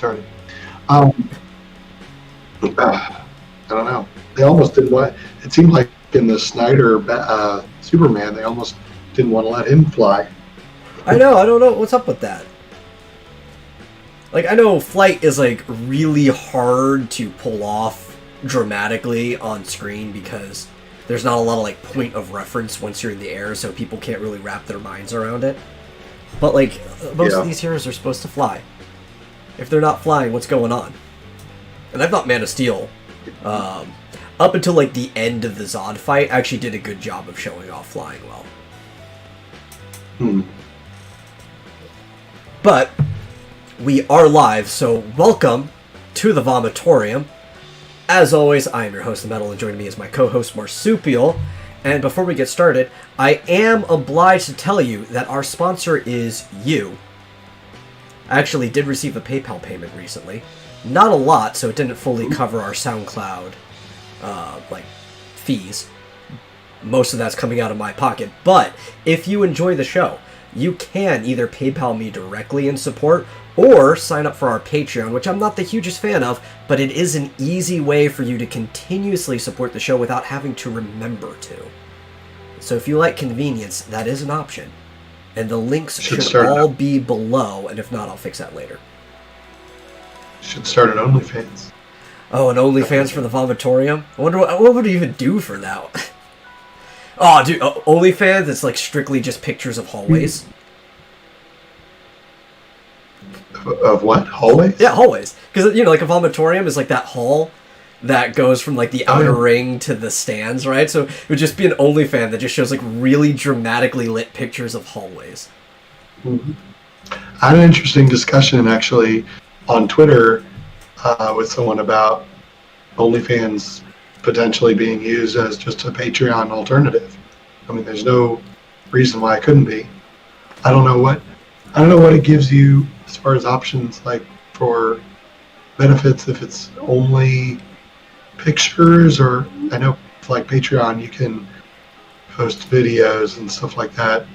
started. Um, I don't know. They almost didn't want. It seemed like in the Snyder Superman, they almost didn't want to let him fly. I know. I don't know what's up with that. Like, I know flight is, like, really hard to pull off dramatically on screen because there's not a lot of, like, point of reference once you're in the air, so people can't really wrap their minds around it. But, like, most of these heroes are supposed to fly. If they're not flying, what's going on? And I thought Man of Steel, up until, like, the end of the Zod fight, actually did a good job of showing off flying well. But we are live, so welcome to the Vomitorium. As always, I am your host, The Metal, and joining me is my co-host, Marsupial. And before we get started, I am obliged to tell you that our sponsor is you. I actually did receive a PayPal payment recently. Not a lot, so it didn't fully cover our SoundCloud, fees. Most of that's coming out of my pocket. But if you enjoy the show, you can either PayPal me directly in support or sign up for our Patreon, which I'm not the hugest fan of, but it is an easy way for you to continuously support the show without having to remember to. So if you like convenience, that is an option. And the links should all be below, and if not, I'll fix that later. Should start an OnlyFans. Oh, an OnlyFans for the Vomitorium? I wonder what would it even do for that? Oh, dude, OnlyFans, it's like strictly just pictures of hallways. Of what? Hallways? Yeah, hallways. Because, like a Vomitorium is like that hall that goes from like the outer ring to the stands, right? So it would just be an OnlyFans that just shows like really dramatically lit pictures of hallways. Mm-hmm. I had an interesting discussion actually on Twitter with someone about OnlyFans potentially being used as just a Patreon alternative. I mean, there's no reason why it couldn't be. I don't know what it gives you as far as options, like for benefits, if it's only pictures, or I know like Patreon you can post videos and stuff like that,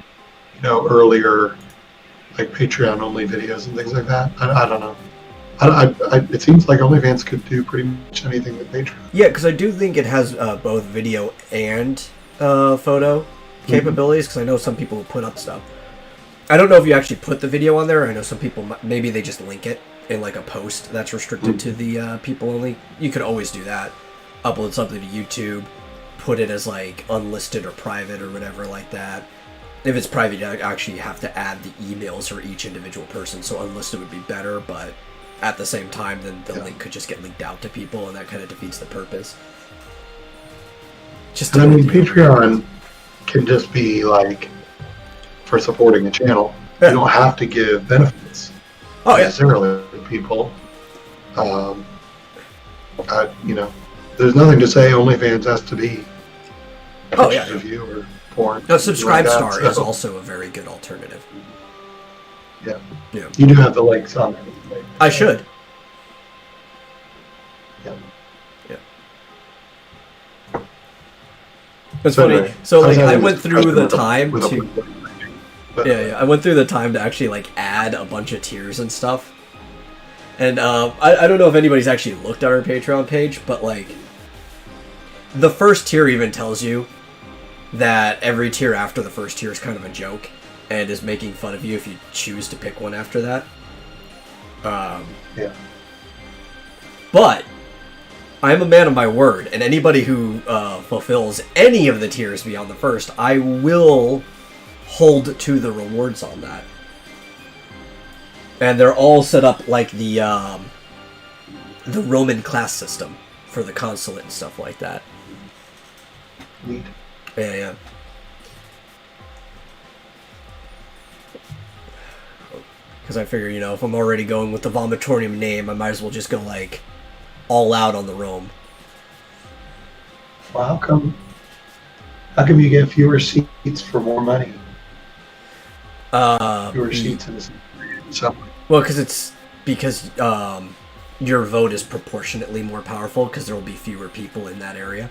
earlier, like Patreon only videos and things like that. I don't know. It seems like OnlyFans could do pretty much anything with Patreon. Yeah, because I do think it has both video and photo capabilities, because I know some people put up stuff. I don't know if you actually put the video on there. I know some people, maybe they just link it in like a post that's restricted to the people only. You could always do that. Upload something to YouTube, put it as like unlisted or private or whatever like that. If it's private, you actually have to add the emails for each individual person, so unlisted would be better, but at the same time, then the link could just get linked out to people, and that kind of defeats the purpose. Patreon can just be like for supporting a channel. Yeah. You don't have to give benefits necessarily to people. There's nothing to say OnlyFans has to be pictures of you or porn. No, Subscribestar is also a very good alternative. Yeah. You do have the links on there. I should. Yeah. It's funny. So like I went through the time to I went through the time to actually like add a bunch of tiers and stuff. And I don't know if anybody's actually looked at our Patreon page, but like the first tier even tells you that every tier after the first tier is kind of a joke and is making fun of you if you choose to pick one after that. But I'm a man of my word, and anybody who fulfills any of the tiers beyond the first, I will hold to the rewards on that. And they're all set up like the Roman class system for the consulate and stuff like that. Neat. Yeah. Because I figure, if I'm already going with the Vomitorium name, I might as well just go, like, all out on the Rome. Well, how come you get fewer seats for more money? Fewer seats in this. So. Well, because your vote is proportionately more powerful, because there will be fewer people in that area.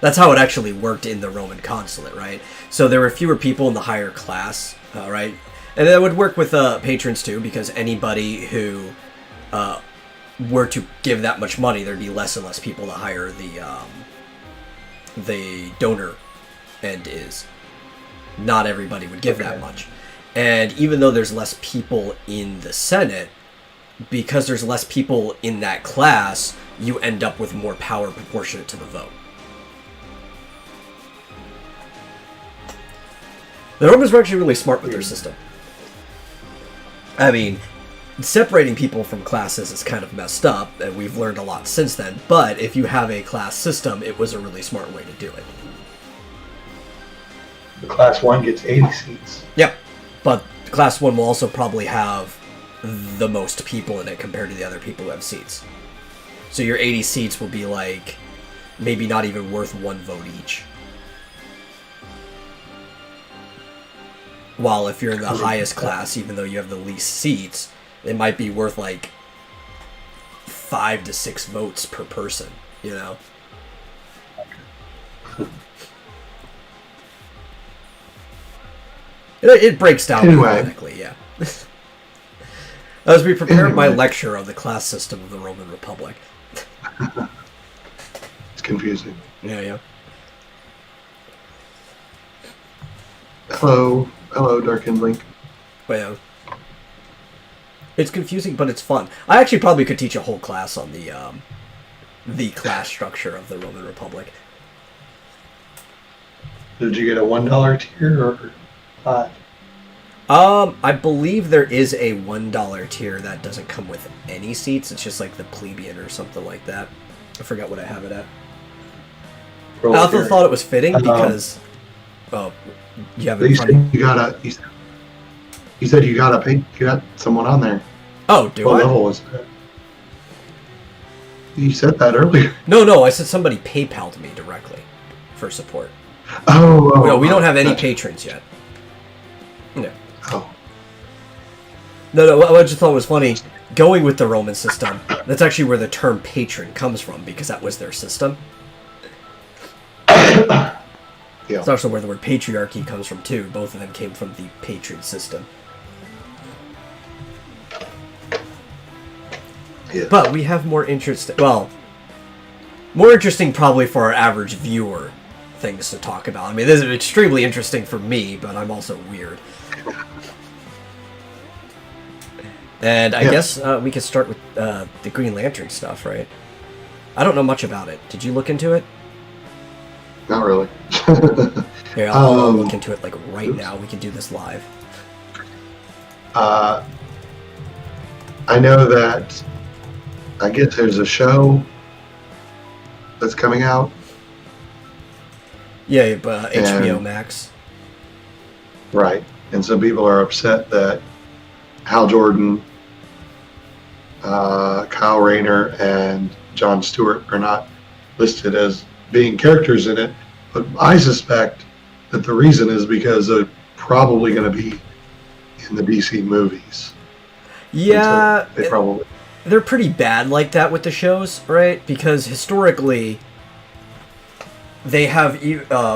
That's how it actually worked in the Roman consulate, right? So there were fewer people in the higher class, right? And that would work with patrons too, because anybody who were to give that much money, there'd be less and less people to hire the donor end is. Not everybody would give that much. And even though there's less people in the Senate, because there's less people in that class, you end up with more power proportionate to the vote. The Romans were actually really smart with their system. I mean, separating people from classes is kind of messed up, and we've learned a lot since then, but if you have a class system, it was a really smart way to do it. The Class 1 gets 80 seats. Yep, but Class 1 will also probably have the most people in it compared to the other people who have seats. So your 80 seats will be like, maybe not even worth one vote each. While if you're in the highest class, even though you have the least seats, it might be worth like 5 to 6 votes per person, you know? It breaks down dramatically, yeah. As we prepare my lecture on the class system of the Roman Republic. It's confusing. Yeah. Hello, Darkened Link. Well, it's confusing, but it's fun. I actually probably could teach a whole class on the class structure of the Roman Republic. Did you get a $1 tier or 5? I believe there is a $1 tier that doesn't come with any seats. It's just like the plebeian or something like that. I forgot what I have it at. I also thought it was fitting because you have it in front of you. You said you got someone on there. Oh, do what I? What level was that? You said that earlier. No, I said somebody PayPal'd me directly for support. No, we don't have any patrons yet. No. Oh. No, what I just thought was funny, going with the Roman system, that's actually where the term patron comes from, because that was their system. Yeah. It's also where the word patriarchy comes from, too. Both of them came from the patron system. Yeah. But we have more interesting probably for our average viewer things to talk about. I mean, this is extremely interesting for me, but I'm also weird. And I guess we could start with the Green Lantern stuff, right? I don't know much about it. Did you look into it? Not really. Here, I'll look into it like right now. We can do this live. I know that I guess there's a show that's coming out. Yeah, but HBO Max. Right. And some people are upset that Hal Jordan, Kyle Rayner, and Jon Stewart are not listed as being characters in it. But I suspect that the reason is because they're probably going to be in the DC movies. Yeah, so they're pretty bad like that with the shows, right? Because historically, they have,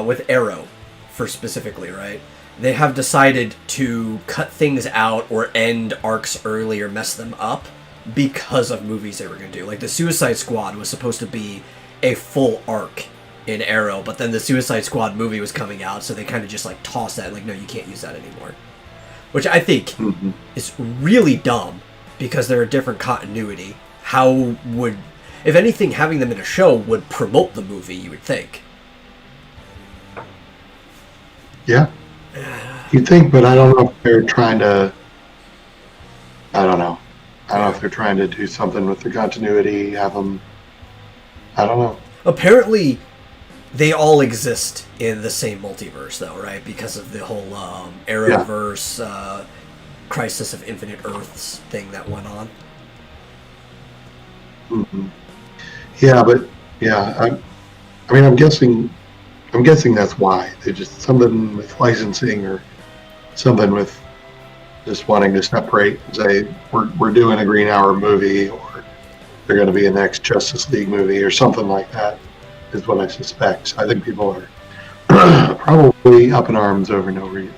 with Arrow, for specifically, right? They have decided to cut things out or end arcs early or mess them up because of movies they were going to do. Like the Suicide Squad was supposed to be a full arc in Arrow, but then the Suicide Squad movie was coming out, so they kind of just like tossed that, like, no, you can't use that anymore. Which I think is really dumb, because they're a different continuity. How would, if anything, having them in a show would promote the movie, you would think. Yeah. You'd think, but I don't know if they're trying to, I don't know if they're trying to do something with the continuity, have them, I don't know. Apparently, they all exist in the same multiverse, though, right? Because of the whole Arrowverse, Crisis of Infinite Earths thing that went on. Mm-hmm. Yeah, but I'm guessing that's why. They just something with licensing or something with just wanting to separate and say we're doing a Green Hour movie, or they're going to be a next Justice League movie or something like that, is what I suspect. So I think people are probably up in arms over no reason,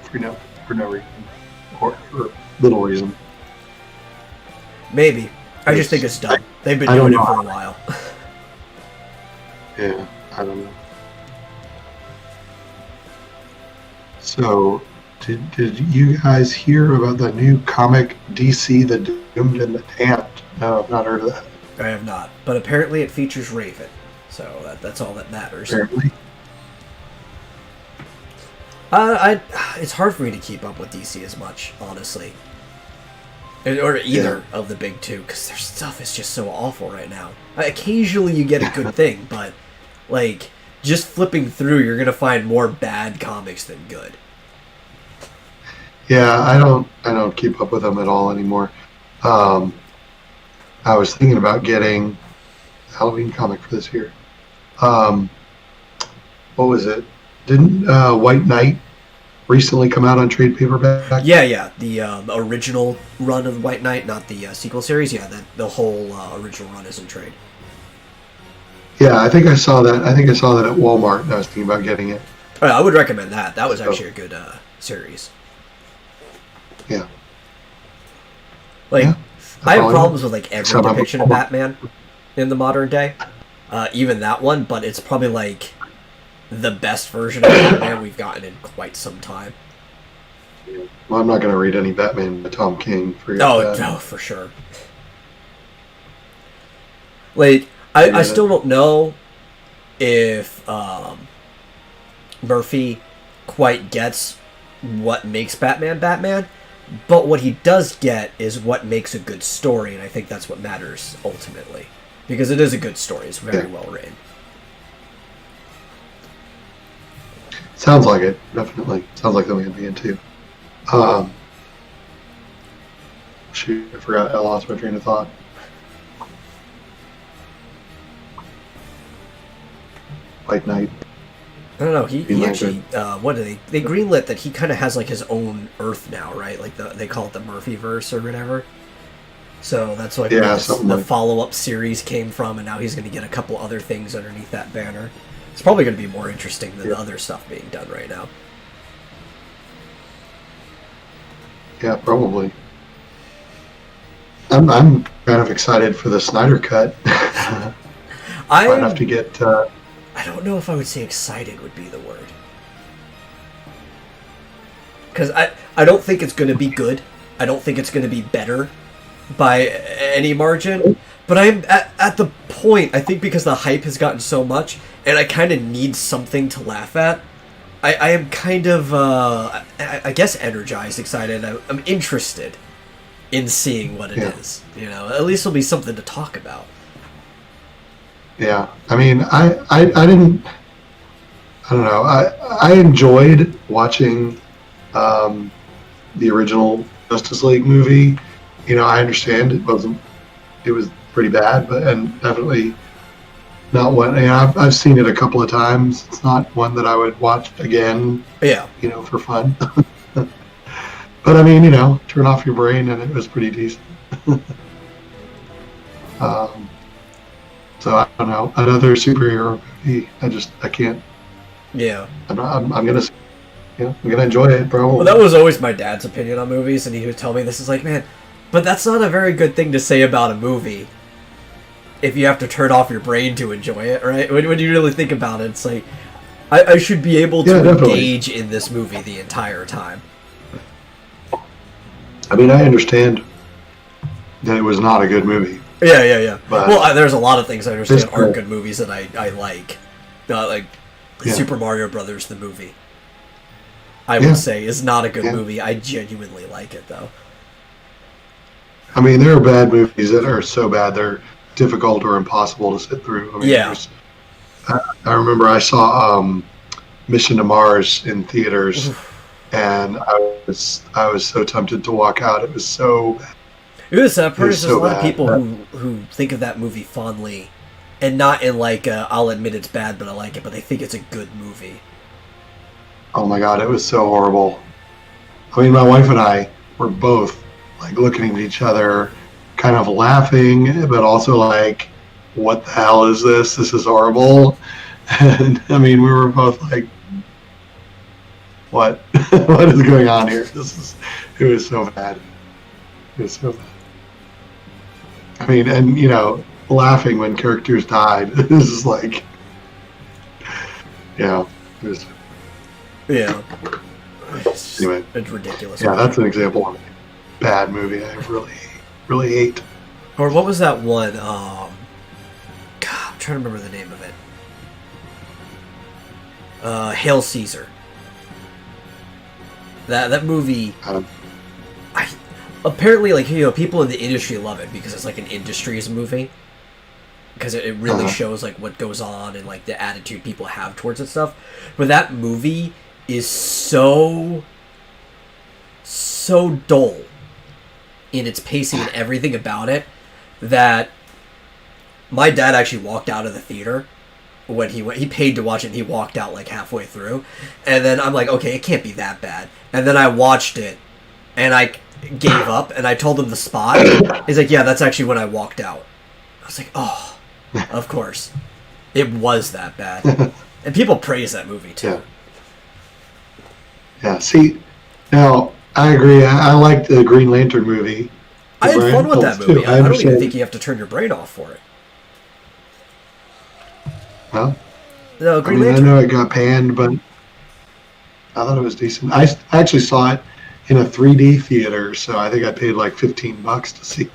for no reason, or for little reason. Maybe. I just think it's dumb. They've been I don't doing it know. for a while. Yeah, I don't know. So, did you guys hear about the new comic DC, The Doomed and the Damned? No, I've not heard of that. I have not, but apparently it features Raven, so that's all that matters. Apparently. It's hard for me to keep up with DC as much, honestly, or either of the big two, because their stuff is just so awful right now. Occasionally you get a good thing, but like just flipping through, you're gonna find more bad comics than good. Yeah, I don't keep up with them at all anymore. I was thinking about getting a Halloween comic for this year. What was it? Didn't White Knight recently come out on trade paperback? Yeah, the original run of White Knight, not the sequel series. Yeah, the whole original run is in trade. Yeah, I think I saw that. I think I saw that at Walmart, and I was thinking about getting it. I would recommend that. That was actually a good series. Yeah. Like, Yeah, I have probably problems with like every Some of them- depiction of Batman in the modern day, even that one. But it's probably like the best version of Batman we've gotten in quite some time. Well, I'm not going to read any Batman by Tom King. Forget Oh, that. no, for sure. Like, I still don't know if Murphy quite gets what makes Batman Batman, but what he does get is what makes a good story, and I think that's what matters ultimately. Because it is a good story, it's very well written. Sounds like it, definitely. Sounds like something I'd be into. Shoot, I forgot. I lost my train of thought. White Knight. I don't know. He Greenlit actually what did they greenlit that he kind of has like his own Earth now, right? Like they call it the Murphyverse or whatever. So that's like where something the like- follow-up series came from, and now he's going to get a couple other things underneath that banner. It's probably going to be more interesting than the other stuff being done right now. Yeah, probably. I'm kind of excited for the Snyder cut. Might have to get. I don't know if I would say excited would be the word. Because I don't think it's going to be good. I don't think it's going to be better by any margin. But I'm at the point, I think because the hype has gotten so much, and I kind of need something to laugh at, I am kind of, I guess, energized, excited. I'm interested in seeing what it is. You know, at least it'll be something to talk about. Yeah, I mean, I didn't. I don't know. I enjoyed watching the original Justice League movie. You know, I understand it wasn't. It was pretty bad, but and definitely not one. You know, I've seen it a couple of times. It's not one that I would watch again. Yeah. You know, for fun. But I mean, you know, turn off your brain, and it was pretty decent. So I don't know, another superhero movie. I can't. Yeah. I'm gonna, I'm gonna enjoy it, bro. Well, that was always my dad's opinion on movies, and he would tell me this is like, man, but that's not a very good thing to say about a movie. If you have to turn off your brain to enjoy it, right? When you really think about it, it's like, I should be able to engage in this movie the entire time. I mean, I understand that it was not a good movie. Yeah. But well, there's a lot of things I understand this- aren't good movies that I like. Like Yeah. Super Mario Brothers, the movie. I would say is not a good movie. I genuinely like it, though. I mean, there are bad movies that are so bad they're difficult or impossible to sit through. I mean, Yeah. I remember I saw Mission to Mars in theaters, and I was so tempted to walk out. It was so bad. It was sad. There's so a lot of bad. people who think of that movie fondly, and not in like I'll admit it's bad, but I like it. But they think it's a good movie. Oh my god, it was so horrible. I mean, my wife and I were both like looking at each other, kind of laughing, but also like, what the hell is this? This is horrible. And I mean, we were both like, what? What is going on here? It was so bad. It was so bad. I mean, and laughing when characters died is like, it was, Yeah. anyway. It's ridiculous. Yeah, that's an example of a bad movie I really, really hate. Or what was that one? God, I'm trying to remember the name of it. Hail Caesar. That movie. Apparently, like, people in the industry love it because it's like an industries movie. Because it really shows like what goes on and like the attitude people have towards it stuff. But that movie is so dull in its pacing and everything about it that my dad actually walked out of the theater when he went. He paid to watch it and he walked out like halfway through. And then I'm like, okay, it can't be that bad. And then I watched it and I gave up and I told him the spot. He's like, yeah, that's actually when I walked out. I was like, oh, of course. It was that bad. And people praise that movie too. Yeah, see, now I agree. I like the Green Lantern movie. I had fun with that movie. Too. I don't even think you have to turn your brain off for it. Well, No, Green Lantern. I know it got panned, but I thought it was decent. I actually saw it in a 3D theater, so I think I paid like $15 to see it.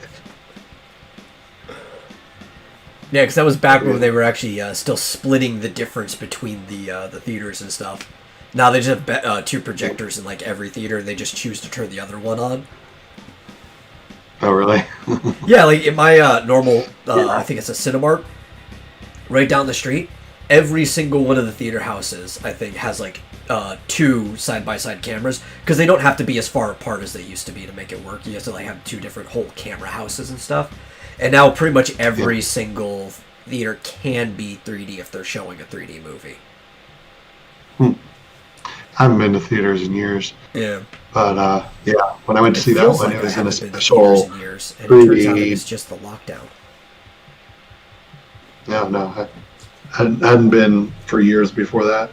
Yeah, because that was back when they were actually still splitting the difference between the theaters and stuff. Now they just have two projectors in like every theater, and they just choose to turn the other one on. Oh, really? Yeah, like in my normal, I think it's a Cinemark, right down the street. Every single one of the theater houses, I think, has like two side-by-side cameras because they don't have to be as far apart as they used to be to make it work. You have to like have two different whole camera houses and stuff. And now pretty much every single theater can be 3D if they're showing a 3D movie. I haven't been to theaters in years. Yeah. But when I went to see that one, it was in a special years, and 3D. It turns out it was just the lockdown. No, I hadn't been for years before that.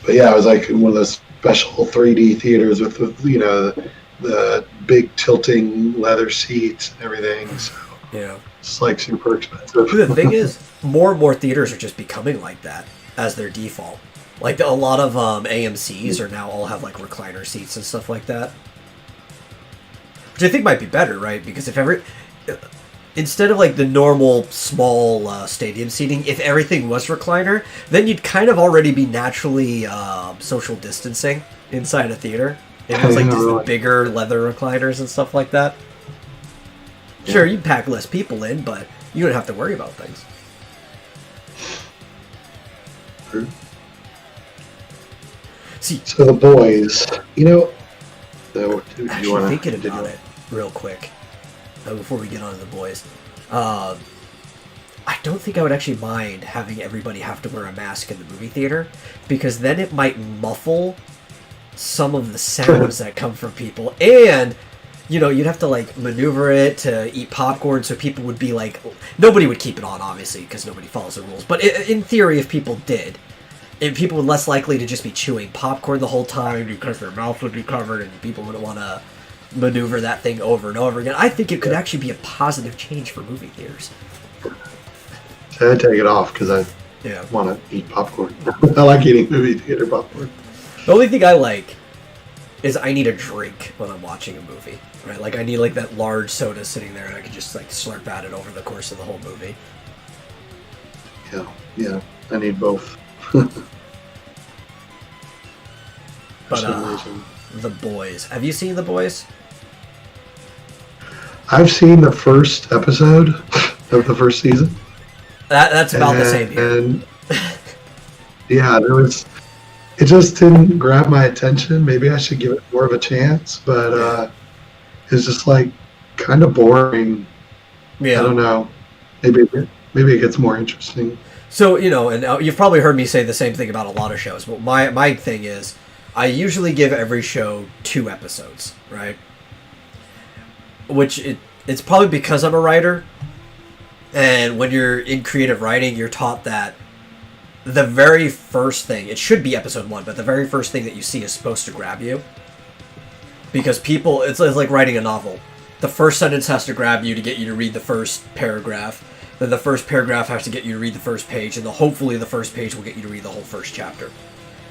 But yeah, I was like in one of those special 3D theaters with the big tilting leather seats and everything. So yeah, it's like super expensive. The thing is, more and more theaters are just becoming like that as their default. Like a lot of AMCs are now all have like recliner seats and stuff like that, which I think might be better, right? Because if instead of like the normal small stadium seating, if everything was recliner, then you'd kind of already be naturally social distancing inside a theater. It was like just the bigger leather recliners and stuff like that. Yeah. Sure, you'd pack less people in, but you don't have to worry about things. True. See, so The Boys, actually thinking about it real quick before we get on to The Boys, I don't think I would actually mind having everybody have to wear a mask in the movie theater, because then it might muffle some of the sounds that come from people, and you'd have to like maneuver it to eat popcorn, so people would be like, nobody would keep it on obviously because nobody follows the rules, but in theory if people did, people were less likely to just be chewing popcorn the whole time because their mouth would be covered and people wouldn't want to maneuver that thing over and over again. I think it could actually be a positive change for movie theaters. So I take it off because I want to eat popcorn. I like eating movie theater popcorn. The only thing I like is I need a drink when I'm watching a movie, right? Like I need like that large soda sitting there and I can just like slurp at it over the course of the whole movie. Yeah, I need both. But The Boys. Have you seen The Boys? I've seen the first episode of the first season. That's about the same here. And yeah, it just didn't grab my attention. Maybe I should give it more of a chance, but it's just like kind of boring. Yeah. I don't know. Maybe it gets more interesting. So, and you've probably heard me say the same thing about a lot of shows, but my thing is, I usually give every show 2 episodes, right? Which it's probably because I'm a writer, and when you're in creative writing, you're taught that the very first thing, it should be episode 1, but the very first thing that you see is supposed to grab you. Because it's like writing a novel. the first sentence has to grab you to get you to read the first paragraph. Then the first paragraph has to get you to read the first page, and hopefully the first page will get you to read the whole first chapter.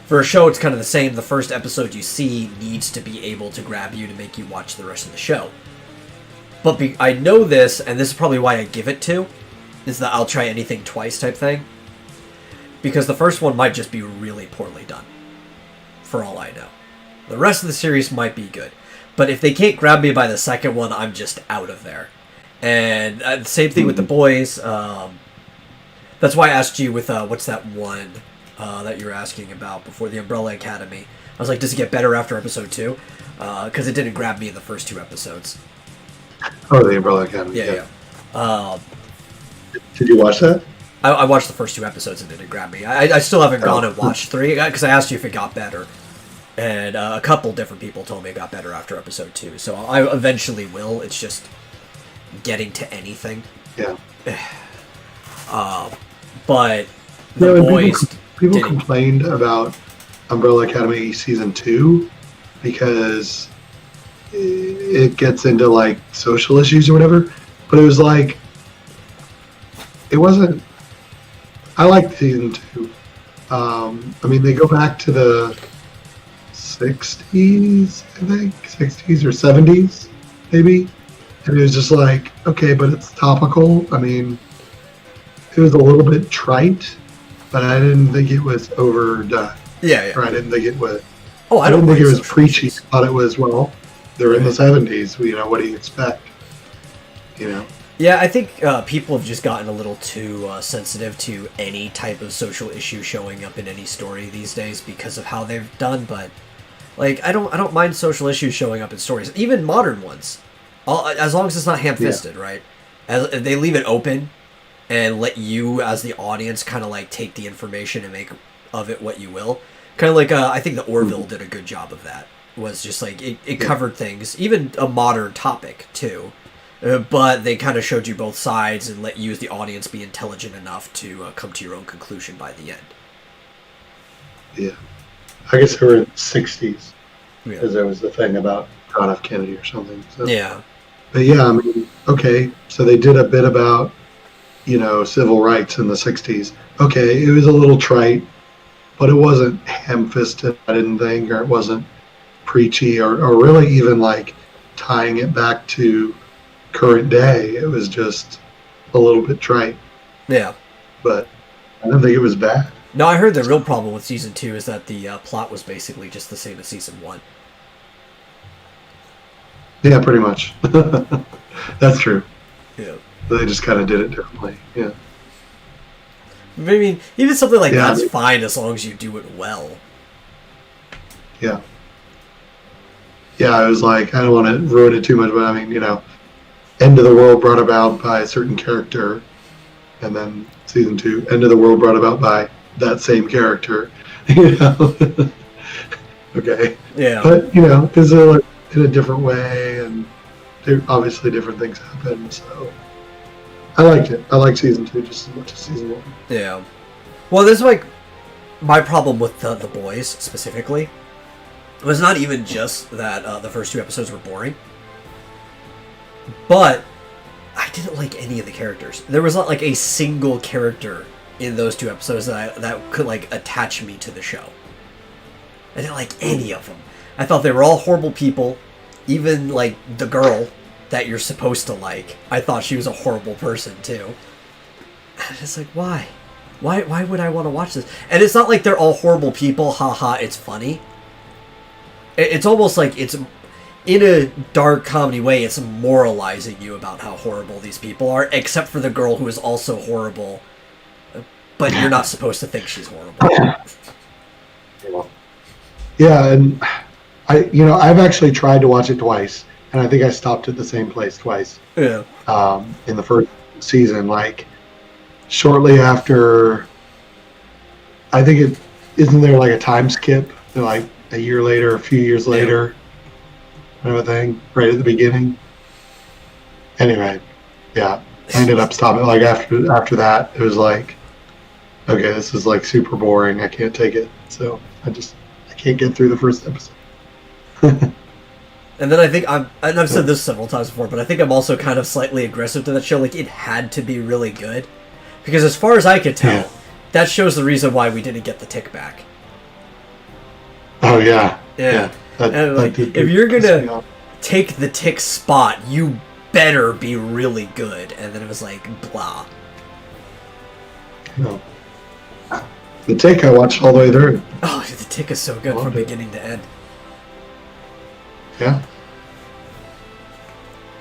For a show, it's kind of the same. The first episode you see needs to be able to grab you to make you watch the rest of the show. But I know this, and this is probably why I give it 2, is the I'll try anything twice type thing. Because the first one might just be really poorly done, for all I know. The rest of the series might be good. But if they can't grab me by the second one, I'm just out of there. And the same thing with The Boys. That's why I asked you with, what's that one that you were asking about before, the Umbrella Academy. I was like, does it get better after episode 2? Because it didn't grab me in the first 2 episodes. Oh, the Umbrella Academy. Yeah. Did you watch that? I watched the first 2 episodes and it didn't grab me. I still haven't gone and watched 3, because I asked you if it got better. And a couple different people told me it got better after episode 2. So I eventually will. It's just getting to anything. Yeah. But The Boys... People complained about Umbrella Academy Season 2 because it gets into, like, social issues or whatever. But it was like... It wasn't... I liked Season 2. I mean, they go back to the 60s, I think? 60s or 70s, maybe? And it was just like, okay, but it's topical. I mean, it was a little bit trite, but I didn't think it was overdone. Yeah. Or I didn't think it was... Oh, I didn't think it was preachy. I thought it was, well, they're in the 70s. You know, what do you expect? You know? Yeah, I think people have just gotten a little too sensitive to any type of social issue showing up in any story these days because of how they've done. But like, I don't mind social issues showing up in stories, even modern ones, as long as it's not ham-fisted, right? As they leave it open and let you, as the audience, kind of like take the information and make of it what you will. Kind of like I think the Orville did a good job of that. Was just like it covered things, even a modern topic too. But they kind of showed you both sides and let you as the audience be intelligent enough to come to your own conclusion by the end. Yeah. I guess they were in the 60s. Yeah. Because there was the thing about John F. Kennedy or something. So. Yeah. But yeah, I mean, okay, so they did a bit about, you know, civil rights in the 60s. Okay, it was a little trite, but it wasn't ham-fisted, I didn't think, or it wasn't preachy, or really even like tying it back to current day. It was just a little bit trite. Yeah. But I don't think it was bad. No, I heard the real problem with season 2 is that the plot was basically just the same as season 1. Yeah, pretty much. That's true. Yeah. They just kind of did it differently. Yeah. I mean, even something like that's fine as long as you do it well. Yeah. Yeah, I was like, I don't want to ruin it too much, but I mean, you know, end of the world brought about by a certain character, and then season 2, end of the world brought about by that same character. You know? Okay. Yeah. But, you know, because they're like in a different way, and obviously different things happen, so I liked it. I liked season 2 just as much as season 1. Yeah. Well, this is like my problem with the Boys specifically. It was not even just that the first 2 episodes were boring, but I didn't like any of the characters. There was not like a single character in those 2 episodes that could like attach me to the show. I didn't like any of them. I thought they were all horrible people. Even like the girl that you're supposed to like, I thought she was a horrible person too. And it's like, why? Why would I want to watch this? And it's not like they're all horrible people. Haha, it's funny. It's almost like it's, in a dark comedy way, it's moralizing you about how horrible these people are, except for the girl who is also horrible, but you're not supposed to think she's horrible. Yeah, and I've actually tried to watch it twice, and I think I stopped at the same place twice. Yeah. In the first season, like shortly after, I think isn't there like a time skip? They're like a year later, a few years later, kind of a thing, right at the beginning. Anyway, yeah, I ended up stopping. Like after that, it was like, okay, this is like super boring. I can't take it. So I can't get through the first episode. And then I think and I've said this several times before, but I think I'm also kind of slightly aggressive to that show. Like, it had to be really good. Because as far as I could tell, that show's the reason why we didn't get the tick back. Oh, yeah. Yeah. And like, if you're gonna take the tick spot, you better be really good. And then it was like, blah. No. The Tick I watched all the way through. Oh, the tick is so good from beginning to end. Yeah.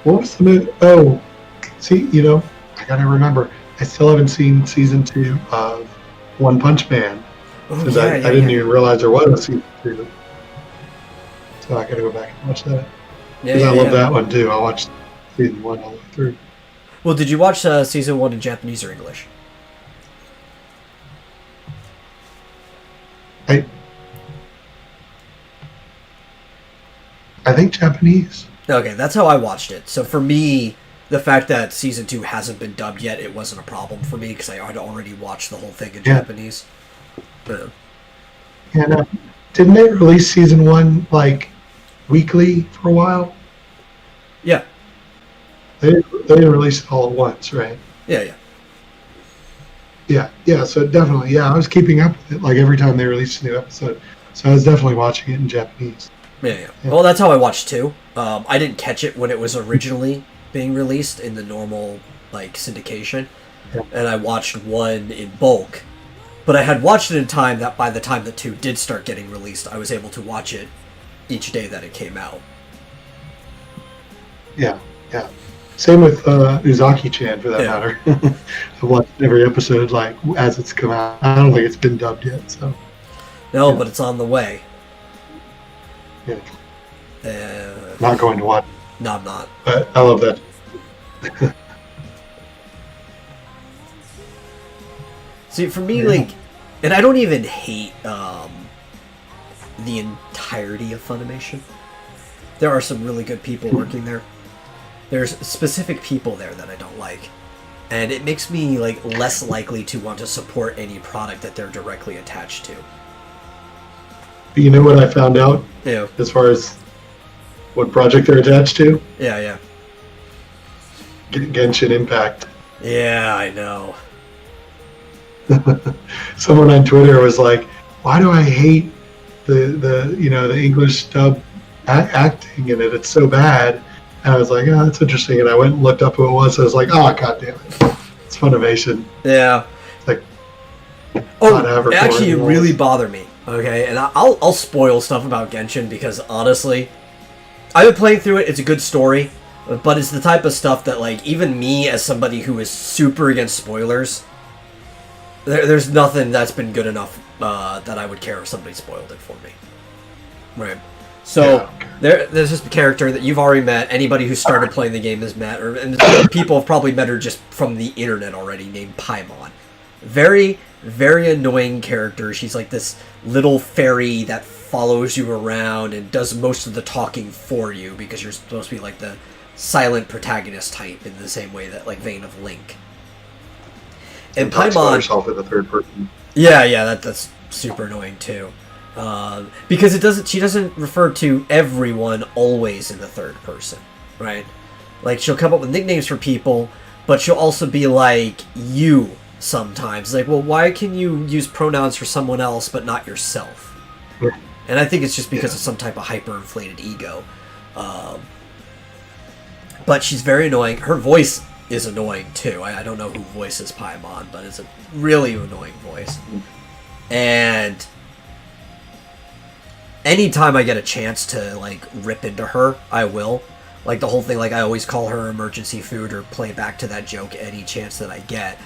What was the movie? Oh, see, I gotta remember. I still haven't seen season 2 of One Punch Man. Oh, Because I didn't even realize there was a season 2. So I gotta go back and watch that. Because I love that one too. I watched season 1 all the way through. Well, did you watch season 1 in Japanese or English? I think Japanese. Okay, that's how I watched it. So for me, the fact that season 2 hasn't been dubbed yet, it wasn't a problem for me because I had already watched the whole thing in Japanese. But, and didn't they release season 1 like weekly for a while? Yeah. They didn't release it all at once, right? Yeah. Yeah. So definitely, I was keeping up with it like every time they released a new episode. So I was definitely watching it in Japanese. Yeah. Well, that's how I watched 2. I didn't catch it when it was originally being released in the normal like syndication, and I watched 1 in bulk. But I had watched it in time that by the time the 2 did start getting released, I was able to watch it each day that it came out. Yeah. Same with Uzaki-chan, for that matter. I've watched every episode like as it's come out. I don't think it's been dubbed yet, so. No, but it's on the way. Yeah. Not going to watch. No, I'm not. But I love that. See, for me, like, and I don't even hate the entirety of Funimation. There are some really good people working there. There's specific people there that I don't like. And it makes me, like, less likely to want to support any product that they're directly attached to. You know what I found out? Yeah. As far as what project they're attached to? Yeah. Genshin Impact. Yeah, I know. Someone on Twitter was like, "Why do I hate the English dub acting in it? It's so bad." And I was like, "Oh, that's interesting." And I went and looked up who it was. So I was like, "Oh, god damn it, it's Funimation." Yeah. It's like, actually, it really bothered me. Okay, and I'll spoil stuff about Genshin because honestly, I've been playing through it. It's a good story, but it's the type of stuff that, like, even me as somebody who is super against spoilers, there's nothing that's been good enough that I would care if somebody spoiled it for me. Right. So there's this character that you've already met. Anybody who started playing the game has met, and people have probably met her just from the internet already. Named Paimon. Very, very annoying character. She's like this little fairy that follows you around and does most of the talking for you because you're supposed to be like the silent protagonist type in the same way that like vein of Link. And Paimon herself in the third person. Yeah, that's super annoying too. Because she doesn't refer to everyone always in the third person, right? Like, she'll come up with nicknames for people, but she'll also be like, you, sometimes. Like, well, why can you use pronouns for someone else but not yourself? Yeah. And I think it's just because of some type of hyper-inflated ego. But she's very annoying. Her voice is annoying, too. I don't know who voices Paimon, but it's a really annoying voice. And anytime I get a chance to, like, rip into her, I will. Like, the whole thing, like, I always call her emergency food or play back to that joke any chance that I get.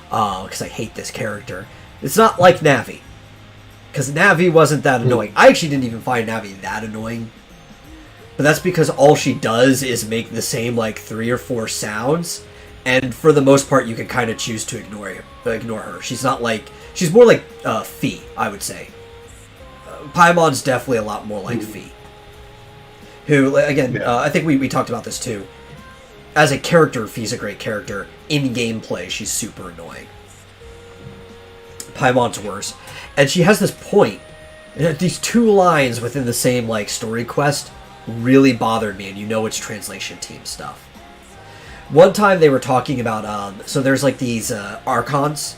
Because I hate this character. It's not like Navi. Because Navi wasn't that annoying. I actually didn't even find Navi that annoying. But that's because all she does is make the same, like, 3 or 4 sounds. And for the most part, you can kind of choose to ignore her. She's not like... She's more like Fee, I would say. Paimon's definitely a lot more like Fee. Who, again, I think we talked about this too. As a character, Fee's a great character. In gameplay, she's super annoying. Paimon's worse. And she has this point, these 2 lines within the same, like, story quest, really bothered me, and you know it's translation team stuff. One time they were talking about, so there's like these archons,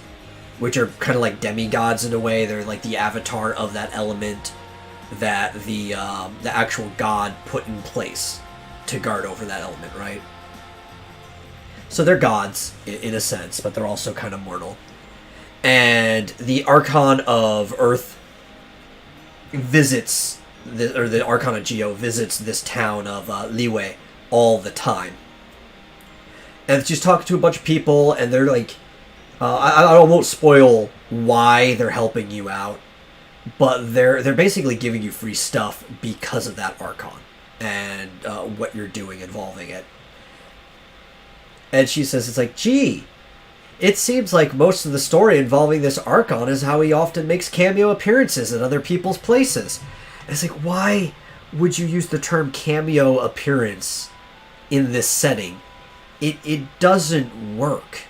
which are kind of like demigods in a way. They're like the avatar of that element that the actual god put in place to guard over that element, right? So they're gods in a sense, but they're also kind of mortal. And the Archon of Earth visits, the Archon of Geo visits this town of Liyue all the time. And she's talking to a bunch of people, and they're like, I won't spoil why they're helping you out, but they're basically giving you free stuff because of that Archon and what you're doing involving it. And she says, it's like, gee, it seems like most of the story involving this Archon is how he often makes cameo appearances at other people's places. And it's like, why would you use the term cameo appearance in this setting? It doesn't work.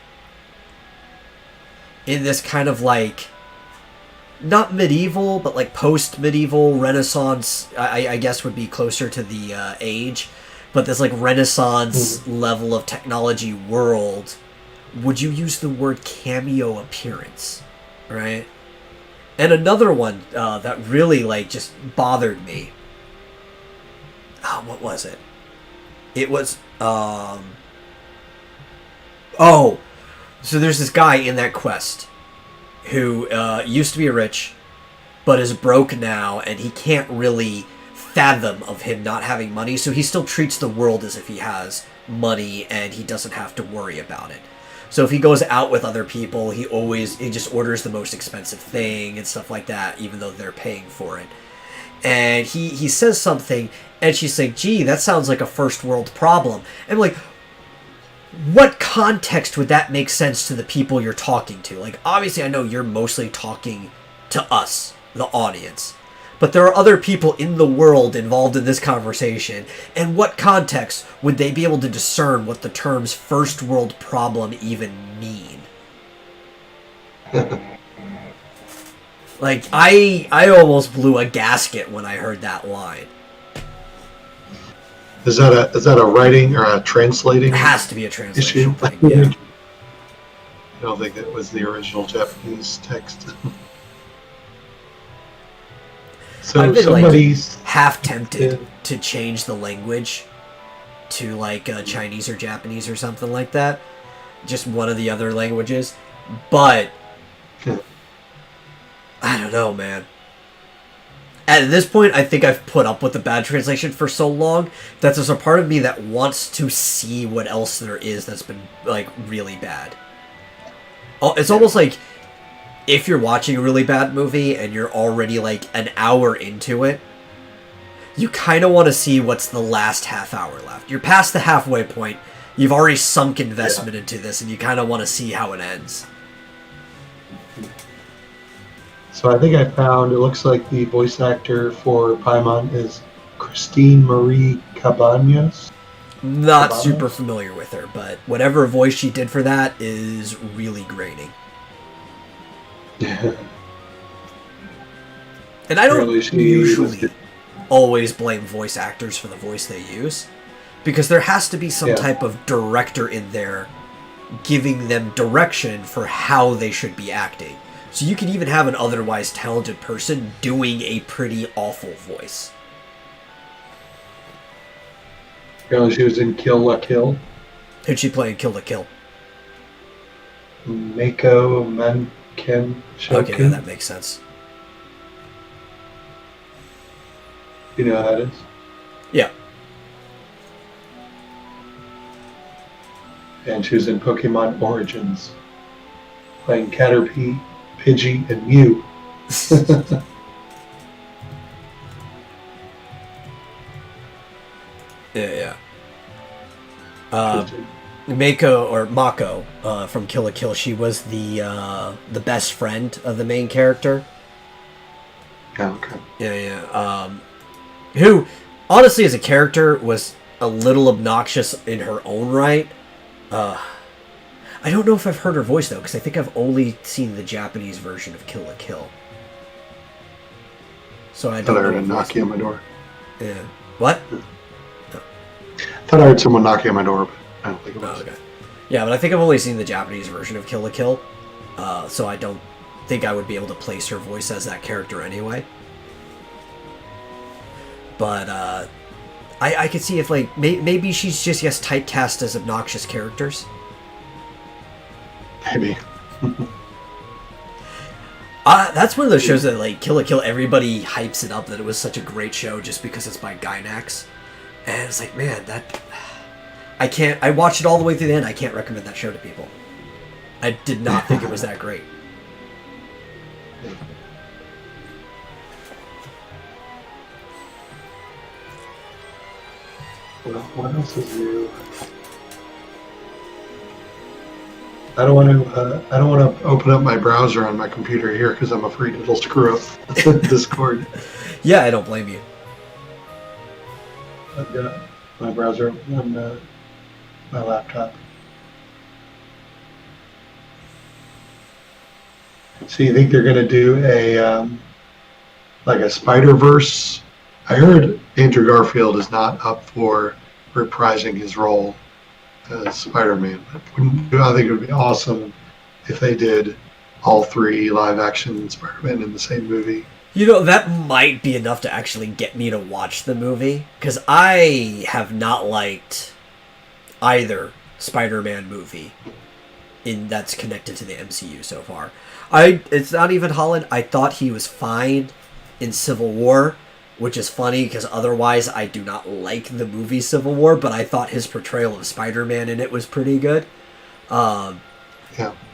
In this kind of like, not medieval, but like post-medieval Renaissance, I guess would be closer to the age, but this like Renaissance level of technology world, would you use the word cameo appearance, right? And another one that really like just bothered me. Oh, what was it? It was oh, so there's this guy in that quest who used to be rich, but is broke now, and he can't really fathom of him not having money, so he still treats the world as if he has money, and he doesn't have to worry about it. So if he goes out with other people, he just orders the most expensive thing and stuff like that, even though they're paying for it. And he says something, and she's like, gee, that sounds like a first world problem. And I'm like, what context would that make sense to the people you're talking to? Like, obviously I know you're mostly talking to us, the audience, but there are other people in the world involved in this conversation, and what context would they be able to discern what the terms first world problem even mean? Like, I almost blew a gasket when I heard that line. Is that a writing or a translating? It has to be a translation issue? thing, yeah. I don't think it was the original Japanese text. So I've been somebody's like half tempted to change the language to like Chinese or Japanese or something like that, just one of the other languages, but I don't know, man. At this point, I think I've put up with the bad translation for so long that there's a part of me that wants to see what else there is that's been like really bad. It's almost like if you're watching a really bad movie and you're already like an hour into it, you kind of want to see what's the last half hour left. You're past the halfway point. You've already sunk investment into this, and you kind of want to see how it ends. So I think I found, it looks like the voice actor for Paimon is Christine Marie Cabañas. Not super familiar with her, but whatever voice she did for that is really grating. Yeah. And I don't Really, usually always blame voice actors for the voice they use, because there has to be some type of director in there giving them direction for how they should be acting. So you can even have an otherwise talented person doing a pretty awful voice. Apparently she was in Kill la Kill. Who'd she play in Kill la Kill? Mako Manken Shoku. Okay, yeah, that makes sense. You know who that is? Yeah. And she was in Pokemon Origins, playing Caterpie, Pidgey, and Mew. Yeah. Mako from Kill la Kill. She was the best friend of the main character. Oh, okay. Yeah. Who, honestly, as a character, was a little obnoxious in her own right. I don't know if I've heard her voice, though, because I think I've only seen the Japanese version of Kill la Kill. So I don't know. I heard a knock on my door. Yeah. What? I thought I heard someone knocking on my door, but I don't think it was. Oh, okay. Yeah, but I think I've only seen the Japanese version of Kill la Kill, so I don't think I would be able to place her voice as that character anyway. But I could see if like maybe she's just typecast as obnoxious characters. Maybe. That's one of those shows that like Kill la Kill, everybody hypes it up that it was such a great show just because it's by Gainax, and it's like, man, that I watched it all the way through the end. I can't recommend that show to people. I did not think it was that great. Well, what else is new? I don't want to open up my browser on my computer here because I'm afraid it'll screw up Discord. Yeah, I don't blame you. I've got my browser on my laptop. So you think they're going to do a like a Spider-Verse? I heard Andrew Garfield is not up for reprising his role as Spider-Man. I think it would be awesome if they did all three live-action Spider-Man in the same movie. You know, that might be enough to actually get me to watch the movie, because I have not liked either Spider-Man movie that's connected to the MCU so far. It's not even Holland. I thought he was fine in Civil War, which is funny because otherwise I do not like the movie Civil War, but I thought his portrayal of Spider-Man in it was pretty good. Yeah.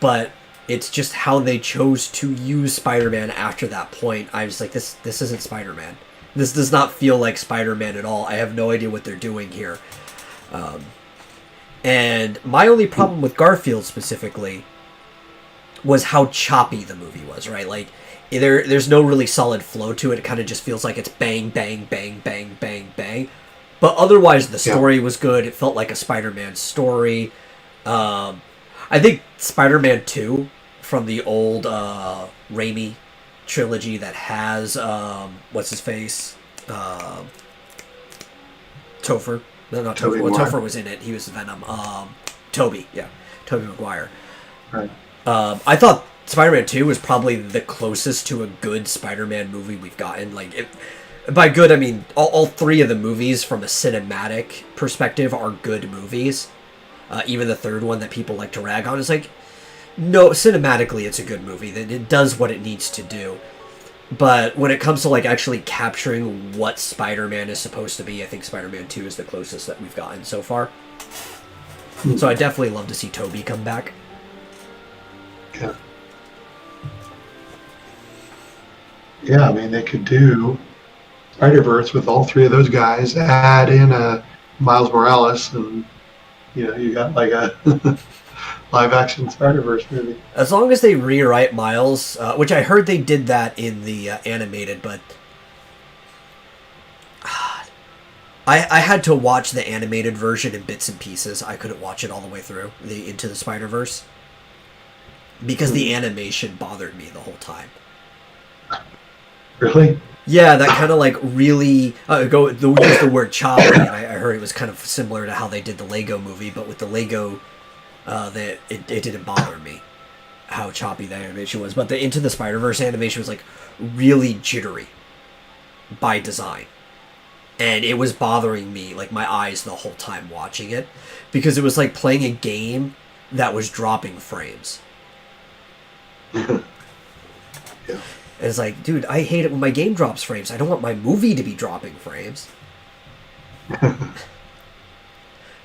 But it's just how they chose to use Spider-Man after that point. I was like, this isn't Spider-Man. This does not feel like Spider-Man at all. I have no idea what they're doing here. And my only problem with Garfield specifically was how choppy the movie was, right? Like, there's no really solid flow to it. It kind of just feels like it's bang, bang, bang, bang, bang, bang. But otherwise, the story was good. It felt like a Spider-Man story. I think Spider-Man 2 from the old Raimi trilogy that has, what's his face? Topher. No, not Topher. Well, Topher was in it. He was Venom. Tobey Maguire. Right. I thought Spider-Man 2 was probably the closest to a good Spider-Man movie we've gotten. Like, by good, I mean all three of the movies from a cinematic perspective are good movies. Even the third one that people like to rag on is like, no, cinematically it's a good movie. That it does what it needs to do. But when it comes to like actually capturing what Spider-Man is supposed to be, I think Spider-Man 2 is the closest that we've gotten so far. So I definitely love to see Tobey come back. Yeah. Yeah, I mean, they could do Spider-Verse with all three of those guys, add in a Miles Morales, and, you got like a live-action Spider-Verse movie. As long as they rewrite Miles, which I heard they did that in the animated, but I had to watch the animated version in bits and pieces. I couldn't watch it all the way through, the Into the Spider-Verse, because the animation bothered me the whole time. Really? Yeah, that kind of like really use the word choppy, and I heard it was kind of similar to how they did the Lego movie, but with the Lego, it didn't bother me how choppy the animation was. But the Into the Spider-Verse animation was like really jittery by design, and it was bothering me, like my eyes, the whole time watching it, because it was like playing a game that was dropping frames. Yeah. And it's like, dude, I hate it when my game drops frames. I don't want my movie to be dropping frames. But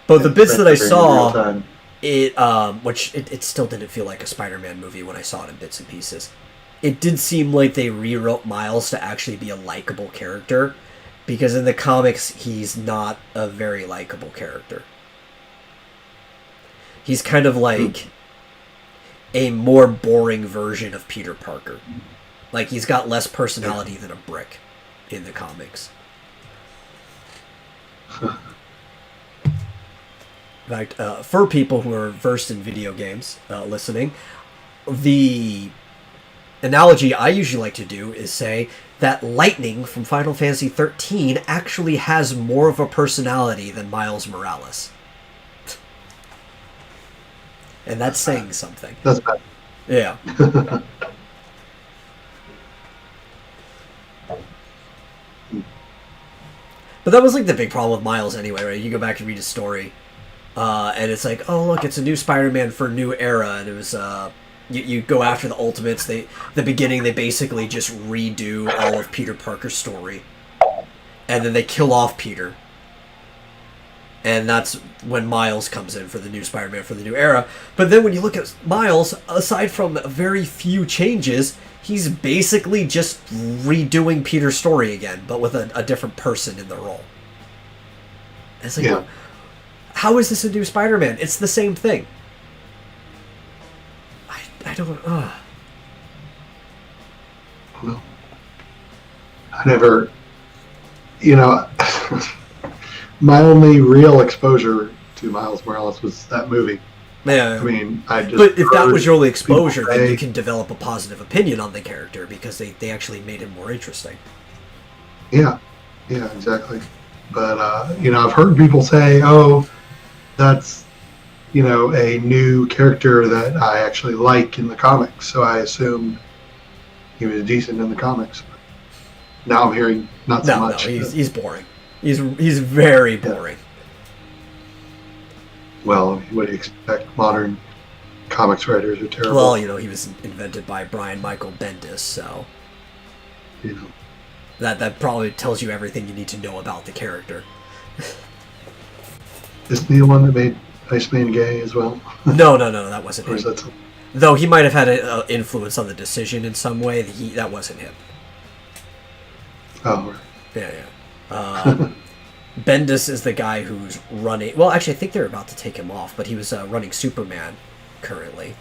the bits that I saw, it still didn't feel like a Spider-Man movie when I saw it in bits and pieces. It did seem like they rewrote Miles to actually be a likable character, because in the comics, he's not a very likable character. He's kind of like a more boring version of Peter Parker. Like, he's got less personality than a brick in the comics. In fact, for people who are versed in video games listening, the analogy I usually like to do is say that Lightning from Final Fantasy 13 actually has more of a personality than Miles Morales. And that's saying something. That's bad. Yeah. But that was like the big problem with Miles anyway, right? You go back and read his story, and it's like, oh look, it's a new Spider-Man for a new era, and it was you go after the Ultimates. The beginning, they basically just redo all of Peter Parker's story, and then they kill off Peter, and that's when Miles comes in for the new Spider-Man for the new era. But then when you look at Miles, aside from very few changes, he's basically just redoing Peter's story again, but with a different person in the role. And it's like, Yeah. how is this a new Spider-Man? It's the same thing. I don't... Well, I never, my only real exposure to Miles Morales was that movie. Yeah. I mean, I just. But if that was your only exposure, people then say- you can develop a positive opinion on the character because they actually made him more interesting. Yeah, exactly. But I've heard people say, "Oh, that's a new character that I actually like in the comics." So I assumed he was decent in the comics. But now I'm hearing not so much. No, he's boring. He's very boring. Well, what do you expect? Modern comics writers are terrible. Well, he was invented by Brian Michael Bendis, so that probably tells you everything you need to know about the character. Isn't he the one that made Iceman gay as well? No, that wasn't Or is him. that some- Though he might have had an influence on the decision in some way, that wasn't him. Oh, right. Yeah. Bendis is the guy who's running... Well, actually, I think they're about to take him off, but he was running Superman currently.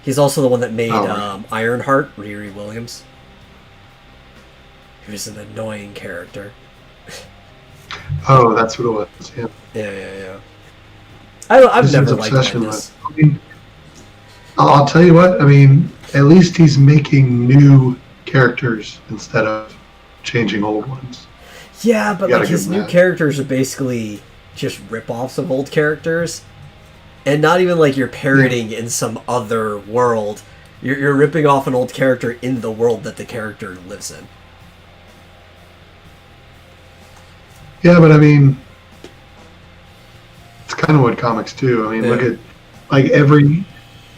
He's also the one that made right. Ironheart, Riri Williams. He was an annoying character. Oh, that's what it was. Yeah. Yeah. I've This never is liked obsession Bendis. with. I mean, I'll tell you what. I mean, at least he's making new characters instead of changing old ones. Yeah, but You gotta like his give him new that. characters are basically just rip-offs of old characters. And not even like you're parroting in some other world. You're ripping off an old character in the world that the character lives in. Yeah, but I mean, it's kind of what comics do. I mean, Yeah. look at like every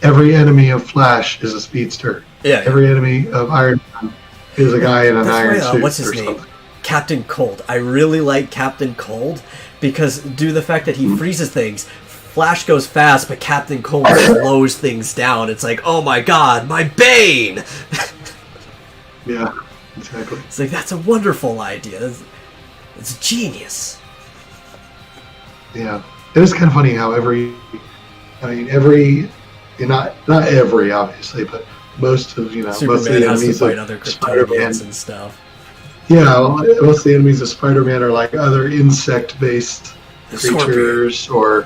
enemy of Flash is a speedster. Yeah. Every enemy of Iron Man is a guy in an That's iron why, suit. what's his or name? something. Captain Cold. I really like Captain Cold because due to the fact that he freezes things, Flash goes fast, but Captain Cold slows things down. It's like, oh my god, my Bane! Yeah, exactly. It's like, that's a wonderful idea. It's genius. Yeah, it is kind of funny how not every obviously, but most of most of Superman the has to enemies fight of other Spider-Man. Kryptonians and stuff. Yeah, most of the enemies of Spider-Man are like other insect-based creatures or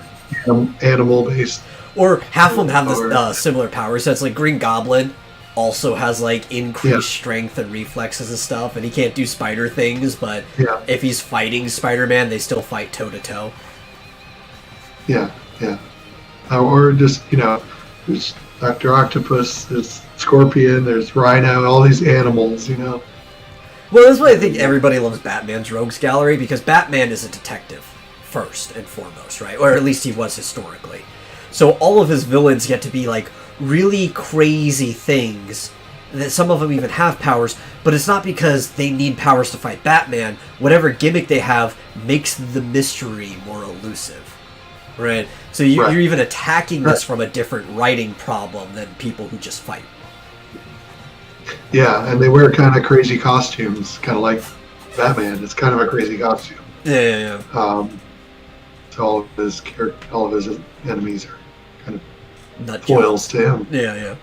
animal-based. Or half of them have Or- this similar power sets. Like Green Goblin also has like increased Yeah. strength and reflexes and stuff, and he can't do spider things, but Yeah, if he's fighting Spider-Man, they still fight toe-to-toe. yeah. Or just there's Dr. Octopus, there's Scorpion, there's Rhino, all these animals. Well, that's why I think everybody loves Batman's Rogues Gallery, because Batman is a detective, first and foremost, right? Or at least he was historically. So all of his villains get to be, like, really crazy things, that some of them even have powers, but it's not because they need powers to fight Batman. Whatever gimmick they have makes the mystery more elusive, right? So Right. you're even attacking this from a different writing problem than people who just fight. Yeah, and they wear kind of crazy costumes, kind of like Batman. It's kind of a crazy costume. Yeah. So all of his enemies are kind of Nut foils jobs. to him. Yeah.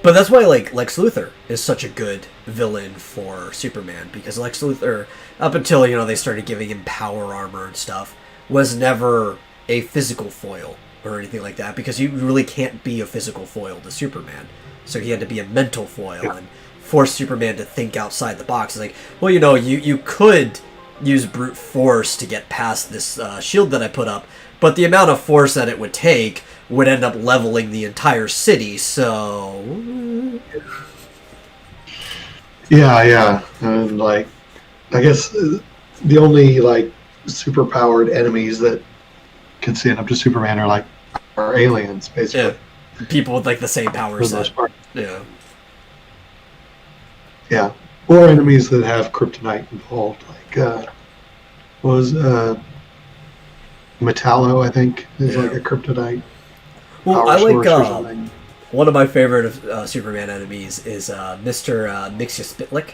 But that's why, like, Lex Luthor is such a good villain for Superman, because Lex Luthor, up until, they started giving him power armor and stuff, was never a physical foil or anything like that, because you really can't be a physical foil to Superman. So he had to be a mental foil and force Superman to think outside the box. It's like, well, you could use brute force to get past this shield that I put up, but the amount of force that it would take would end up leveling the entire city, so... Yeah. And, like, I guess the only, like, super-powered enemies that can stand up to Superman are aliens, basically. Yeah. People with, like, the same powers. For the most part. Yeah. Yeah. Or enemies that have kryptonite involved. Like, what was Metallo, I think, is like a kryptonite. Well, I source or like something. one of my favorite Superman enemies is Mr. Mixospitlik.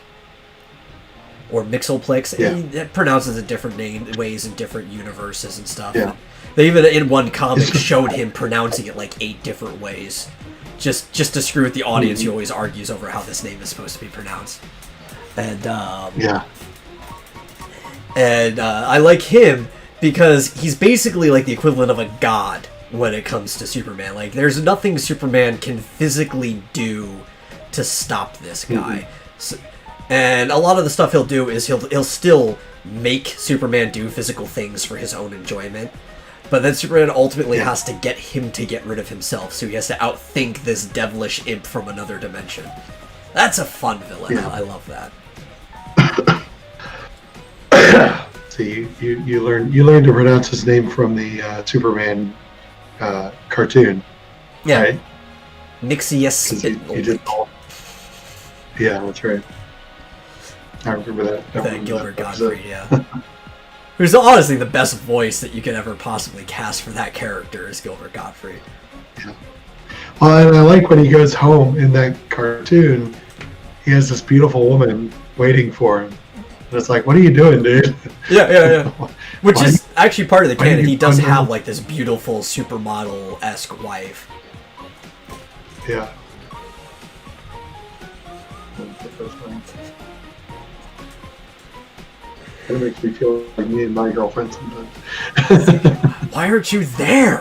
Or Mixoplex. Yeah. He pronounces it different ways in different universes and stuff. Yeah. They even, in one comic, showed him pronouncing it like 8 different ways. Just to screw with the audience who always argues over how this name is supposed to be pronounced. And, I like him because he's basically like the equivalent of a god when it comes to Superman. Like, there's nothing Superman can physically do to stop this guy. So, and a lot of the stuff he'll do is he'll still make Superman do physical things for his own enjoyment. But then Superman ultimately has to get him to get rid of himself, so he has to outthink this devilish imp from another dimension. That's a fun villain. Yeah. I love that. So you learned to pronounce his name from the Superman cartoon. Yeah. Right? Mixospitlik. Yeah, that's right. I remember that. That Gilbert Gottfried, yeah. Who's honestly the best voice that you could ever possibly cast for that character is Gilbert Gottfried. Yeah. Well, and I like when he goes home in that cartoon, he has this beautiful woman waiting for him. And it's like, what are you doing, dude? Yeah. Which is actually part of the canon. He does unknown? have like this beautiful supermodel-esque wife. Yeah. It makes me feel like me and my girlfriend sometimes. Why aren't you there?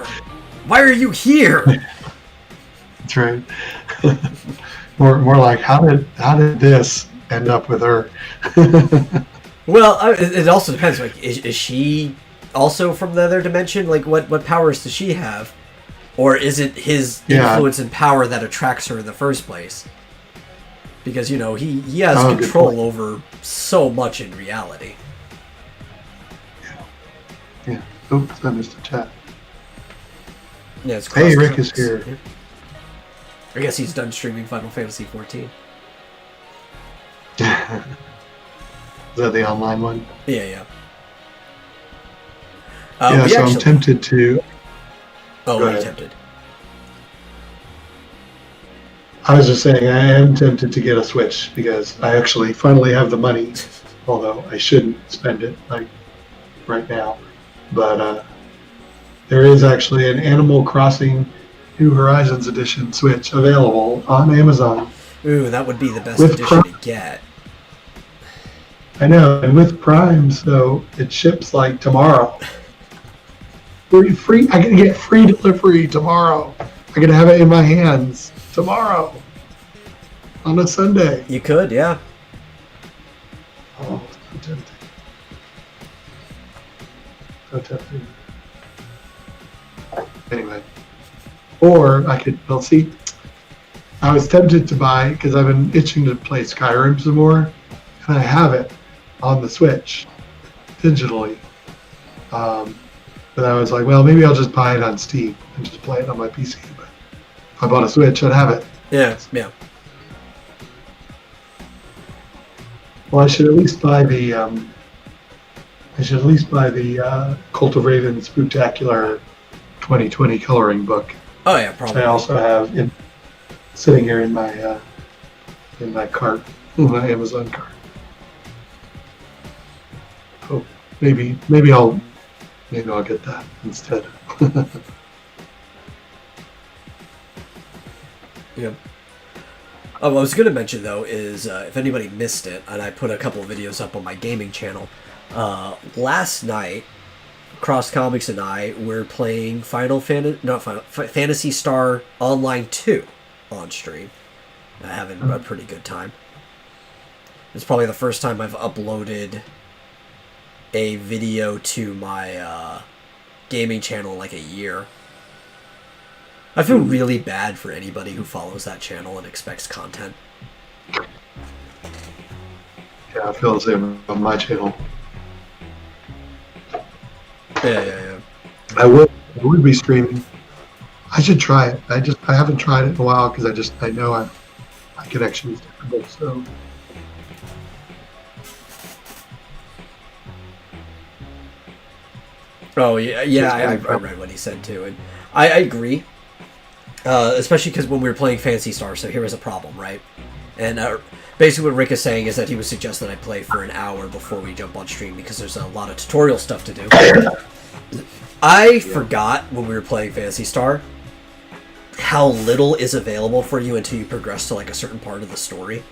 Why are you here? That's right. more like how did this end up with her? Well, it also depends. Like, is she also from the other dimension? Like, what powers does she have? Or is it his influence and power that attracts her in the first place? Because, he has control over so much in reality. Yeah. Oops, I missed a chat. Yeah, it's Hey, Rick is here. I guess he's done streaming Final Fantasy XIV. Is that the online one? Yeah. So I'm tempted to... Oh, we're tempted. I was just saying, I am tempted to get a Switch because I actually finally have the money, although I shouldn't spend it right now. But there is actually an Animal Crossing New Horizons Edition Switch available on Amazon. Ooh, that would be the best With edition to get. I know, and with Prime, so it ships like tomorrow. Free. I can get free delivery tomorrow. I can have it in my hands tomorrow on a Sunday. You could, yeah. Oh, so tempting. So tempting. Anyway, or I could. Well, see, I was tempted to buy because I've been itching to play Skyrim some more, and I have it on the Switch digitally. But I was like, well, maybe I'll just buy it on Steam and just play it on my PC. But if I bought a Switch, I'd have it. Yeah. Well, I should at least buy the Cult of Raven Spooktacular 2020 coloring book. Oh yeah, probably. I also have sitting here in my cart, in my Amazon cart. Oh, maybe I'll get that instead. Yeah. Oh, what I was going to mention, though, is if anybody missed it, and I put a couple of videos up on my gaming channel, last night Cross Comics and I were playing Fantasy Star Online 2 on stream. Having a pretty good time. It's probably the first time I've uploaded a video to my gaming channel in like a year. I feel really bad for anybody who follows that channel and expects content. Yeah, I feel the same on my channel. Yeah. I would be streaming. I should try it. I haven't tried it in a while because I know my connection is difficult. So oh yeah. I read what he said too, and I agree. Especially because when we were playing Fantasy Star, so here was a problem, right? And basically what Rick is saying is that he would suggest that I play for an hour before we jump on stream because there's a lot of tutorial stuff to do. I forgot when we were playing Fantasy Star how little is available for you until you progress to like a certain part of the story.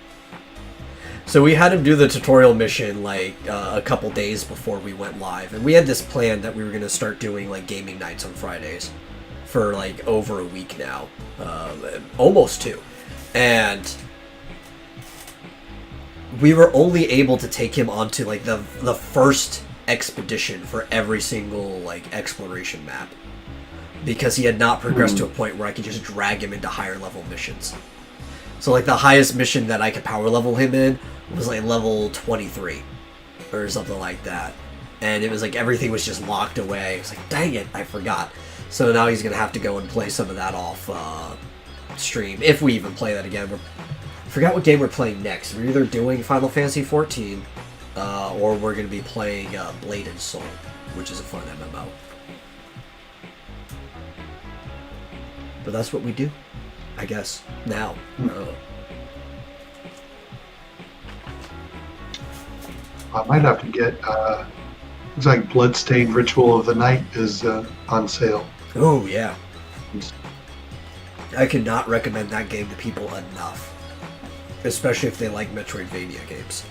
So we had him do the tutorial mission like a couple days before we went live, and we had this plan that we were going to start doing like gaming nights on Fridays for like over a week now, almost 2, and we were only able to take him onto like the first expedition for every single like exploration map because he had not progressed to a point where I could just drag him into higher level missions. So like the highest mission that I could power level him in was like level 23 or something like that, and it was like everything was just locked away. It's like, dang it, I forgot. So now he's gonna have to go and play some of that off stream if we even play that again. I forgot what game we're playing next. We're either doing Final Fantasy 14 or we're going to be playing Blade and Soul, which is a fun MMO. But that's what we do, I guess, now. I might have to get. Looks like Bloodstained Ritual of the Night is on sale. Oh yeah, I cannot recommend that game to people enough, especially if they like Metroidvania games.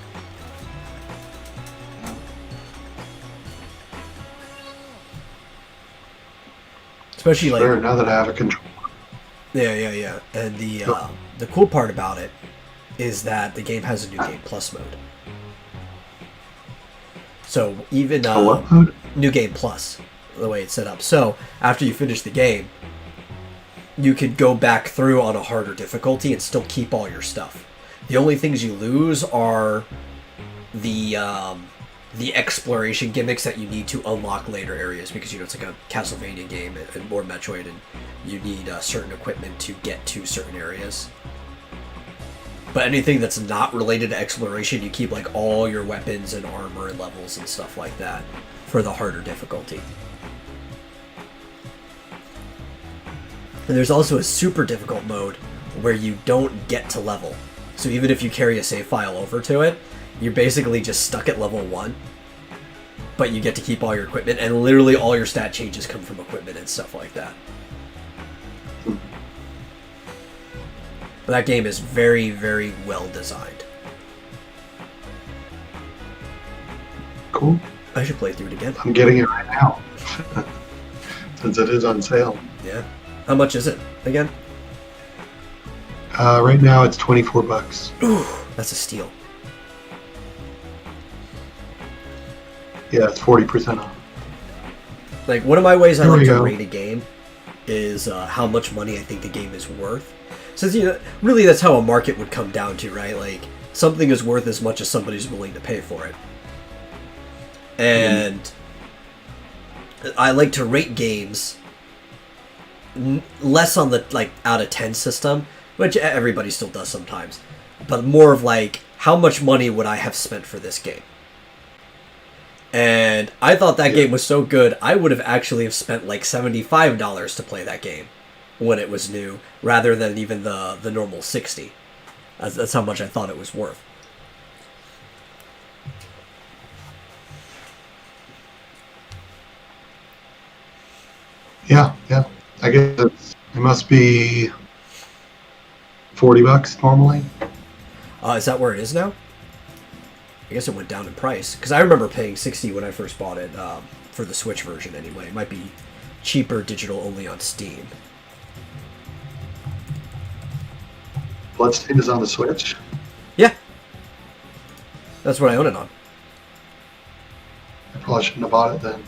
Especially like sure, now that I have a controller. Yeah. And the cool part about it is that the game has a New Game Plus mode. So even what mode? New Game Plus, the way it's set up. So after you finish the game, you could go back through on a harder difficulty and still keep all your stuff. The only things you lose are the exploration gimmicks that you need to unlock later areas because it's like a Castlevania game or Metroid, and you need certain equipment to get to certain areas. But anything that's not related to exploration, you keep like all your weapons and armor and levels and stuff like that for the harder difficulty. And there's also a super difficult mode where you don't get to level. So even if you carry a save file over to it, you're basically just stuck at level 1. But you get to keep all your equipment, and literally all your stat changes come from equipment and stuff like that. But that game is very, very well designed. Cool. I should play through it again. I'm getting it right now. Since it is on sale. Yeah. How much is it again? Right now it's $24. Ooh, that's a steal. Yeah, it's 40% off. Like, one of my ways I There like we to go. rate a game is how much money I think the game is worth. So, really that's how a market would come down to, right? Like, something is worth as much as somebody's willing to pay for it. And I like to rate games less on the, like, out of 10 system, which everybody still does sometimes, but more of, like, how much money would I have spent for this game? And I thought that game was so good, I would have actually have spent like $75 to play that game when it was new, rather than even the normal $60. That's how much I thought it was worth. Yeah. I guess it must be $40 normally. Is that where it is now? I guess it went down in price because I remember paying $60 when I first bought it for the Switch version. Anyway, it might be cheaper digital only on Steam. Bloodstained is on the Switch. Yeah, that's what I own it on. I probably shouldn't have bought it then.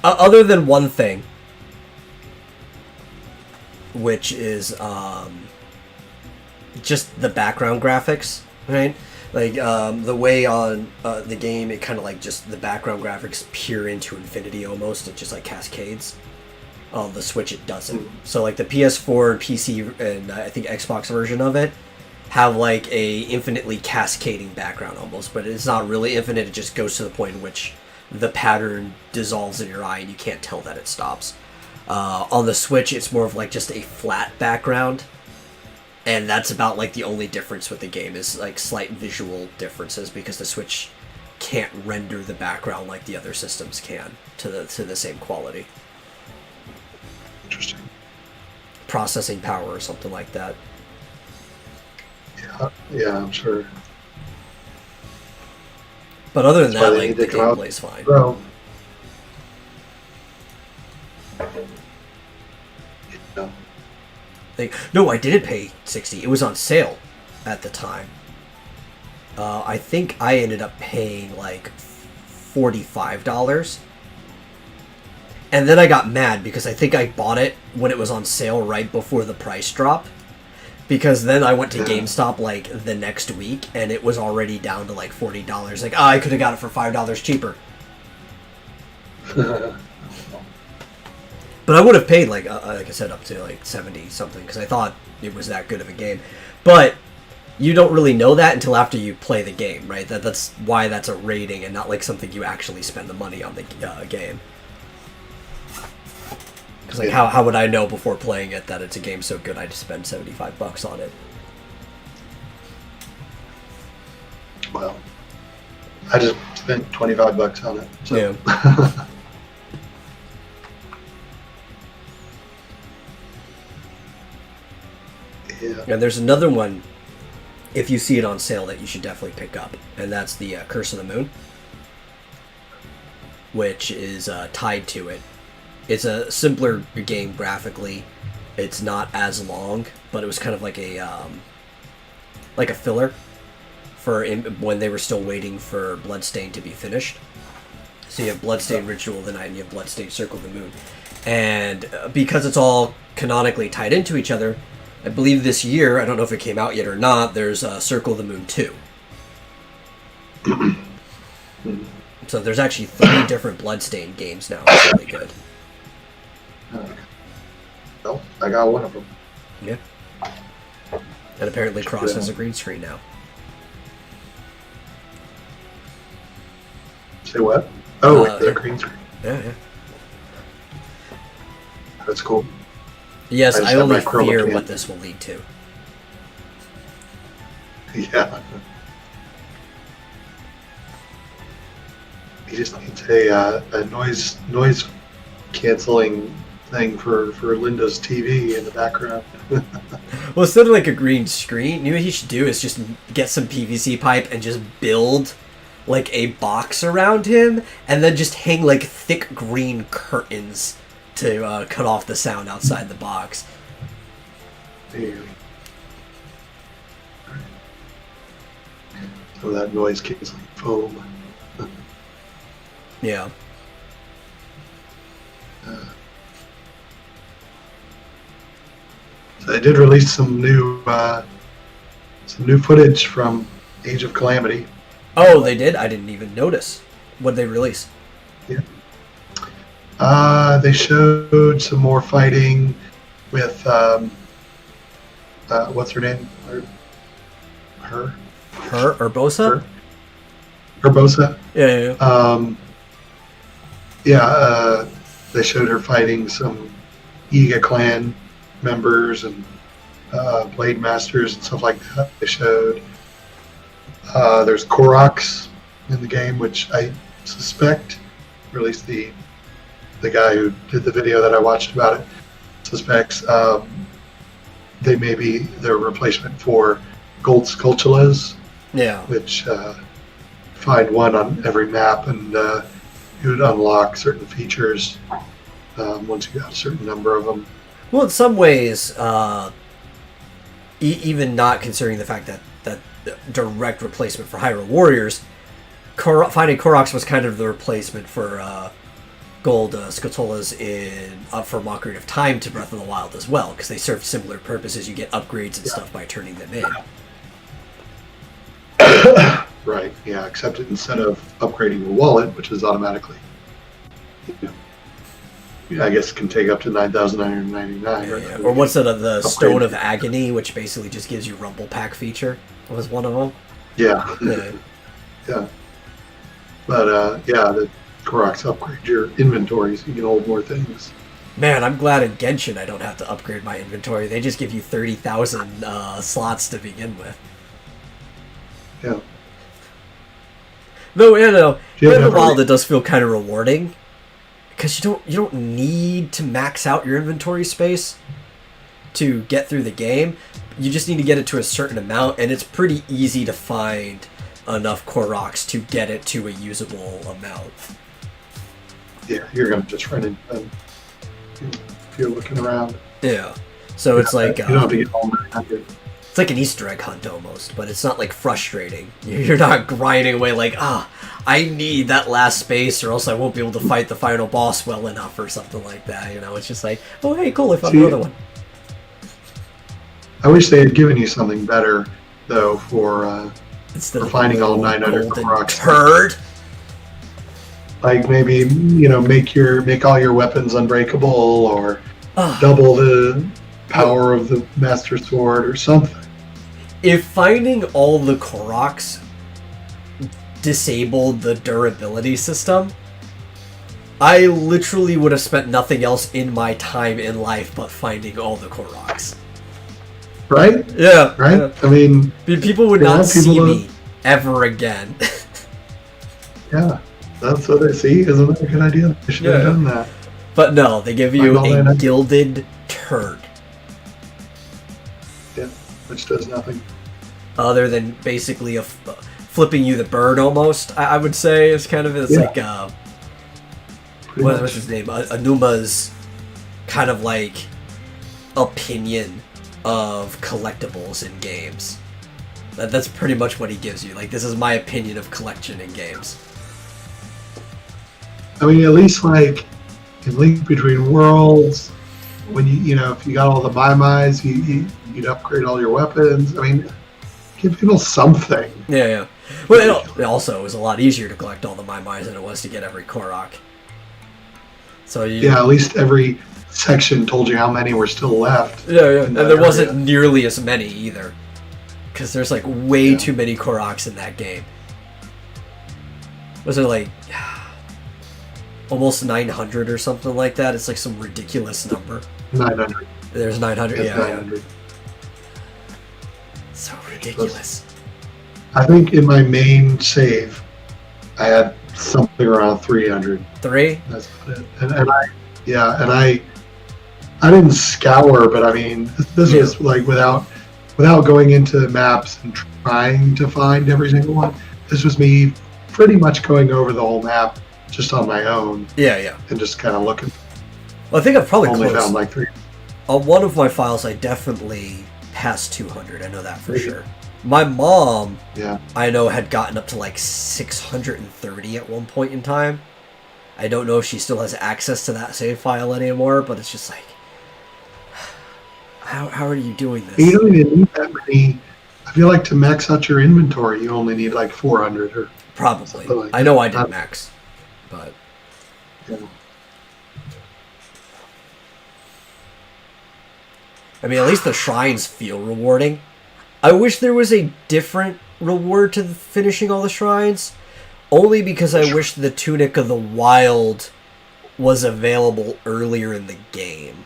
Other than one thing, which is just the background graphics, right? Like the way on the game, it kind of like just the background graphics peer into infinity almost. It just like cascades. On the Switch, it doesn't. So like the PS4, PC, and I think Xbox version of it have like a infinitely cascading background almost, but it's not really infinite. It just goes to the point in which the pattern dissolves in your eye and you can't tell that it stops. On the Switch, it's more of like just a flat background, and that's about like the only difference with the game is like slight visual differences because the Switch can't render the background like the other systems can to the same quality. Interesting. Processing power or something like that. Yeah, I'm sure. But other than That's why that, they like need the to come out gameplay's fine. Pro. Yeah. No, I didn't pay $60. It was on sale at the time. I think I ended up paying like $45. And then I got mad because I think I bought it when it was on sale right before the price drop. Because then I went to GameStop like the next week and it was already down to like $40. Like, I could have got it for $5 cheaper. But I would have paid like I said, up to like 70 something because I thought it was that good of a game. But you don't really know that until after you play the game, right? That's why that's a rating and not like something you actually spend the money on the game. Because like, how would I know before playing it that it's a game so good I'd spend $75 on it? Well, I just spent $25 on it. So. Yeah. Yeah. And there's another one, if you see it on sale, that you should definitely pick up, and that's the Curse of the Moon, which is tied to it. It's a simpler game graphically. It's not as long, but it was kind of like a filler for when they were still waiting for Bloodstained to be finished. So you have Bloodstained Ritual of the Night and you have Bloodstained Circle of the Moon. And because it's all canonically tied into each other, I believe this year, I don't know if it came out yet or not, there's Circle of the Moon 2. So there's actually 3 different Bloodstained games now. It's really good. Well, I got one of them. Yeah. And apparently Cross has a green screen now. Say what? Oh, yeah. the green screen. Yeah. That's cool. Yes, I only fear can. what this will lead to. Yeah. He just needs a noise canceling thing for Linda's TV in the background. Well, instead of like a green screen, you know what he should do is just get some PVC pipe and just build like a box around him, and then just hang like thick green curtains to cut off the sound outside the box. So that noise canceling foam. Yeah. So they did release some new footage from Age of Calamity. Oh, they did? I didn't even notice. What did they release? Yeah. They showed some more fighting with what's her name? Her Urbosa? Urbosa. Yeah. They showed her fighting some Iga clan members and blade masters and stuff like that. They showed there's Koroks in the game, which I suspect, or at least the guy who did the video that I watched about it suspects they may be the replacement for gold sculptulas, Yeah. which find one on every map, and you would unlock certain features once you got a certain number of them. Well, in some ways, even not considering the fact that direct replacement for Hyrule Warriors, finding Koroks was kind of the replacement for gold Skulltulas in Up for Mockery of Time to Breath of the Wild as well, because they serve similar purposes. You get upgrades and stuff by turning them in. Right, yeah, except instead of upgrading your wallet, which is automatically, I guess, can take up to 9,999. Yeah, yeah. Or what's the Stone of Agony, which basically just gives you Rumble Pack feature, was one of them. Yeah. Yeah. Yeah. But, the Koroks upgrade your inventory so you can hold more things. Man, I'm glad in Genshin I don't have to upgrade my inventory. They just give you 30,000 slots to begin with. Yeah. Though, you know, Yeah, in the wild it does feel kind of rewarding, because you don't need to max out your inventory space to get through the game. You just need to get it to a certain amount, and it's pretty easy to find enough Koroks to get it to a usable amount. Yeah, you're going to just run into them if you're looking around. Yeah. So it's like you don't have to get all 900. it's like an Easter egg hunt almost, but it's not like frustrating. You're not grinding away like, I need that last space or else I won't be able to fight the final boss well enough or something like that. You know, it's just like, oh hey, cool, I found another one. I wish they had given you something better though for finding all 900 Koroks. Turd. Like maybe make all your weapons unbreakable, or double the power of the Master Sword or something. If finding all the Koroks disabled the durability system, I literally would have spent nothing else in my time in life but finding all the Koroks. Right? Yeah. Right? Yeah. I mean, people would not see me ever again. Yeah. That's what they see. Isn't that a good idea? They should have done that. But no, they give you a gilded turd. Yeah, which does nothing. Other than basically flipping you the bird almost, I would say. It's kind of, like, what's his name? Anuma's kind of like opinion of collectibles in games. That's pretty much what he gives you. Like, this is my opinion of collection in games. I mean, at least like in Link Between Worlds, when if you got all the Mai-Mais, you'd upgrade all your weapons. I mean, give people something. Yeah. Well, it also was a lot easier to collect all the Mai-Mais than it was to get every Korok. So at least every section told you how many were still left. Yeah. And there wasn't nearly as many either, because there's like way too many Koroks in that game. Was it like almost 900 or something like that? It's like some ridiculous number. 900. There's 900. It's Yeah. 900. So ridiculous. I think in my main save, I had something around 300. 3? That's about it. And I didn't scour, but I mean, this was like without going into maps and trying to find every single one. This was me pretty much going over the whole map just on my own. Yeah. And just kind of looking. Well, I think I've probably only found like 3. On one of my files, I definitely passed 200. I know that for sure. My mom, I know, had gotten up to like 630 at one point in time. I don't know if she still has access to that save file anymore, but it's just like, how are you doing this? You don't even need that many. I feel like to max out your inventory, you only need like 400 or probably. Like I know I did max, but I mean, at least the shrines feel rewarding. I wish there was a different reward to finishing all the shrines, only because I wish the Tunic of the Wild was available earlier in the game.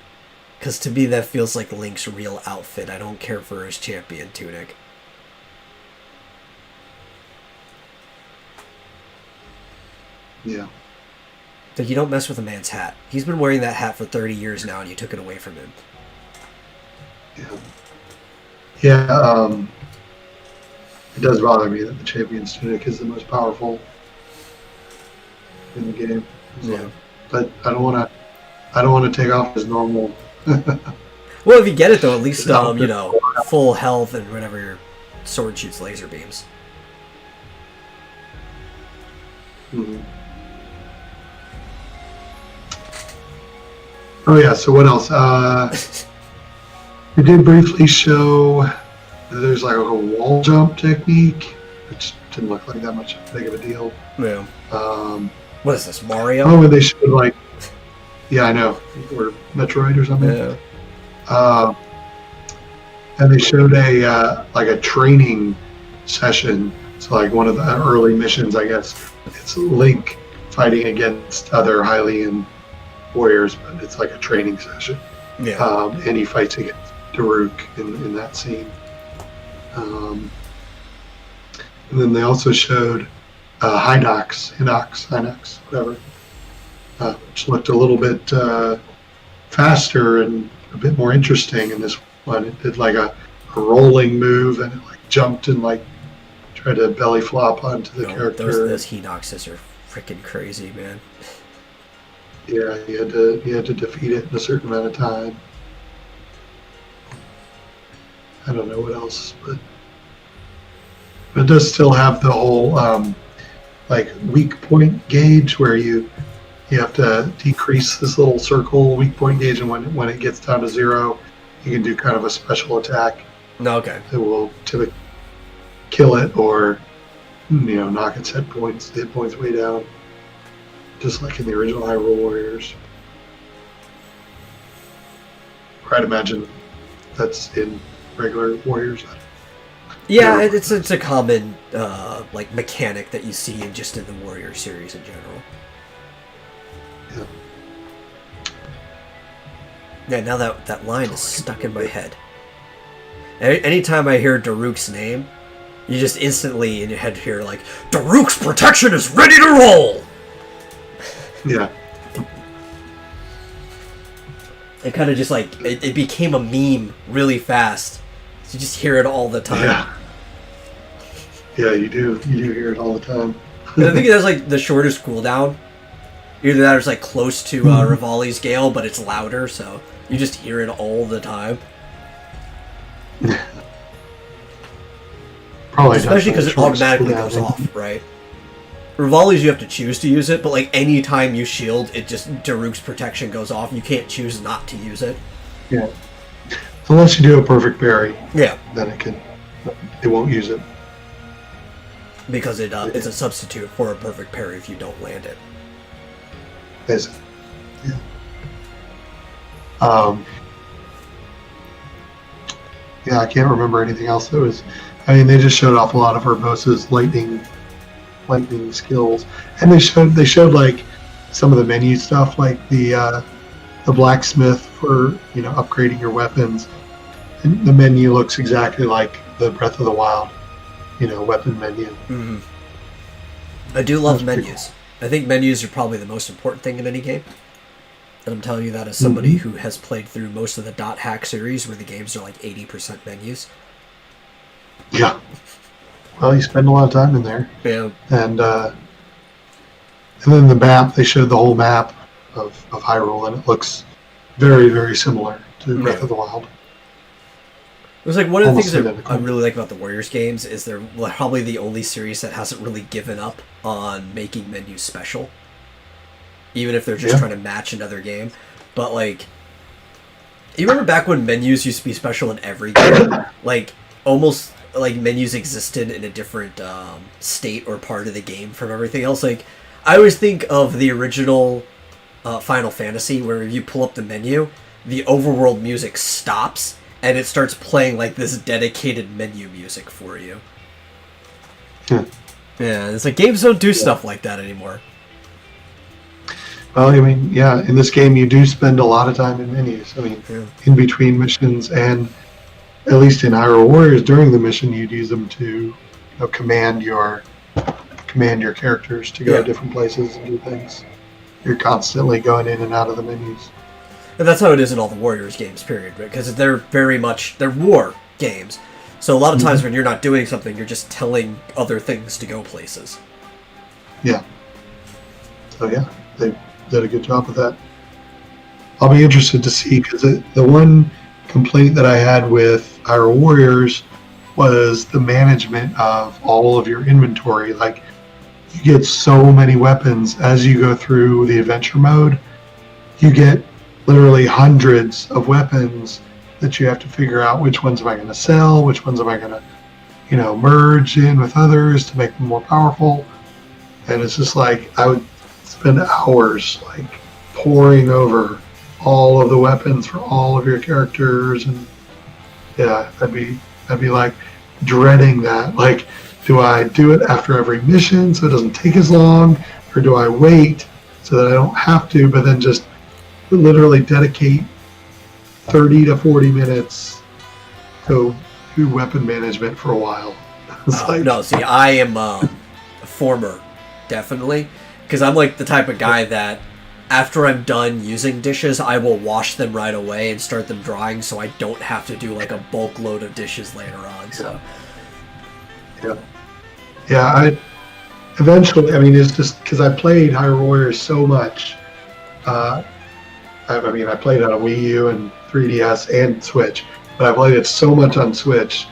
Because to me, that feels like Link's real outfit. I don't care for his champion tunic. Yeah. Like, you don't mess with a man's hat. He's been wearing that hat for 30 years now, and you took it away from him. Yeah. Yeah, it does bother me that the Champion's Tunic is the most powerful in the game. So, Yeah. but I don't want to take off his normal. Well, if you get it though, at least His outfit. you know, full health and whenever your sword shoots laser beams. Mhm. Oh yeah. So what else? It did briefly show that there's like a wall jump technique, which didn't look like that much big of a deal. Yeah. Um, What is this, Mario? oh, and they showed like, yeah, I know, or Metroid or something. Yeah. And they showed a like a training session. So like one of the early missions, I guess, it's Link fighting against other Hylian warriors, but it's like a training session. Yeah. And he fights against Daruk in that scene. And then they also showed Hinox, whatever, which looked a little bit faster and a bit more interesting in this one. It did like a rolling move and it like jumped and like tried to belly flop onto the character. Those Hinoxes are freaking crazy, man. Yeah, you had to defeat it in a certain amount of time. I don't know what else, but it does still have the whole like weak point gauge where you have to decrease this little circle weak point gauge, and when it gets down to 0, you can do kind of a special attack No, okay. that will typically kill it or knock its hit points way down, just like in the original Hyrule Warriors. I'd imagine that's in regular Warriors. Yeah, it's a common like mechanic that you see in the Warrior series in general. Yeah. Yeah, now that line is stuck in my head. Anytime I hear Daruk's name, you just instantly in your head hear like, Daruk's protection is ready to roll! Yeah. It kind of just like, it became a meme really fast. You just hear it all the time. Yeah. Yeah, you do hear it all the time. I think it has like the shortest cooldown. Either that or it's like close to Rivali's Gale, but it's louder, so you just hear it all the time. Probably especially because it automatically goes off, right? Rivali's you have to choose to use it, but like any time you shield, it just Daruk's protection goes off. You can't choose not to use it. Yeah. Unless you do a perfect parry. Yeah. Then it won't use it. Because it's a substitute for a perfect parry if you don't land it. Basically. Yeah. Yeah, I can't remember anything else that was. I mean, they just showed off a lot of Urbosa's lightning skills, and they showed like some of the menu stuff, like the blacksmith for upgrading your weapons. And the menu looks exactly like the Breath of the Wild, weapon menu. Mm-hmm. I do love menus. I think menus are probably the most important thing in any game. And I'm telling you that as somebody who has played through most of the Dot Hack series, where the games are like 80% menus. Yeah. Well, you spend a lot of time in there. Yeah. And then the map, they showed the whole map of Hyrule, and it looks very, very similar to Breath of the Wild. It was like one of the things that identical. I really like about the Warriors games is they're probably the only series that hasn't really given up on making menus special. Even if they're just trying to match another game. But like, you remember back when menus used to be special in every game? Like, almost like menus existed in a different state or part of the game from everything else. Like, I always think of the original Final Fantasy, where if you pull up the menu, the overworld music stops and it starts playing like this dedicated menu music for you. Yeah, it's like games don't do stuff like that anymore. Well, I mean, yeah, in this game you do spend a lot of time in menus. I mean, in between missions, and at least in Hyrule Warriors, during the mission, you'd use them to command your characters to go different places and do things. You're constantly going in and out of the menus. And that's how it is in all the Warriors games, period, right? Because they're very much, they're war games. So a lot of times when you're not doing something, you're just telling other things to go places. Yeah. So yeah, they did a good job with that. I'll be interested to see, because the one complaint that I had with Hyrule Warriors was the management of all of your inventory. Like, you get so many weapons as you go through the adventure mode. You get literally hundreds of weapons that you have to figure out which ones am I going to sell, which ones am I going to, merge in with others to make them more powerful. And it's just like I would spend hours like poring over all of the weapons for all of your characters, and yeah, I'd be like dreading that. Like, do I do it after every mission so it doesn't take as long, or do I wait so that I don't have to, but then just literally dedicate 30 to 40 minutes to weapon management for a while? No, see, I am a former, definitely, because I'm like the type of guy that after I'm done using dishes, I will wash them right away and start them drying, so I don't have to do like a bulk load of dishes later on. So I eventually, I mean, it's just because I played Hyrule Warriors so much. I played it on Wii U and 3DS and Switch, but I played it so much on Switch.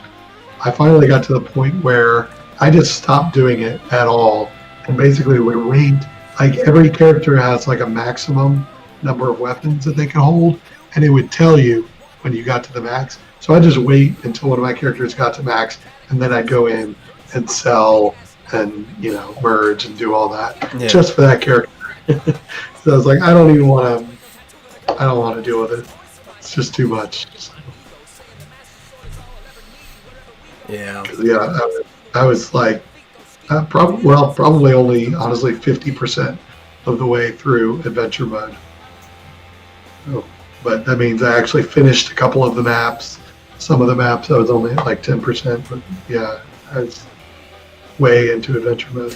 I finally got to the point where I just stopped doing it at all, and basically would wait. Like, every character has like a maximum number of weapons that they can hold, and it would tell you when you got to the max. So I just wait until one of my characters got to max, and then I'd go in and sell and merge and do all that just for that character. So I was like, I don't want to deal with it. It's just too much. Yeah. I was like, probably only, honestly, 50% of the way through adventure mode. Oh, but that means I actually finished a couple of the maps. Some of the maps I was only at like 10%, but yeah, I was way into adventure mode.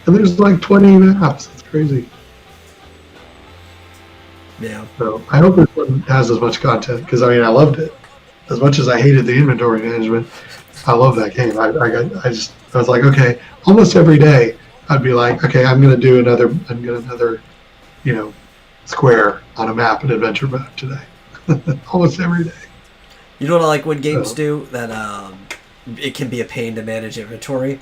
And there's like 20 maps. It's crazy. Yeah. So I hope this one has as much content, because I loved it. As much as I hated the inventory management, I love that game. I was like, okay, almost every day I'd be like, okay, I'm gonna do another square on a map in adventure mode today. Almost every day. You know what I like when games do that it can be a pain to manage inventory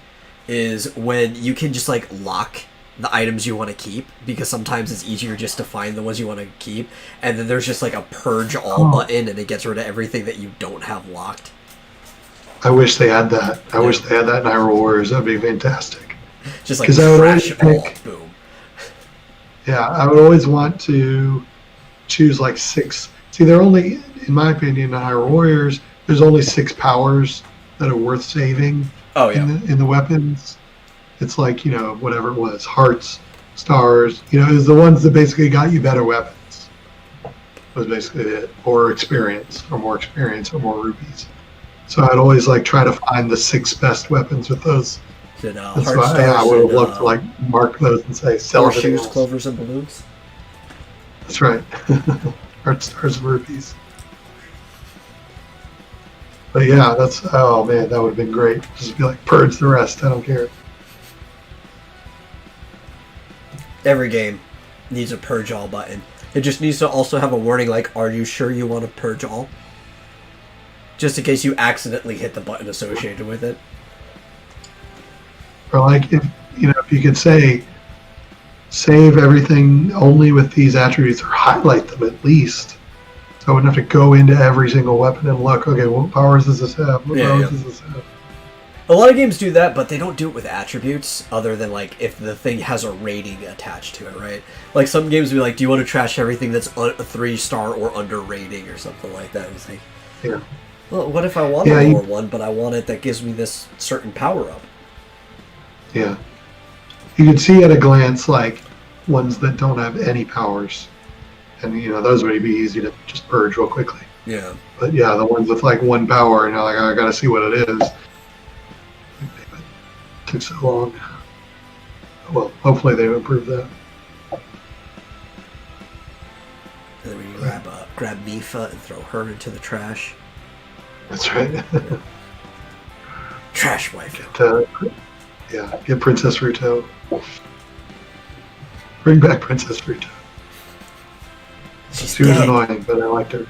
is when you can just like lock the items you want to keep, because sometimes it's easier just to find the ones you want to keep, and then there's just like a purge all button and it gets rid of everything that you don't have locked. I wish they had that. I wish they had that in Hyrule Warriors. That'd be fantastic. Just like trash all, boom. Yeah, I would always want to choose like 6. See, they're only, in my opinion, in Hyrule Warriors, there's only 6 powers that are worth saving. Oh yeah. In the weapons. It's like, whatever it was, hearts, stars, it was the ones that basically got you better weapons. Was basically it. Or experience, or more rupees. So I'd always like try to find the 6 best weapons with those. That's why I would have loved to like mark those and say sell shoes, clovers, and balloons. That's right. Heart, stars, and rupees. But yeah, oh man, that would have been great. Just be like, purge the rest, I don't care. Every game needs a purge all button. It just needs to also have a warning like, are you sure you want to purge all? Just in case you accidentally hit the button associated with it. Or like, if you could say, save everything only with these attributes, or highlight them at least. So I wouldn't have to go into every single weapon and look, okay, what powers does this have? What powers does this have? A lot of games do that, but they don't do it with attributes, other than like if the thing has a rating attached to it, right? Like some games will be like, do you want to trash everything that's a 3-star or under rating or something like that? It's like, well, what if I want a lower one, but I want it that gives me this certain power up? Yeah. You can see at a glance, like, ones that don't have any powers. And, those would be easy to just purge real quickly. Yeah. But yeah, the ones with like 1 power, and you're like, I gotta see what it is. It took so long. Well, hopefully they've improved that. And then we grab Mifa and throw her into the trash. That's right. Trash wife. Get Princess Ruto. Bring back Princess Ruto. She was annoying, but I liked her.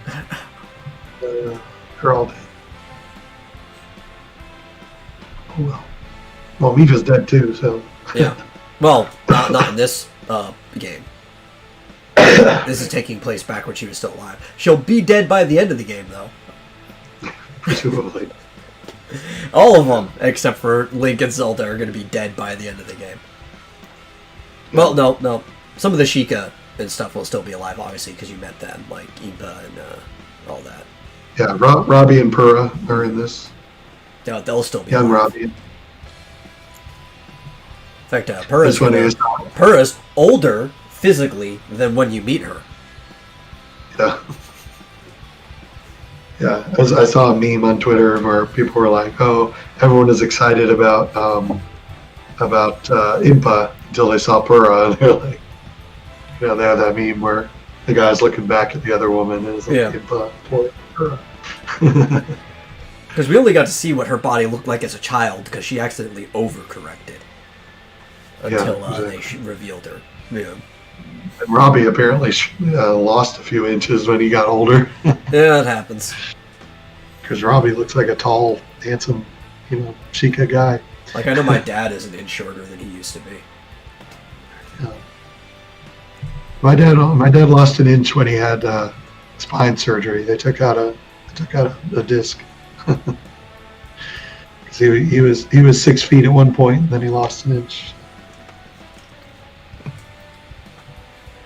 Her all day. Oh well. Well, Mifa's dead too, so. Yeah. Well, not in this game. This is taking place back when she was still alive. She'll be dead by the end of the game, though. Presumably. All of them, except for Link and Zelda, are going to be dead by the end of the game. Yeah. Well, no. Some of the Sheikah and stuff will still be alive, obviously, because you met them, like Impa and all that. Yeah, Robbie and Purah are in this. Yeah, they'll still be young alive. Robbie. In fact, Purah's older physically than when you meet her. Yeah. Yeah, I saw a meme on Twitter where people were like, "Oh, everyone is excited about Impa until they saw Purah," and they're like, they have that meme where the guy's looking back at the other woman and is like, Impa, poor Purah. Because we only got to see what her body looked like as a child because she accidentally overcorrected until they revealed her. Yeah. And Robbie apparently lost a few inches when he got older. Yeah, it happens. Because Robbie looks like a tall, handsome, Sheikah guy. Like, I know my dad is an inch shorter than he used to be. Yeah. My dad lost an inch when he had spine surgery. They took out a disc. Because he was 6 feet at one point, and then he lost an inch.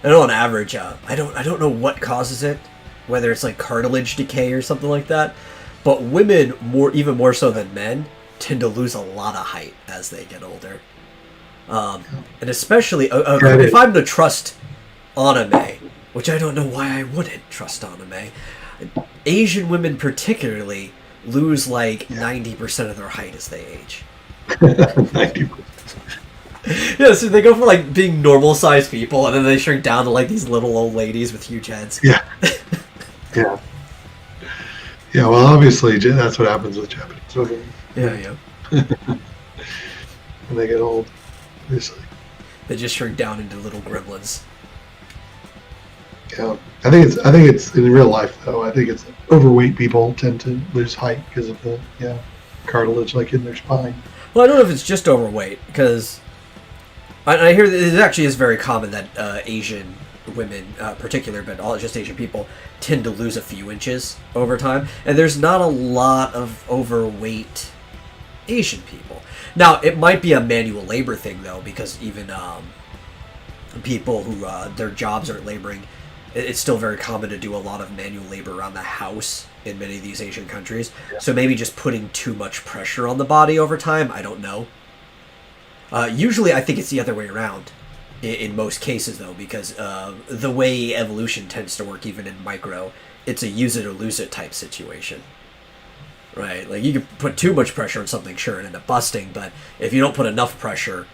I know on average, I don't know what causes it, whether it's like cartilage decay or something like that, but women even more so than men tend to lose a lot of height as they get older, and especially if I'm to trust anime, which I don't know why I wouldn't trust anime, Asian women particularly lose like 90% of their height as they age. 90%. Yeah, so they go from like being normal sized people and then they shrink down to like these little old ladies with huge heads. Yeah. Yeah. Yeah, well obviously that's what happens with Japanese women. Yeah. When they get old, obviously. They just shrink down into little gremlins. Yeah. I think it's in real life though. I think it's overweight people tend to lose height because of the cartilage like in their spine. Well, I don't know if it's just overweight because I hear that it actually is very common that Asian women, particular, but all just Asian people, tend to lose a few inches over time. And there's not a lot of overweight Asian people. Now, it might be a manual labor thing, though, because even people who their jobs aren't laboring, it's still very common to do a lot of manual labor around the house in many of these Asian countries. Yeah. So maybe just putting too much pressure on the body over time, I don't know. Usually I think it's the other way around in most cases, though, because the way evolution tends to work, even in micro, it's a use it or lose it type situation. Right? Like, you can put too much pressure on something, sure, and end up busting, but if you don't put enough pressure,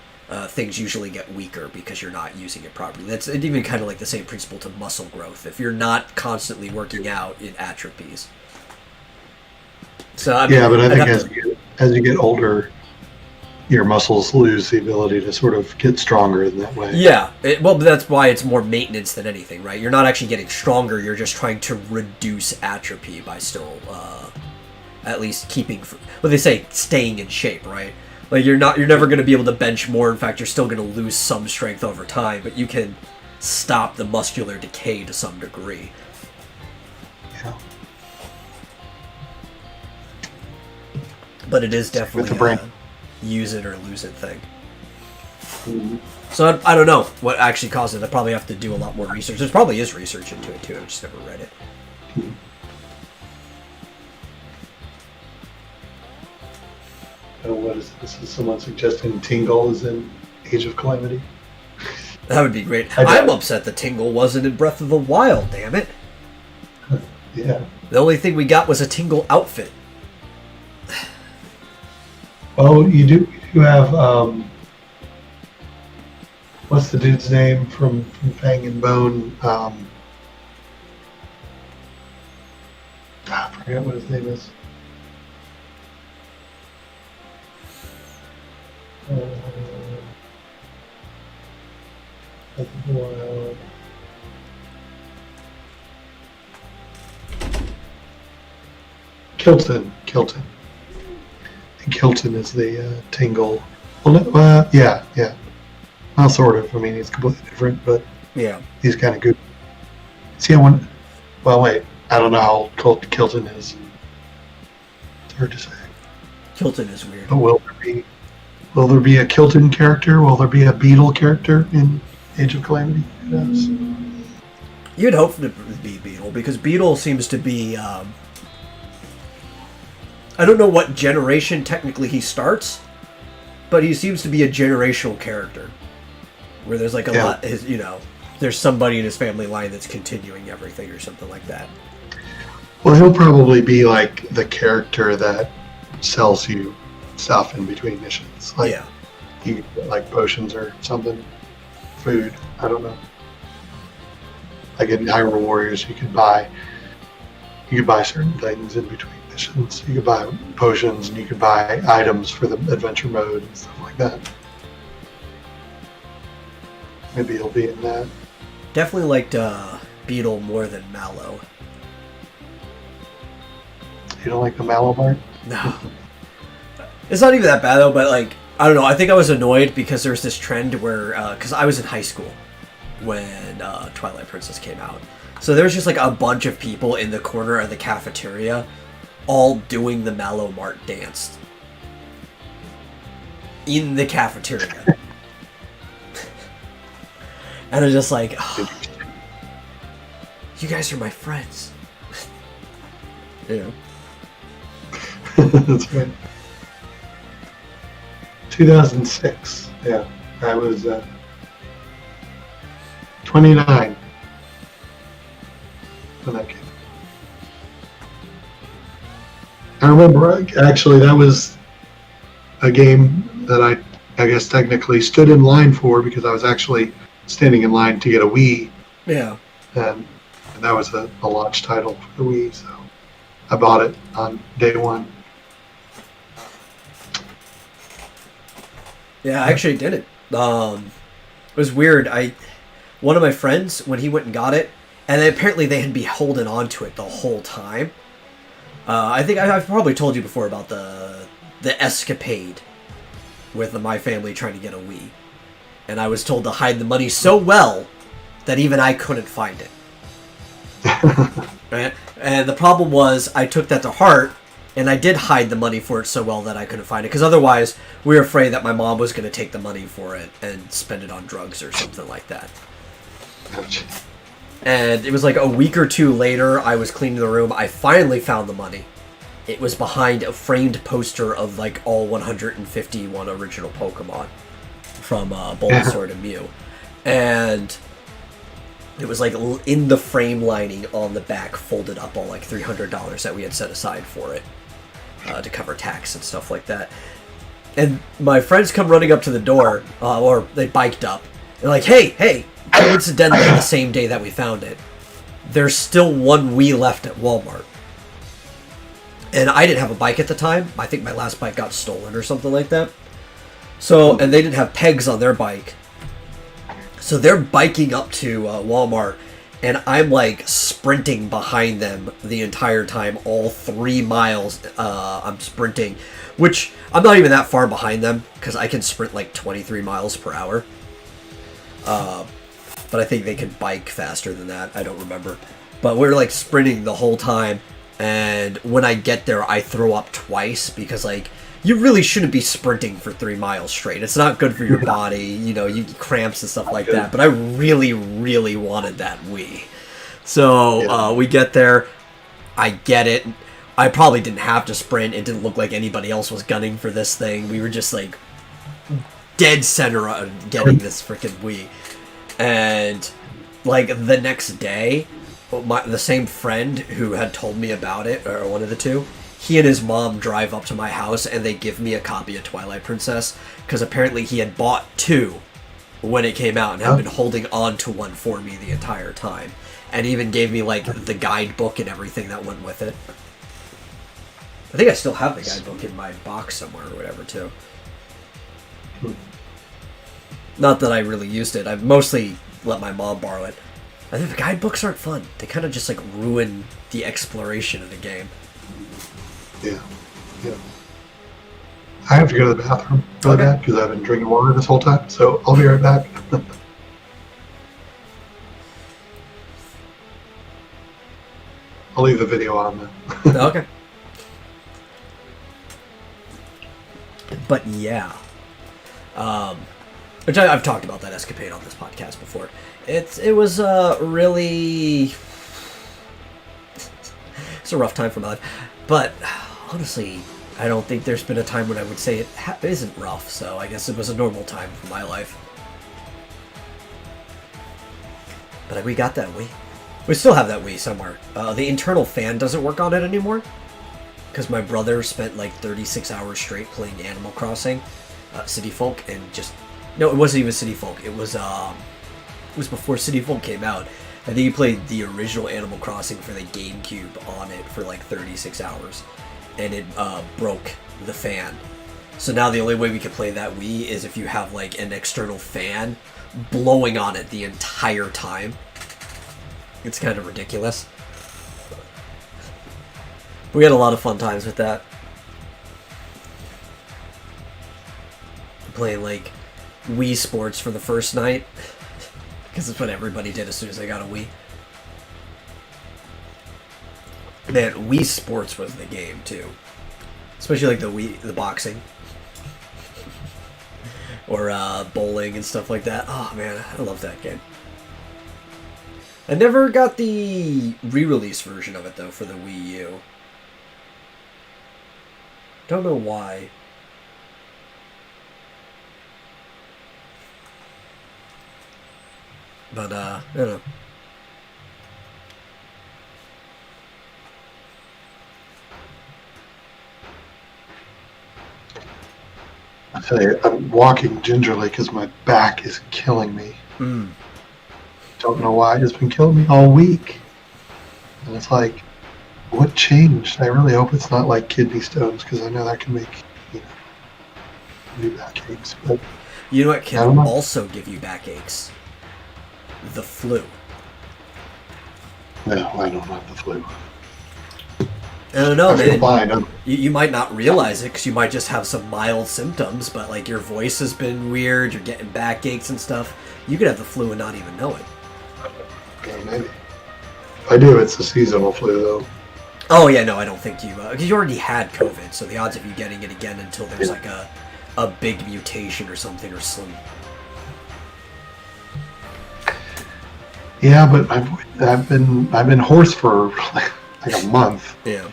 things usually get weaker because you're not using it properly. That's even kind of like the same principle to muscle growth. If you're not constantly working out, it atrophies. So I mean, but I think as you get older, your muscles lose the ability to sort of get stronger in that way. Yeah, well, that's why it's more maintenance than anything, right? You're not actually getting stronger. You're just trying to reduce atrophy by still, at least keeping, they say, staying in shape, right? Like, you're never going to be able to bench more. In fact, you're still going to lose some strength over time, but you can stop the muscular decay to some degree. Yeah. But it is definitely a use it or lose it thing. Mm-hmm. So I don't know what actually caused it. I probably have to do a lot more research. There probably is research into it too. I've just never read it. Mm-hmm. What is this? Is someone suggesting Tingle is in Age of Calamity? That would be great. I'm upset that Tingle wasn't in Breath of the Wild, damn it. Yeah. The only thing we got was a Tingle outfit. Oh, you do have, what's the dude's name from Fang and Bone? forget what his name is. Wild. Kilton. And Kilton is the Tingle. Well, yeah. Well, sort of. I mean, he's completely different, but Yeah. he's kind of good. See, I want. Well, wait. I don't know how old Kilton is. It's hard to say. Kilton is weird. But will there be a Kilton character? Will there be a Beetle character in Age of Calamity? Who knows? You'd hope for it to be Beetle, because Beetle seems to be... I don't know what generation technically he starts, but he seems to be a generational character. Where there's like a lot... there's somebody in his family line that's continuing everything or something like that. Well, he'll probably be like the character that sells you stuff in between missions. Like, yeah. You get like potions or something. Food. I don't know. Like in Hyrule Warriors, you could buy certain things in between missions. You could buy potions and you could buy items for the adventure mode and stuff like that. Maybe he'll be in that. Definitely liked Beetle more than Mallow. You don't like the Mallow part? No. It's not even that bad though, but like, I don't know, I think I was annoyed because there's this trend where, because I was in high school when Twilight Princess came out. So there was just like a bunch of people in the corner of the cafeteria all doing the Mallow Mart dance. In the cafeteria. And I was just like, oh, you guys are my friends. Yeah. That's right. 2006. Yeah, I was 29 when that came. I remember actually that was a game that I guess technically stood in line for because I was actually standing in line to get a Wii. Yeah. And that was a launch title for the Wii, so I bought it on day one. Yeah, I actually did it. It was weird. One of my friends, when he went and got it, and apparently they had been holding on to it the whole time. I think I've probably told you before about the escapade with my family trying to get a Wii. And I was told to hide the money so well that even I couldn't find it. Right? And the problem was I took that to heart, and I did hide the money for it so well that I couldn't find it. Because otherwise, we were afraid that my mom was going to take the money for it and spend it on drugs or something like that. And it was like a week or two later, I was cleaning the room. I finally found the money. It was behind a framed poster of like all 151 original Pokemon from Bulbasaur to Mew. And it was like in the frame lining on the back, folded up, all like $300 that we had set aside for it to cover tax and stuff like that. And my friends come running up to the door, or they biked up. They're like, hey, coincidentally, the same day that we found it, there's still one Wii left at Walmart. And I didn't have a bike at the time. I think my last bike got stolen or something like that. So, and they didn't have pegs on their bike. So they're biking up to Walmart, and I'm like sprinting behind them the entire time, all 3 miles. I'm sprinting, which I'm not even that far behind them because I can sprint like 23 miles per hour. But I think they can bike faster than that. I don't remember. But we're like sprinting the whole time, and when I get there, I throw up twice because like, you really shouldn't be sprinting for 3 miles straight. It's not good for your body. You know, you get cramps and stuff like that. But I really, really wanted that Wii. So we get there. I get it. I probably didn't have to sprint. It didn't look like anybody else was gunning for this thing. We were just like dead center on getting this freaking Wii. And like the next day, the same friend who had told me about it, or one of the two, he and his mom drive up to my house and they give me a copy of Twilight Princess because apparently he had bought 2 when it came out and had been holding on to one for me the entire time, and even gave me like the guidebook and everything that went with it. I think I still have the guidebook in my box somewhere or whatever, too. Not that I really used it. I've mostly let my mom borrow it. I think the guidebooks aren't fun. They kind of just, like, ruin the exploration of the game. Yeah. I have to go to the bathroom really bad because I've been drinking water this whole time, so I'll be right back. I'll leave the video on then. Okay. But yeah. Which I've talked about that escapade on this podcast before. It was really... It's a rough time for my life. But honestly, I don't think there's been a time when I would say it isn't rough, so I guess it was a normal time for my life. But we got that Wii. We still have that Wii somewhere. The internal fan doesn't work on it anymore, because my brother spent like 36 hours straight playing Animal Crossing, City Folk, and just... No, it wasn't even City Folk. It was before City Folk came out. I think he played the original Animal Crossing for the GameCube on it for like 36 hours. And it broke the fan. So now the only way we can play that Wii is if you have like an external fan blowing on it the entire time. It's kind of ridiculous. We had a lot of fun times with that. Playing like Wii Sports for the first night. Because it's what everybody did as soon as they got a Wii. Man, Wii Sports was the game too. Especially like the boxing. Or bowling and stuff like that. Oh man, I love that game. I never got the re-release version of it though for the Wii U. Don't know why. But I don't know. I tell you, I'm walking gingerly because my back is killing me. Don't know why. It's been killing me all week. And it's like, what changed? I really hope it's not like kidney stones because I know that can make, new backaches. But you know what can also give you backaches? The flu. No, I don't have the flu. I don't know, I feel man. fine. You might not realize it because you might just have some mild symptoms, but like your voice has been weird, you're getting backaches and stuff. You could have the flu and not even know it. Yeah, maybe. If I do, it's a seasonal flu, though. Oh, yeah, no, I don't think you... Because you already had COVID, so the odds of you getting it again until there's like a big mutation or something are slim. Yeah, but I've been hoarse for like a month. Yeah.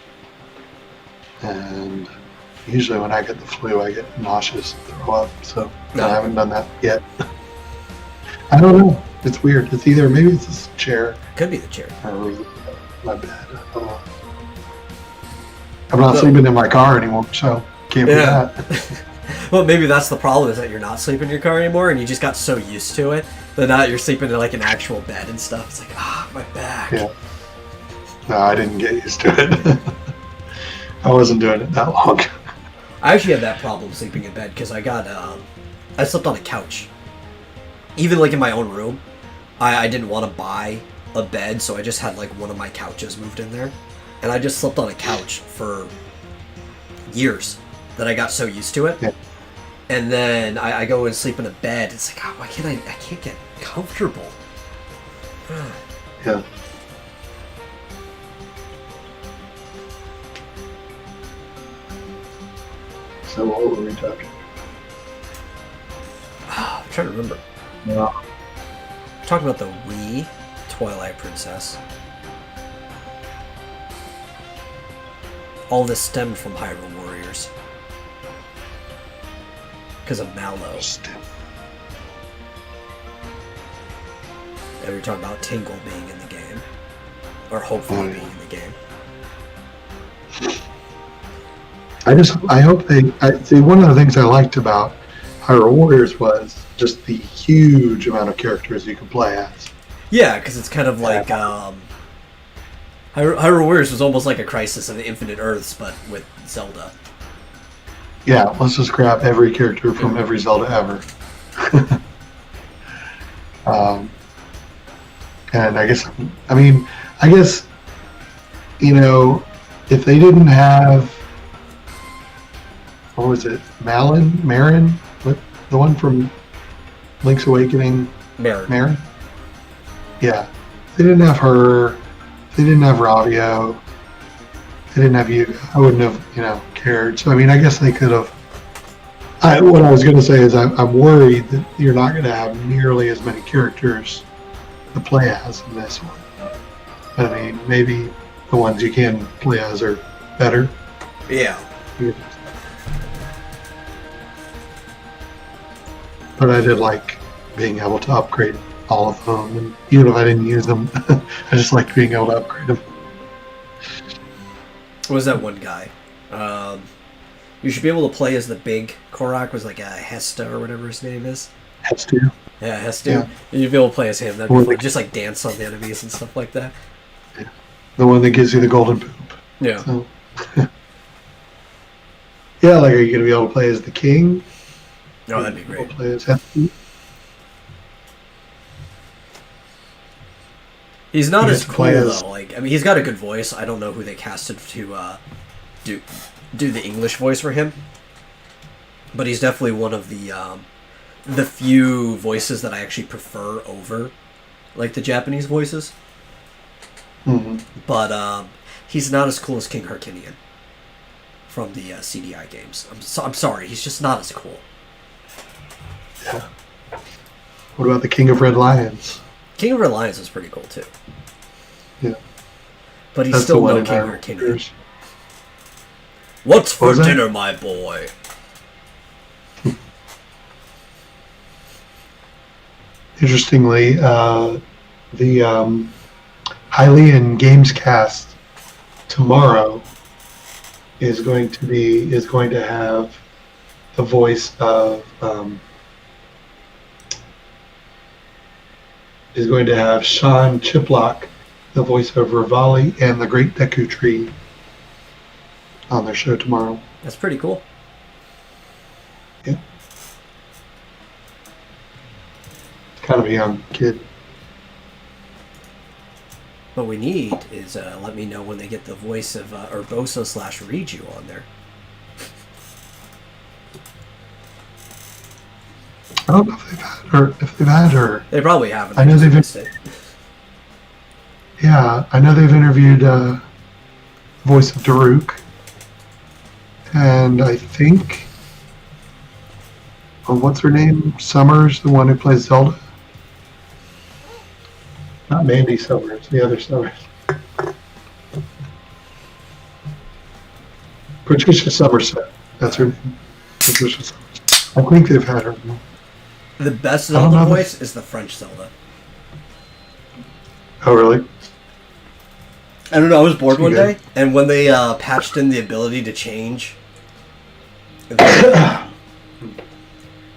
And usually when I get the flu, I get nauseous and throw up. So I haven't done that yet. I don't know. It's weird. It's either maybe it's this chair. Could be the chair. Or my bed. I don't know. I'm not sleeping in my car anymore, so can't be that. Well, maybe that's the problem, is that you're not sleeping in your car anymore, and you just got so used to it that now you're sleeping in like an actual bed and stuff. It's like, my back. Yeah. No, I didn't get used to it. I wasn't doing it that long. I actually had that problem sleeping in bed because I slept on a couch. Even like in my own room, I didn't want to buy a bed, so I just had like one of my couches moved in there. And I just slept on a couch for years that I got so used to it. Yeah. And then I go and sleep in a bed. It's like, why can't I can't get comfortable. Yeah. So what were we talking? I'm trying to remember. Yeah. Talking about the Wii Twilight Princess. All this stemmed from Hyrule Warriors. Because of Mallow. And we were talking about Tingle being in the game. Or hopefully being in the game. I hope see, one of the things I liked about Hyrule Warriors was just the huge amount of characters you could play as. Yeah, because it's kind of like, Hyrule Warriors was almost like a Crisis of the Infinite Earths, but with Zelda. Yeah, let's just grab every character from every Zelda ever. And I guess, if they didn't have, what was it, Marin? What, the one from Link's Awakening? Marin? Yeah. They didn't have her. They didn't have Ravio. They didn't have you. I wouldn't have, cared. So, I guess they could have. What I was going to say is I'm worried that you're not going to have nearly as many characters to play as in this one. Maybe the ones you can play as are better. Yeah. But I did like being able to upgrade all of them, and even if I didn't use them, I just liked being able to upgrade them. What was that one guy? You should be able to play as the big Korok, was like a Hesta or whatever his name is. Hestu. Yeah, Hestu. Yeah. You'd be able to play as him. That'd be fun. Just like dance on the enemies and stuff like that. Yeah. The one that gives you the golden poop. Yeah. So, yeah, like, are you going to be able to play as the king? Oh, that'd be great. Play as Hestu? He's not as cool though. Like, he's got a good voice. I don't know who they casted to do the English voice for him, but he's definitely one of the few voices that I actually prefer over, like, the Japanese voices. Mm-hmm. But he's not as cool as King Harkinian from the CDI games. I'm sorry, he's just not as cool. Yeah. What about the King of Red Lions? King of Red Lions is pretty cool too. Yeah. But he's still no King Harkinian. What's for dinner, my boy? Interestingly, the Hylian Games Cast tomorrow is going to have the voice of is going to have Sean Chiplock, the voice of Rivali and the Great Deku Tree, on their show tomorrow. That's pretty cool. Yeah. Kind of a young kid. What we need is let me know when they get the voice of Urbosa/Riju on there. I don't know if they've had her. They probably haven't. I know they've missed it. Yeah, I know they've interviewed the voice of Daruk, and I think, what's her name? Summers, the one who plays Zelda. Not Mandy Summers, the other Summers. Patricia Somerset. That's her name. Patricia Somerset. I think they've had her. The best Zelda voice is the French Zelda. Oh, really? I don't know, I was bored one day, and when they patched in the ability to change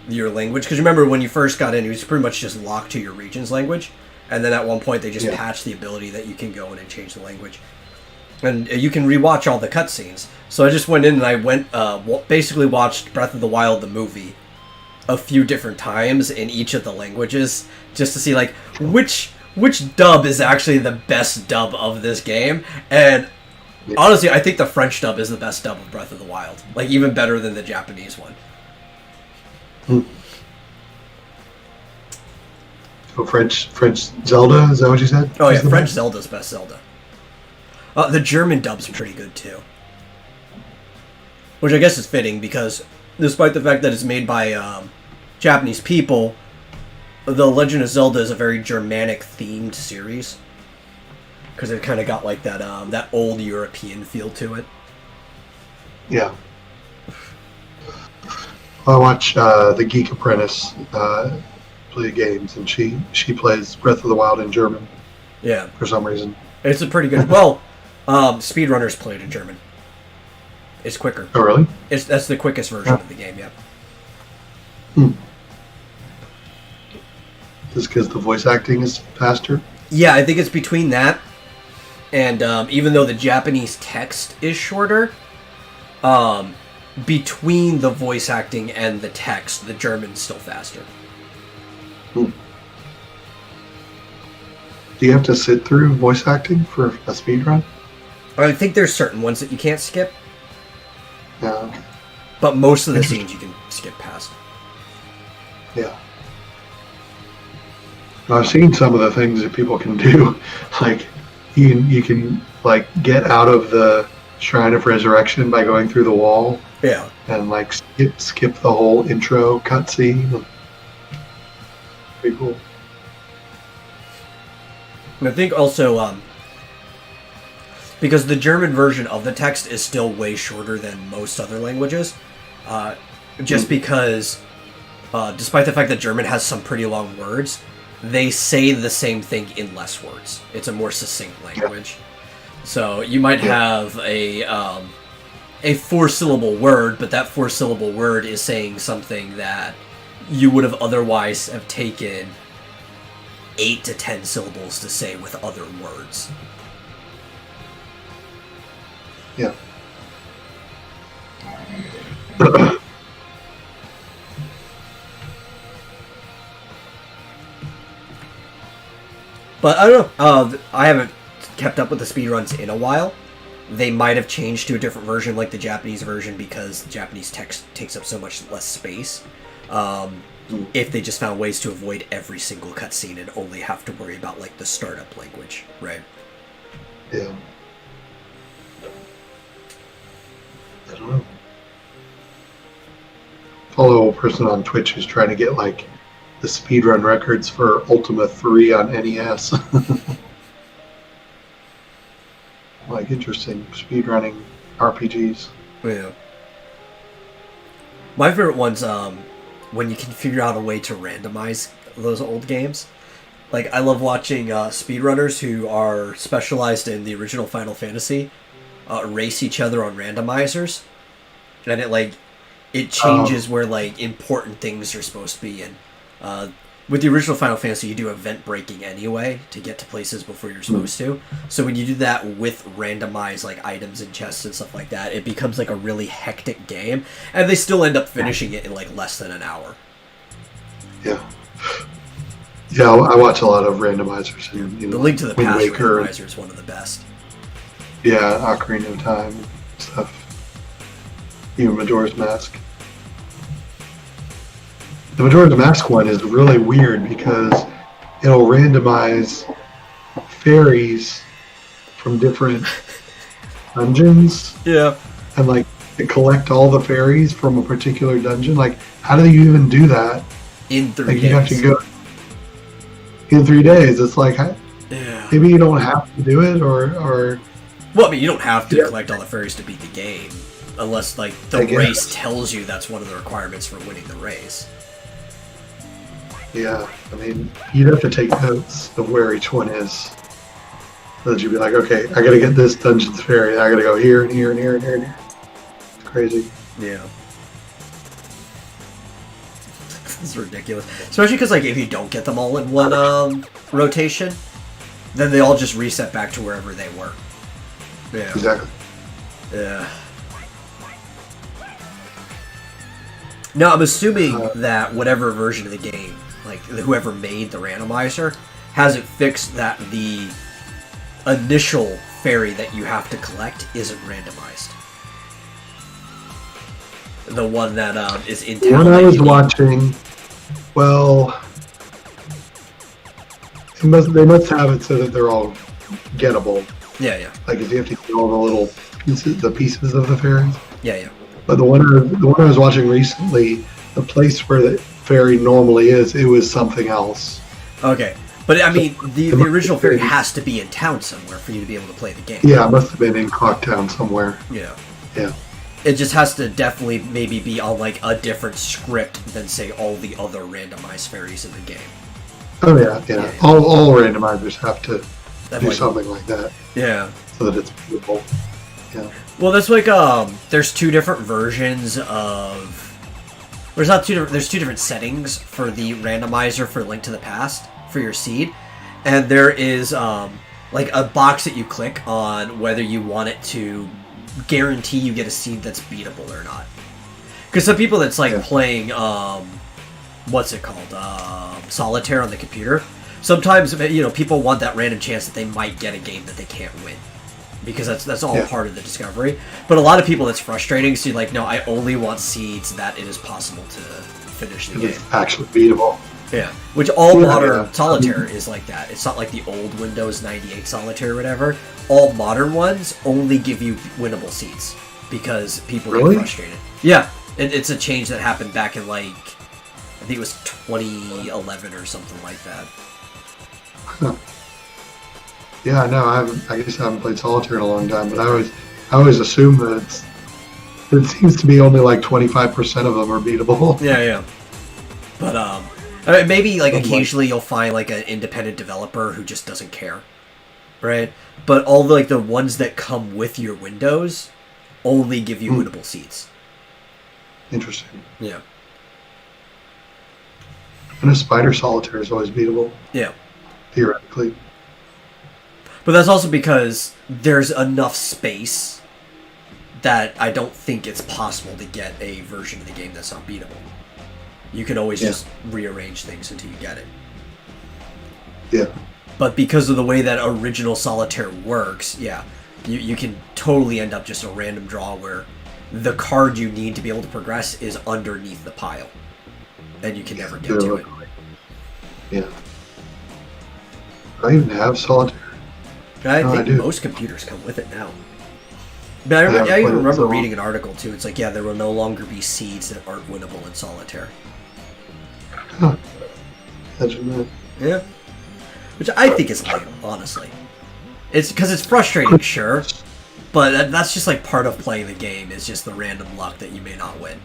your language, because remember when you first got in, it was pretty much just locked to your region's language, and then at one point they just patched the ability that you can go in and change the language. And you can rewatch all the cutscenes. So I just went in and I went, basically watched Breath of the Wild, the movie, a few different times in each of the languages, just to see, like, which dub is actually the best dub of this game. And honestly, I think the French dub is the best dub of Breath of the Wild. Like, even better than the Japanese one. So French Zelda, is that what you said? Oh yeah, French Zelda's best Zelda. The German dub's pretty good too. Which I guess is fitting, because despite the fact that it's made by Japanese people, The Legend of Zelda is a very Germanic-themed series. Because it kind of got like that old European feel to it. Yeah. I watch The Geek Apprentice play games, and she plays Breath of the Wild in German. Yeah. For some reason. It's a pretty good... Well, speedrunners play it in German. It's quicker. Oh, really? That's the quickest version of the game, yeah. Just because the voice acting is faster? Yeah, I think it's between that And even though the Japanese text is shorter, between the voice acting and the text, the German's still faster. Do you have to sit through voice acting for a speed run? I think there's certain ones that you can't skip, Yeah. but most of the scenes you can skip past. Yeah. I've seen some of the things that people can do. Like, you can like get out of the Shrine of Resurrection by going through the wall. Yeah. And like skip the whole intro cutscene. Pretty cool. And I think also, because the German version of the text is still way shorter than most other languages, just because, despite the fact that German has some pretty long words, they say the same thing in less words. It's a more succinct language. So you might have a 4-syllable word, but that 4-syllable word is saying something that you would have otherwise have taken 8 to 10 syllables to say with other words. Yeah. But I don't know. I haven't kept up with the speedruns in a while. They might have changed to a different version, like the Japanese version, because the Japanese text takes up so much less space. If they just found ways to avoid every single cutscene and only have to worry about like the startup language, right? Yeah. I don't know. Follow a person on Twitch who's trying to get like the speedrun records for Ultima 3 on NES. Like interesting speedrunning RPGs. Yeah. My favorite one's when you can figure out a way to randomize those old games. Like, I love watching speedrunners who are specialized in the original Final Fantasy race each other on randomizers. And it changes where, like, important things are supposed to be. And with the original Final Fantasy, you do event breaking anyway to get to places before you're supposed to. So when you do that with randomized, like, items and chests and stuff like that, it becomes, like, a really hectic game. And they still end up finishing it in, like, less than an hour. Yeah. Yeah, I watch a lot of randomizers. And, The Link to the Wind Past Waker, randomizer is one of the best. yeah, Ocarina of Time stuff. Even Majora's Mask. The Majora's Mask one is really weird because it'll randomize fairies from different dungeons Yeah. and like collect all the fairies from a particular dungeon. Like, how do you even do that? In 3 Like, days. you have to go in 3 days. It's like, Yeah. maybe you don't have to do it, or Well, I mean, you don't have to Yeah. collect all the fairies to beat the game. Unless, like, I the guess. race tells you that's one of the requirements for winning the race. yeah. I mean, you'd have to take notes of where each one is. So that you'd be like, okay, I gotta get this dungeon's fairy. I gotta go here and here and here and here and here. It's crazy. Yeah. It's ridiculous. Especially because, like, if you don't get them all in one rotation, then they all just reset back to wherever they were. Yeah. Exactly. Yeah. No, I'm assuming that whatever version of the game, like, whoever made the randomizer, hasn't fixed that the initial fairy that you have to collect isn't randomized. The one that is in town. When I that was you need. watching, well, they must have it so that they're all gettable. Yeah, yeah. Like, if you have to get all the little pieces of the fairies. Yeah, yeah. But the one I was watching recently, the place where the fairy normally is, it was something else. Okay. But, I mean, the the original fairy fairy- has to be in town somewhere for you to be able to play the game. Yeah, it must have been in Clocktown somewhere. Yeah. Yeah. It just has to definitely maybe be on, like, a different script than, say, all the other randomized fairies in the game. Oh yeah, yeah. Yeah. All randomizers have to That, do like, something like that Yeah. so that it's playable. Yeah. Well, that's like there's two different versions of. There's not two. There's two different settings for the randomizer for Link to the Past for your seed, and there is like a box that you click on whether you want it to guarantee you get a seed that's beatable or not. Because some people that's like playing, what's it called, solitaire on the computer. Sometimes people want that random chance that they might get a game that they can't win, because that's all part of the discovery. But a lot of people, it's frustrating. So you're like, no, I only want seeds that it is possible to finish the game. It's actually beatable. Yeah, which all modern solitaire is like that. It's not like the old Windows 98 solitaire or whatever. All modern ones only give you winnable seeds because people get frustrated. Yeah, it's a change that happened back in like, I think it was 2011 or something like that. Huh. Yeah, I know. I guess I haven't played solitaire in a long time, but I always assume that it seems to be only like 25% of them are beatable. Yeah. But maybe like occasionally you'll find like an independent developer who just doesn't care, right? But all the ones that come with your Windows only give you winnable seeds. Interesting. Yeah. And a spider solitaire is always beatable. Yeah. Theoretically. But that's also because there's enough space that I don't think it's possible to get a version of the game that's not beatable. You can always just rearrange things until you get it. Yeah. But because of the way that original solitaire works, you can totally end up just a random draw where the card you need to be able to progress is underneath the pile. And you can never get to it. Yeah. I even have solitaire. I think most computers come with it now. But I even remember reading an article too. It's like, there will no longer be seeds that aren't winnable in solitaire. Huh. Imagine that. Yeah. Which I think is lame, honestly. It's because it's frustrating, sure, but that's just like part of playing the game. Is just the random luck that you may not win.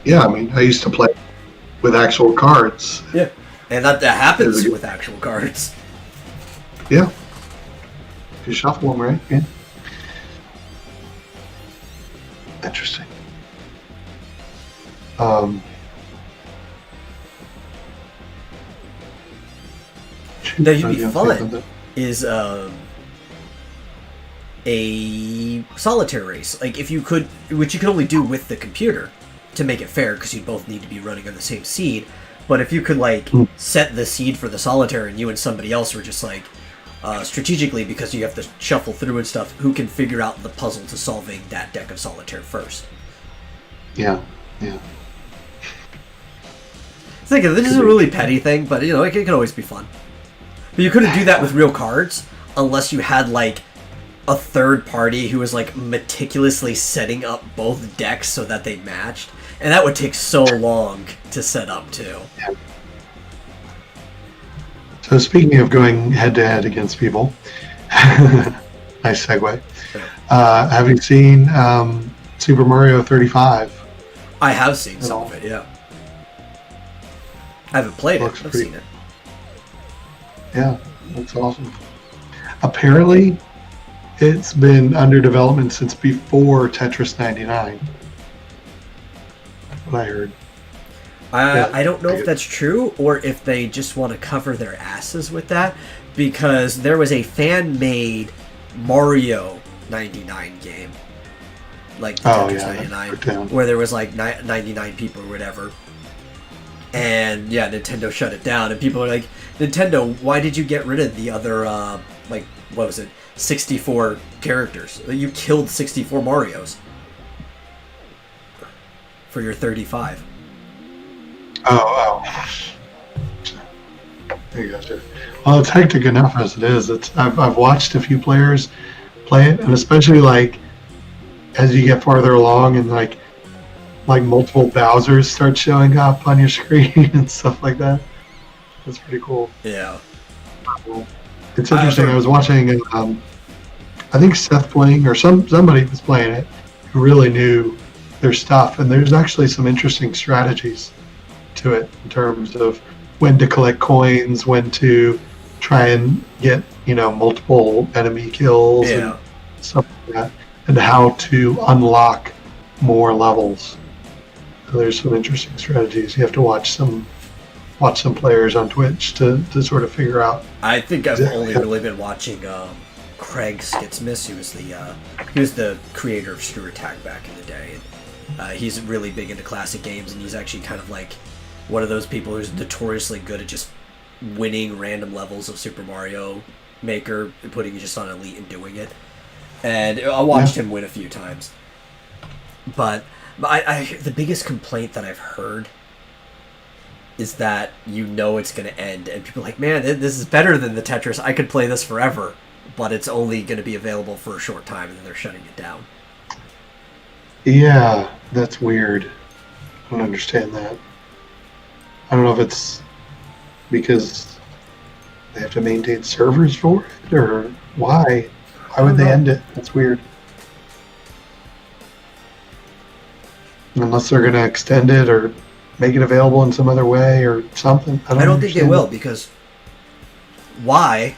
Yeah, I mean, I used to play with actual cards. Yeah, and that happens with actual cards. Yeah. You shuffle them, right? Yeah. Interesting. That would be fun. Is a solitaire race, like if you could, which you could only do with the computer to make it fair, because you both need to be running on the same seed. But if you could like set the seed for the solitaire, and you and somebody else were just like strategically, because you have to shuffle through and stuff, who can figure out the puzzle to solving that deck of solitaire first. Yeah. It's like, this is a really petty thing, but it can always be fun. But you couldn't do that with real cards unless you had like a third party who was like meticulously setting up both decks so that they matched, and that would take so long to set up too. Yeah. So speaking of going head-to-head against people, nice segue. Have you seen Super Mario 35? I have seen some of it, yeah. I haven't played it, I've seen it. Yeah, that's awesome. Apparently, it's been under development since before Tetris 99. That's what I heard. I don't know if that's true, or if they just want to cover their asses with that, because there was a fan-made Mario 99 game, like the Tetris 99, where there was like 99 people or whatever, and Nintendo shut it down, and people are like, Nintendo, why did you get rid of the other, like, what was it, 64 characters? You killed 64 Marios for your 35. Oh. There you go, sir. Well, it's hectic enough as it is. I've watched a few players play it, and especially like as you get farther along, and like multiple Bowsers start showing up on your screen and stuff like that. That's pretty cool. Yeah. It's interesting. I was watching, I think Seth playing, or somebody was playing it who really knew their stuff, and there's actually some interesting strategies to it in terms of when to collect coins, when to try and get multiple enemy kills and stuff like that, and how to unlock more levels. So there's some interesting strategies. You have to watch some watch some players on Twitch to sort of figure out. I think I've Exactly. only really been watching Craig Skitsmith, he was the creator of Screw Attack back in the day. And, he's really big into classic games, and he's actually kind of like one of those people who's notoriously good at just winning random levels of Super Mario Maker, putting it just on Elite and doing it. And I watched him win a few times. But the biggest complaint that I've heard is that it's going to end, and people are like, man, this is better than the Tetris. I could play this forever, but it's only going to be available for a short time, and then they're shutting it down. Yeah, that's weird. I don't understand that. I don't know if it's because they have to maintain servers for it, or why? Why would they end it? That's weird. Unless they're going to extend it or make it available in some other way or something. I don't think they will, because why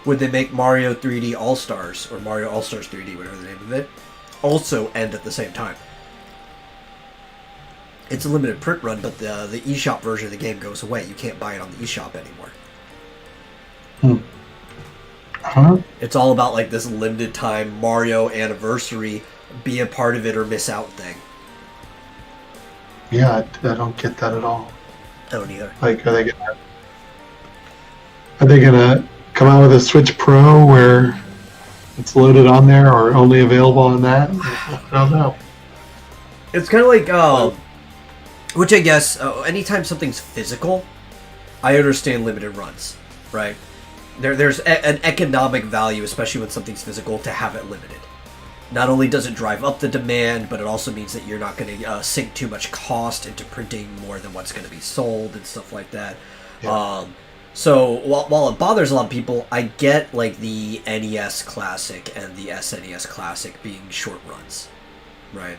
would they make Mario 3D All-Stars, or Mario All-Stars 3D, whatever the name of it, also end at the same time? It's a limited print run, but the eShop version of the game goes away. You can't buy it on the eShop anymore. Huh? It's all about like this limited time Mario anniversary, be a part of it or miss out thing. Yeah, I don't get that at all. I don't either. Like, are they gonna come out with a Switch Pro where it's loaded on there or only available on that? I don't know. It's kind of like, which I guess, anytime something's physical, I understand limited runs, right? There's an economic value, especially when something's physical, to have it limited. Not only does it drive up the demand, but it also means that you're not going to sink too much cost into printing more than what's going to be sold and stuff like that. Yeah. So while it bothers a lot of people, I get like the NES Classic and the SNES Classic being short runs, right?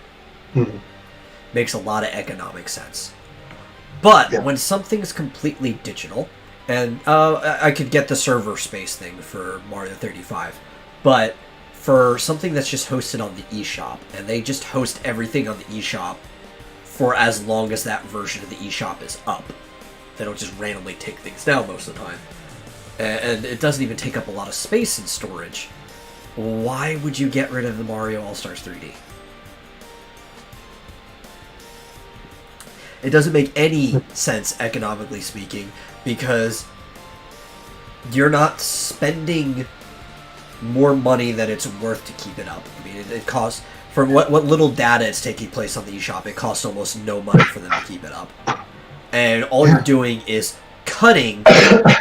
Hmm. Makes a lot of economic sense. But when something's completely digital, and I could get the server space thing for Mario 35, but for something that's just hosted on the eShop, and they just host everything on the eShop for as long as that version of the eShop is up. They don't just randomly take things down most of the time. And it doesn't even take up a lot of space in storage. Why would you get rid of the Mario All-Stars 3D? It doesn't make any sense, economically speaking, because you're not spending more money than it's worth to keep it up. I mean, it costs, for what little data is taking place on the eShop, it costs almost no money for them to keep it up. And all you're doing is cutting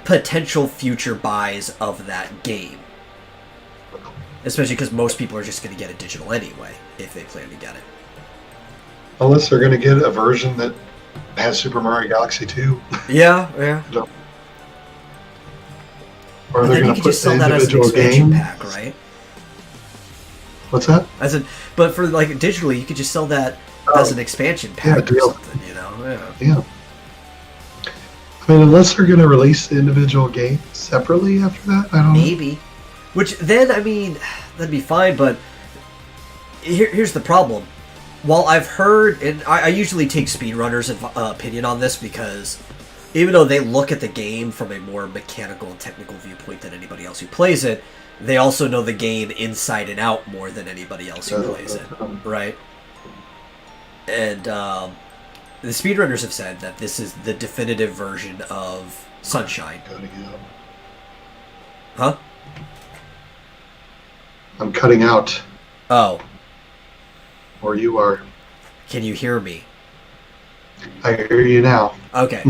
potential future buys of that game. Especially because most people are just going to get it digital anyway, if they plan to get it. Unless they're going to get a version that has Super Mario Galaxy 2. Yeah. Or But they're then you going to could put just the sell that as an individual expansion game. pack, right? What's that? But for like digitally, you could just sell that as an expansion pack or something, you know? Yeah. I mean, unless they're going to release the individual games separately after that, I don't know. Maybe. Which then, I mean, that'd be fine, but here's the problem. While I've heard, and I usually take speedrunners' opinion on this, because even though they look at the game from a more mechanical and technical viewpoint than anybody else who plays it, they also know the game inside and out more than anybody else who plays it, right? And the speedrunners have said that this is the definitive version of Sunshine. Huh? I'm cutting out. Oh. Or you are. Can you hear me? I hear you now. Okay.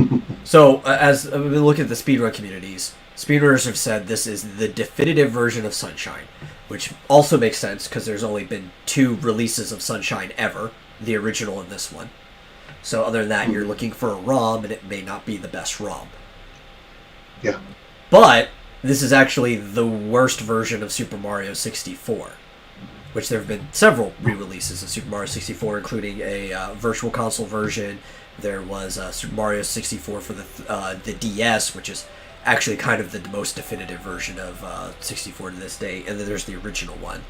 So, as we look at the speedrun communities, speedrunners have said this is the definitive version of Sunshine, which also makes sense because there's only been 2 releases of Sunshine ever, the original and this one. So other than that, you're looking for a ROM, and it may not be the best ROM. Yeah. But this is actually the worst version of Super Mario 64, which there have been several re-releases of Super Mario 64, including a Virtual Console version. There was Super Mario 64 for the DS, which is actually kind of the most definitive version of 64 to this day, and then there's the original one.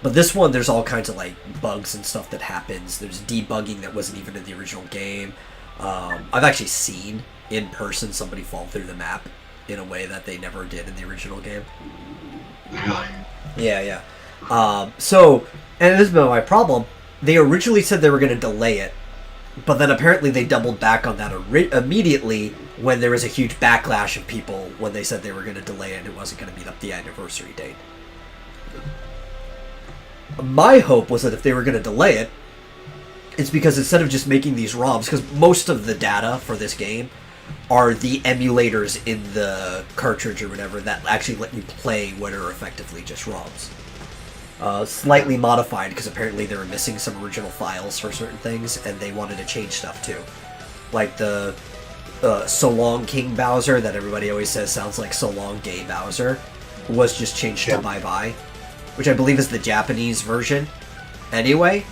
But this one, there's all kinds of like bugs and stuff that happens. There's debugging that wasn't even in the original game. I've actually seen in person somebody fall through the map in a way that they never did in the original game. Really? Yeah. So, and this has been my problem. They originally said they were going to delay it, but then apparently they doubled back on that immediately when there was a huge backlash of people when they said they were going to delay it and it wasn't going to meet up the anniversary date. My hope was that if they were going to delay it, it's because instead of just making these ROMs, because most of the data for this game are the emulators in the cartridge or whatever that actually let you play what are effectively just ROMs. Slightly modified because apparently they were missing some original files for certain things and they wanted to change stuff too. Like the So Long King Bowser that everybody always says sounds like So Long Gay Bowser was just changed to Bye Bye, which I believe is the Japanese version anyway,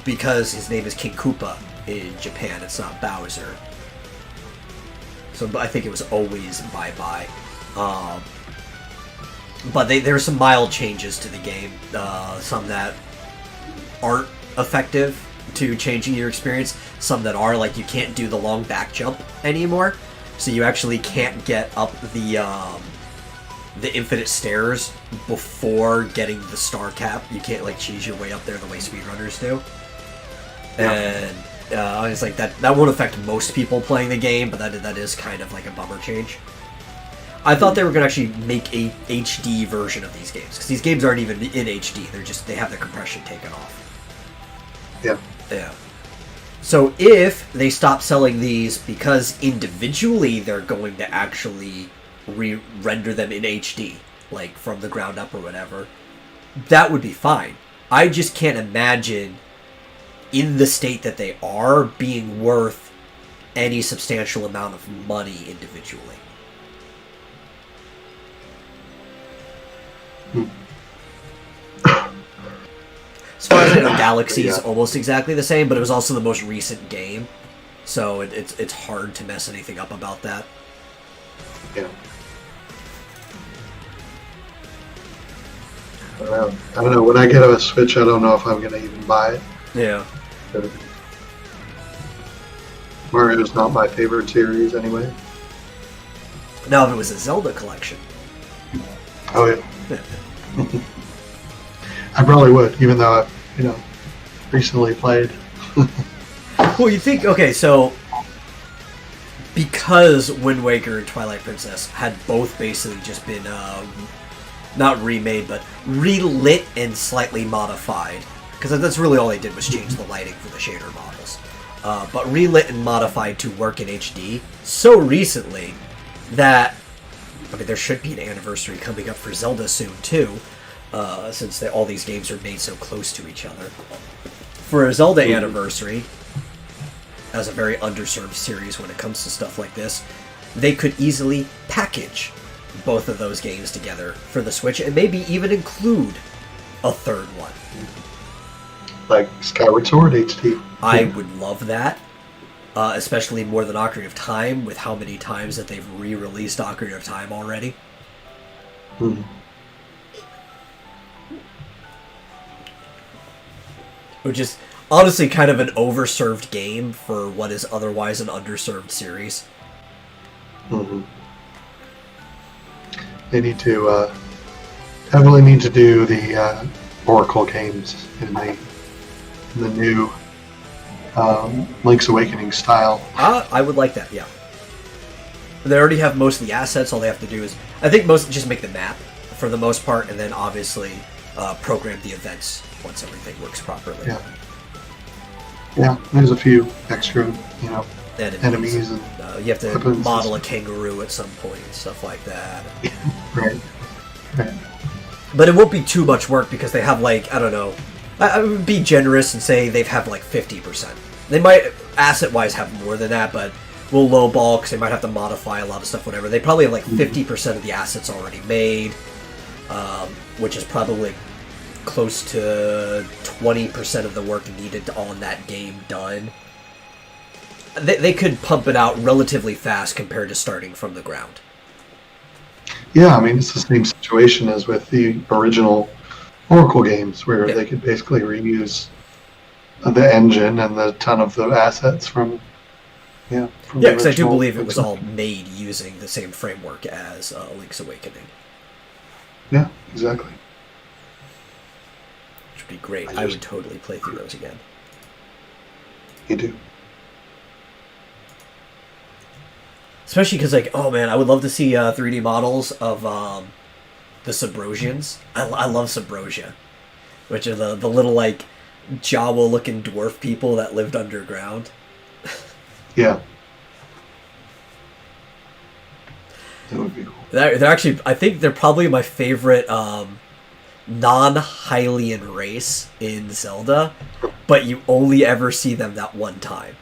because his name is King Koopa in Japan, it's not Bowser. So I think it was always Bye Bye. But there were some mild changes to the game, some that aren't effective to changing your experience, some that are, like you can't do the long back jump anymore, so you actually can't get up the infinite stairs before getting the star cap. You can't like cheese your way up there the way speedrunners do. And it's like that won't affect most people playing the game, but that is kind of like a bummer change. I thought they were going to actually make a HD version of these games, because these games aren't even in HD. They have the compression taken off. Yeah. So if they stop selling these because individually they're going to actually render them in HD, like from the ground up or whatever, that would be fine. I just can't imagine, in the state that they are, being worth any substantial amount of money individually. As far as I know, Galaxy is almost exactly the same, but it was also the most recent game, so it's hard to mess anything up about that. Yeah. I don't know. When I get a Switch, I don't know if I'm going to even buy it. Yeah. Mario's not my favorite series anyway. Now, if it was a Zelda collection. Oh, yeah. I probably would, even though I've, recently played. Well, you think, okay, so because Wind Waker and Twilight Princess had both basically just been, not remade, but relit and slightly modified, because that's really all they did was change the lighting for the shader models, but relit and modified to work in HD so recently that, I mean, there should be an anniversary coming up for Zelda soon, too, since all these games are made so close to each other. For a Zelda anniversary, as a very underserved series when it comes to stuff like this, they could easily package both of those games together for the Switch, and maybe even include a third one. Like Skyward Sword HD. I would love that. Especially more than Ocarina of Time, with how many times that they've re-released Ocarina of Time already. Which is honestly kind of an overserved game for what is otherwise an underserved series. They need to heavily need to do the Oracle games in the new Link's Awakening style. I would like that, yeah. They already have most of the assets. All they have to do is, I think, just make the map for the most part, and then obviously program the events once everything works properly. Yeah, there's a few extra, enemies and you have to model a kangaroo at some point and stuff like that. Right. But it won't be too much work because they have, like, I don't know, I would be generous and say they've have like 50%. They might, asset-wise, have more than that, but we'll lowball because they might have to modify a lot of stuff, whatever. They probably have like 50% of the assets already made, which is probably close to 20% of the work needed on that game done. They could pump it out relatively fast compared to starting from the ground. Yeah, I mean, it's the same situation as with the original Oracle games where Yeah. they could basically reuse the engine and the ton of the assets from Yeah, the because I do original. believe it was all made using the same framework as Link's Awakening, Yeah, exactly. which would be great. I would totally play through those again. You do. Especially because, like, oh man, I would love to see 3D models of the Subrosians. I love Subrosia, which are the little, like, Jawa-looking dwarf people that lived underground. Yeah. That would be cool. They're actually, I think they're probably my favorite non-Hylian race in Zelda, but you only ever see them that one time.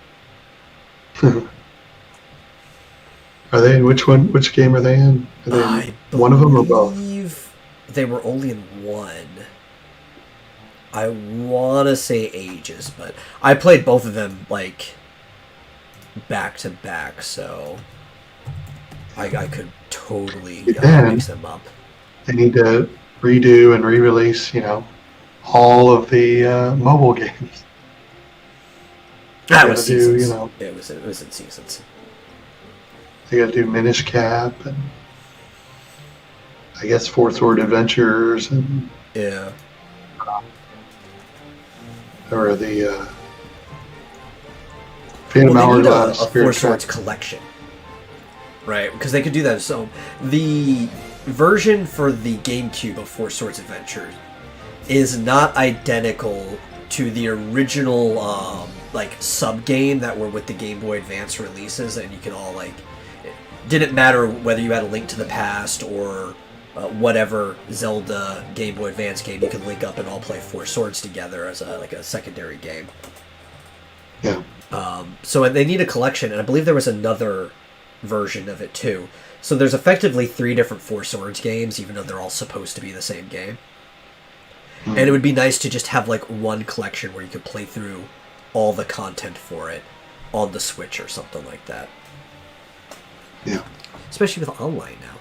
Are they in which one? Which game are they in? Are they in one of them or both? They were only in one. I want to say Ages, but I played both of them, like, back to back, so I could totally mix them up. They need to redo and re-release, all of the mobile games. That was seasons. Do, it was in seasons. They got to do Minish Cap and I guess Four Sword Adventures and yeah, or the Phantom Hourglass, a Four Swords collection, right? Because they could do that. So the version for the GameCube of Four Swords Adventures is not identical to the original like sub game that were with the Game Boy Advance releases, and you can all like. It didn't matter whether you had a Link to the Past or whatever Zelda Game Boy Advance game, you could link up and all play Four Swords together as a secondary game. Yeah. So they need a collection, and I believe there was another version of it too. So there's effectively 3 different Four Swords games, even though they're all supposed to be the same game. Mm. And it would be nice to just have like one collection where you could play through all the content for it on the Switch or something like that. Yeah. Especially with online now.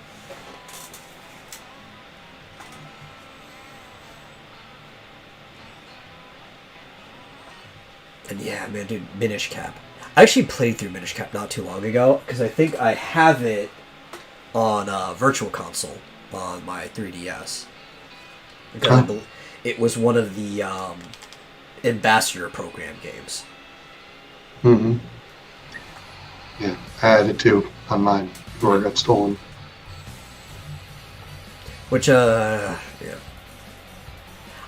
And yeah, man, dude, Minish Cap. I actually played through Minish Cap not too long ago, because I think I have it on Virtual Console on my 3DS. Because it was one of the Ambassador Program games. Mm-hmm. Yeah, I had it too on mine before it got stolen. Which, yeah.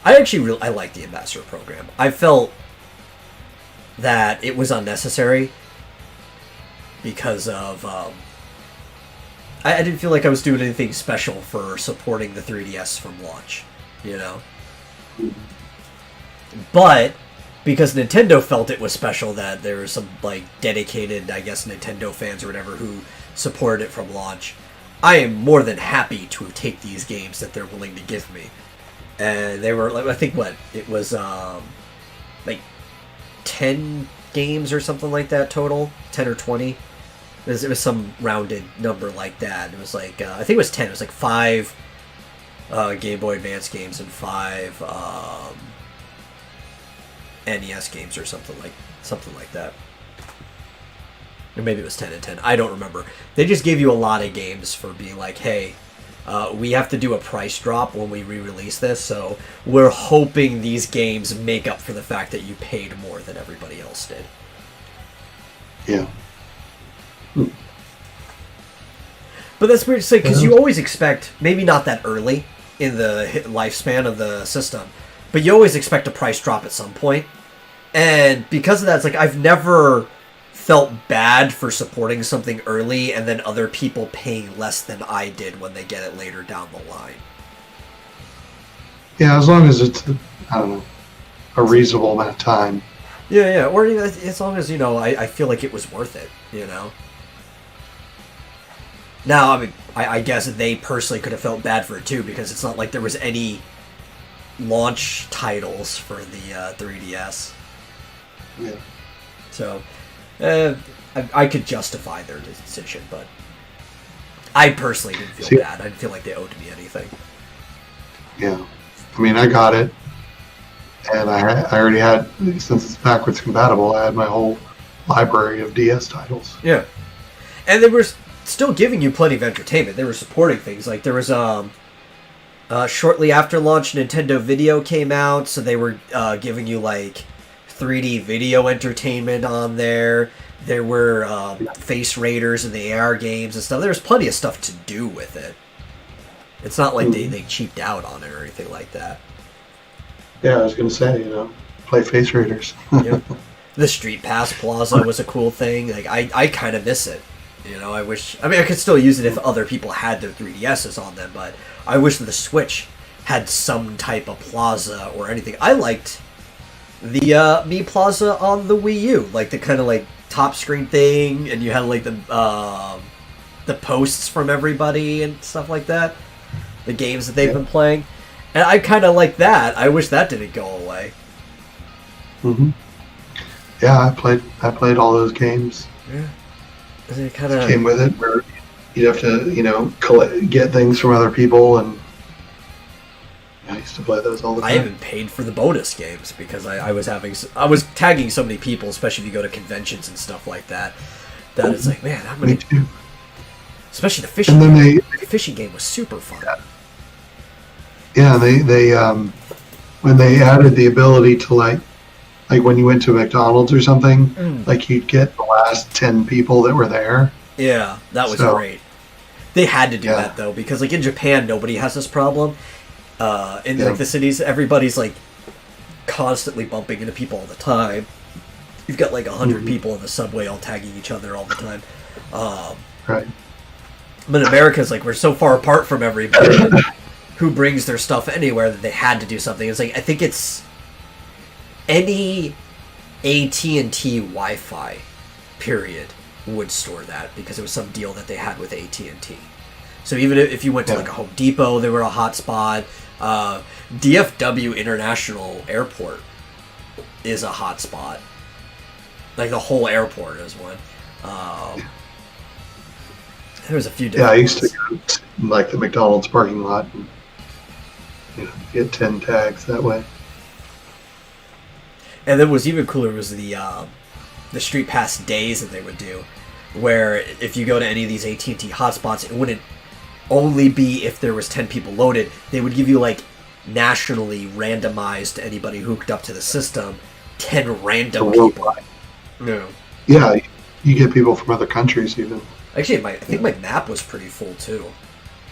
I actually I like the Ambassador Program. I felt that it was unnecessary because of I didn't feel like I was doing anything special for supporting the 3DS from launch, But because Nintendo felt it was special that there were some like dedicated, I guess, Nintendo fans or whatever who supported it from launch, I am more than happy to take these games that they're willing to give me. And they were like, I think it was like 10 games or something like that total, 10 or 20. It was some rounded number like that. It was like I think it was 10. It was like 5 Game Boy Advance games and 5 NES games or something like that. Or maybe it was 10 and 10. I don't remember. They just gave you a lot of games for being like, hey, we have to do a price drop when we re-release this, so we're hoping these games make up for the fact that you paid more than everybody else did. Yeah. But that's weird to say, because you always expect, maybe not that early in the lifespan of the system, but you always expect a price drop at some point. And because of that, it's like I've never felt bad for supporting something early and then other people paying less than I did when they get it later down the line. Yeah, as long as it's, a reasonable amount of time. Yeah, or as long as, I feel like it was worth it, Now, I mean, I guess they personally could have felt bad for it too, because it's not like there was any launch titles for the 3DS. Yeah. So, I could justify their decision, but I personally didn't feel bad. I didn't feel like they owed me anything. Yeah. I mean, I got it, and I already had, since it's backwards compatible, I had my whole library of DS titles. Yeah, and they were still giving you plenty of entertainment. They were supporting things like there was shortly after launch, Nintendo Video came out, so they were giving you like 3D video entertainment on there. There were face raiders and the AR games and stuff. There was plenty of stuff to do with it. It's not like they cheaped out on it or anything like that. Yeah, I was going to say, play face raiders. Yep. The Street Pass Plaza was a cool thing. Like I kind of miss it. I wish. I mean, I could still use it if other people had their 3DSs on them, but I wish the Switch had some type of plaza or anything. I liked the Mi Plaza on the Wii U, like the kind of like top screen thing, and you had like the posts from everybody and stuff like that. The games that they've been playing, and I kind of like that. I wish that didn't go away. Mm-hmm. Yeah, I played all those games. Yeah. It kind of came with it, where you'd have to, get things from other people, and I used to play those all the time. I even paid for the bonus games because I was tagging so many people, especially if you go to conventions and stuff like that. That it's like, man, how many? Me too. Especially the fishing. And then game. The fishing game was super fun. Yeah, they when they added the ability to like when you went to McDonald's or something, like you'd get the last 10 people that were there. Yeah, that was great. They had to do that though, because like in Japan, nobody has this problem. In like the cities, everybody's like constantly bumping into people all the time. You've got like 100 people in the subway all tagging each other all the time. Right. But in America's like we're so far apart from everybody who brings their stuff anywhere that they had to do something. It's like I think it's any AT&T Wi-Fi period would store that because it was some deal that they had with AT&T. So even if you went to like a Home Depot, they were a hotspot. DFW International Airport is a hotspot. Like the whole airport is one. There's a few different I used ones. to go to, like the McDonald's parking lot and get 10 tags that way. And then what's even cooler was the Street Pass days that they would do, where if you go to any of these AT&T hotspots, it wouldn't only be if there was 10 people loaded. They would give you like nationally randomized to anybody hooked up to the system, 10 random people. No. Yeah, you get people from other countries even. Actually, I think my map was pretty full too.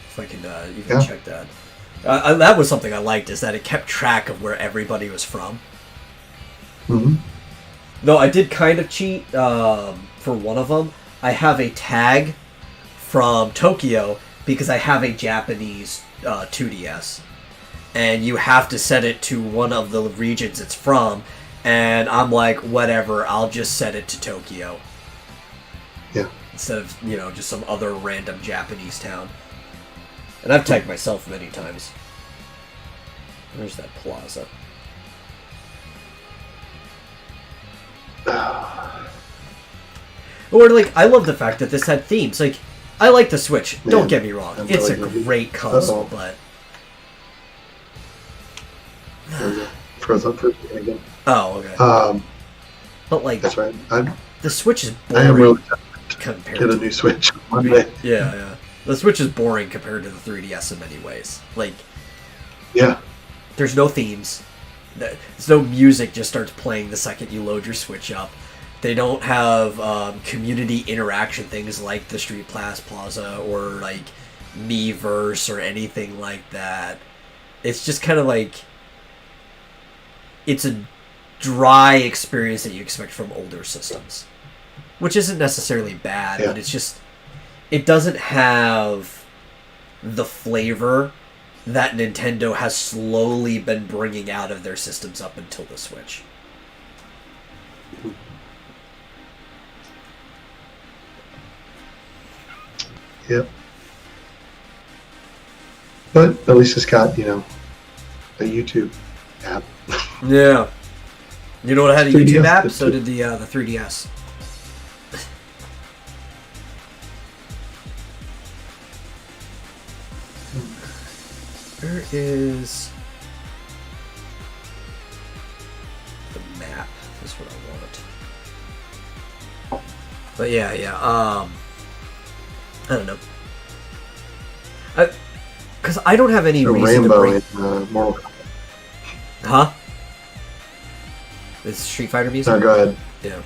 If I can even check that. That was something I liked, is that it kept track of where everybody was from. Mm-hmm. Though I did kind of cheat for one of them. I have a tag from Tokyo because I have a Japanese 2DS. And you have to set it to one of the regions it's from. And I'm like, whatever, I'll just set it to Tokyo. Yeah. Instead of, just some other random Japanese town. And I've tagged myself many times. Where's that plaza? Or, like, I love the fact that this had themes. Like, I like the Switch. Yeah. Don't get me wrong. It's a great console, but... Froze up for a second again. Oh, okay. But, like... That's right. The Switch is I am boring really compared get a to... new Switch one day. Yeah. The Switch is boring compared to the 3DS in many ways. Like... Yeah. There's no themes. There's no music just starts playing the second you load your Switch up. They don't have community interaction things like the Street Pass Plaza or like Miiverse or anything like that. It's just kind of like... It's a dry experience that you expect from older systems. Which isn't necessarily bad, but it's just... It doesn't have the flavor that Nintendo has slowly been bringing out of their systems up until the Switch. Yep. But at least it's got, a YouTube app. Yeah. You know what had a 3DS YouTube app? did So too. did the 3DS. Where is... That's what I want. But yeah. I don't know. Because I don't have any reason Rambo to bring... in Mortal Kombat. Huh? It's Street Fighter music? No, go ahead. Yeah.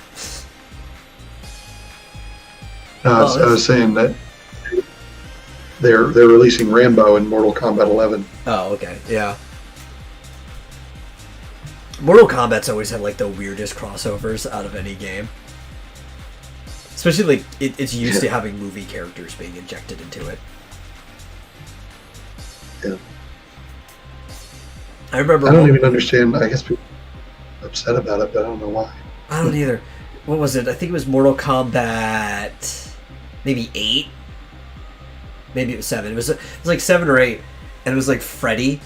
No, I was saying that they're releasing Rambo in Mortal Kombat 11. Oh, okay. Yeah. Mortal Kombat's always had like the weirdest crossovers out of any game. Especially like it's used to having movie characters being injected into it. Yeah. I remember. I don't even understand. I guess people are upset about it, but I don't know why. I don't either. What was it? I think it was Mortal Kombat, maybe 8. Maybe it was 7. It was like 7 or 8, and it was like Freddy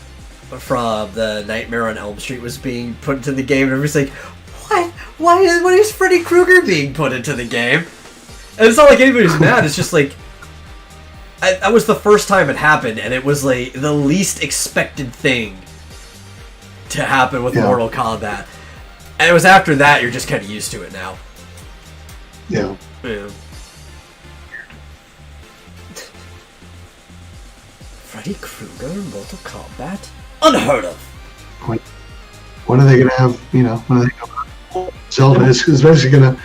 from the Nightmare on Elm Street was being put into the game, and everybody's like, "What? Why is Freddy Krueger being put into the game?" And it's not like anybody's mad. It's just like that was the first time it happened, and it was like the least expected thing to happen with Mortal Kombat. And it was after that you're just kind of used to it now. Yeah. Yeah. Freddy Krueger in Mortal Kombat? Unheard of. When are they going to have, when are they going to... Zelda is basically going to...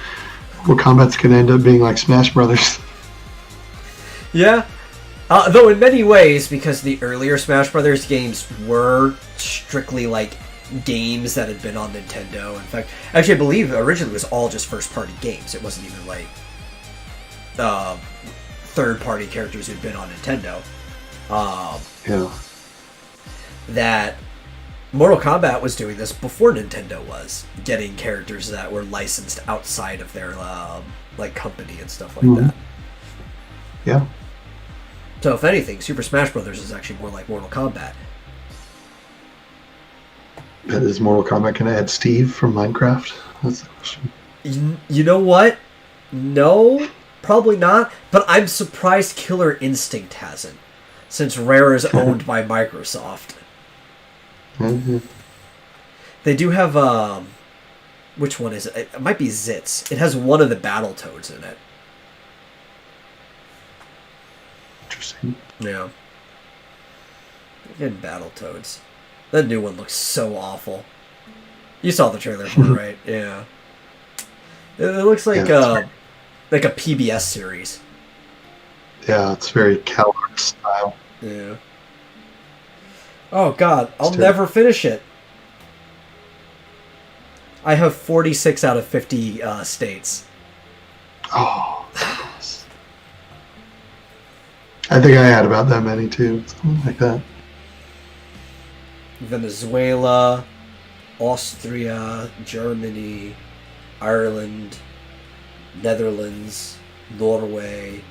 Mortal Kombat's going to end up being like Smash Brothers. Yeah. Though in many ways, because the earlier Smash Brothers games were strictly like games that had been on Nintendo. In fact, actually I believe originally it was all just first-party games. It wasn't even like third-party characters who'd been on Nintendo. That Mortal Kombat was doing this before Nintendo was getting characters that were licensed outside of their like company and stuff like that. Yeah. So if anything, Super Smash Brothers is actually more like Mortal Kombat. Is Mortal Kombat going to add Steve from Minecraft? That's the question. You know what? No, probably not. But I'm surprised Killer Instinct hasn't, since Rare is owned by Microsoft. Mm-hmm. They do have which one is it? It might be Zitz. It has one of the Battletoads in it. Interesting. Yeah. And Battletoads. That new one looks so awful. You saw the trailer for it, right? Yeah. It looks like a PBS series. Yeah, it's very Kellogg style. Yeah. Oh god, I'll never finish it. I have 46 out of 50 states. Oh, goodness. I think I had about that many too, something like that. Venezuela, Austria, Germany, Ireland, Netherlands, Norway,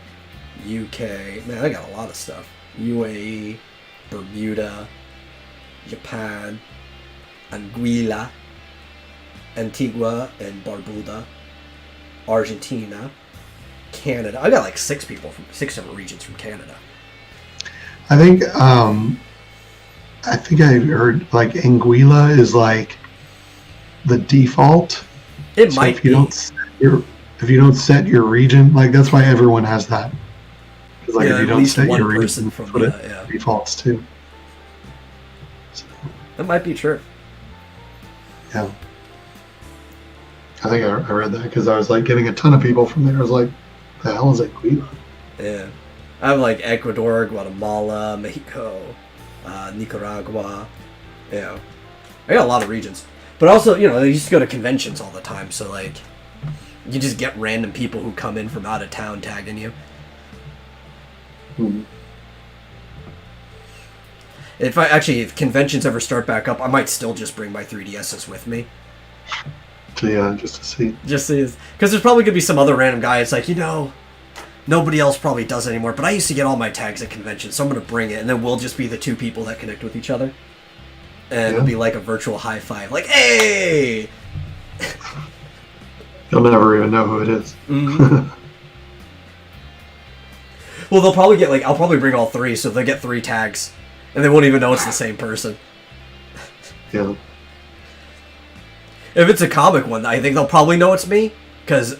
UK. Man, I got a lot of stuff. UAE, Bermuda, Japan, Anguilla, Antigua and Barbuda, Argentina, Canada. I got like 6 different regions from Canada. I think I heard like Anguilla is like the default. It might if you don't set your region, like that's why everyone has that. Because like if you don't set your region, from it defaults too. So, that might be true. Yeah. I think I read that because I was like getting a ton of people from there. I was like, the hell is Anguilla? Yeah. I have like Ecuador, Guatemala, Mexico, Nicaragua. Yeah. I got a lot of regions. But also, they used to go to conventions all the time, so like you just get random people who come in from out of town tagging you. Hmm. If conventions ever start back up, I might still just bring my 3DSs with me. So yeah, just to see. Just because there's probably gonna be some other random guy. It's like nobody else probably does it anymore. But I used to get all my tags at conventions, so I'm gonna bring it, and then we'll just be the 2 people that connect with each other, and it'll be like a virtual high five, like hey. You'll never even know who it is. Mm-hmm. Well, they'll probably get I'll probably bring all 3, so they'll get 3 tags, and they won't even know it's the same person. Yeah. If it's a comic one, I think they'll probably know it's me. Because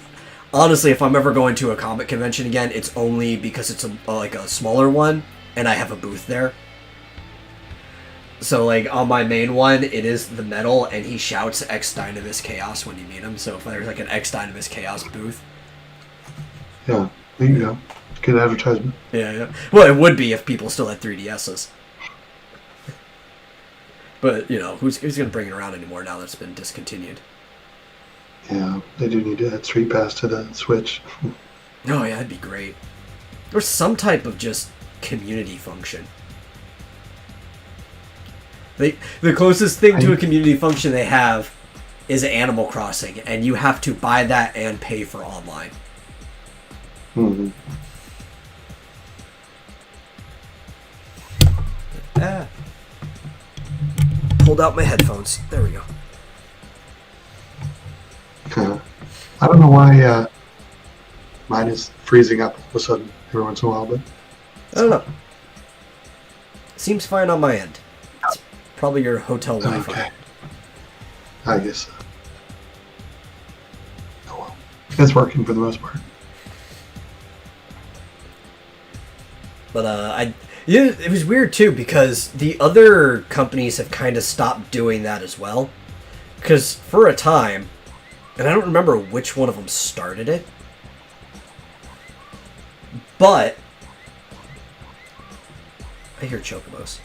honestly, if I'm ever going to a comic convention again, it's only because it's like a smaller one, and I have a booth there. So, like, on my main one, it is the metal, and he shouts X Dynamis Chaos when you meet him. So if there's, like, an X Dynamis Chaos booth. Yeah, there you go. Good advertisement. Yeah. Well, it would be if people still had 3DSs. But, you know, who's going to bring it around anymore now that's been discontinued? Yeah, they do need to add Street Pass to the Switch. Oh, yeah, that'd be great. Or some type of just community function. The closest thing to a community function they have is Animal Crossing, and you have to buy that and pay for online. Mm-hmm. Pulled out my headphones. There we go. I don't know why mine is freezing up all of a sudden every once in a while, but I don't know. Seems fine on my end. It's probably your hotel Wi-Fi. okay. I guess so. Oh well. It's working for the most part. But it was weird too because the other companies have kind of stopped doing that as well. Because for a time, and I don't remember which one of them started it, but I hear chocobos.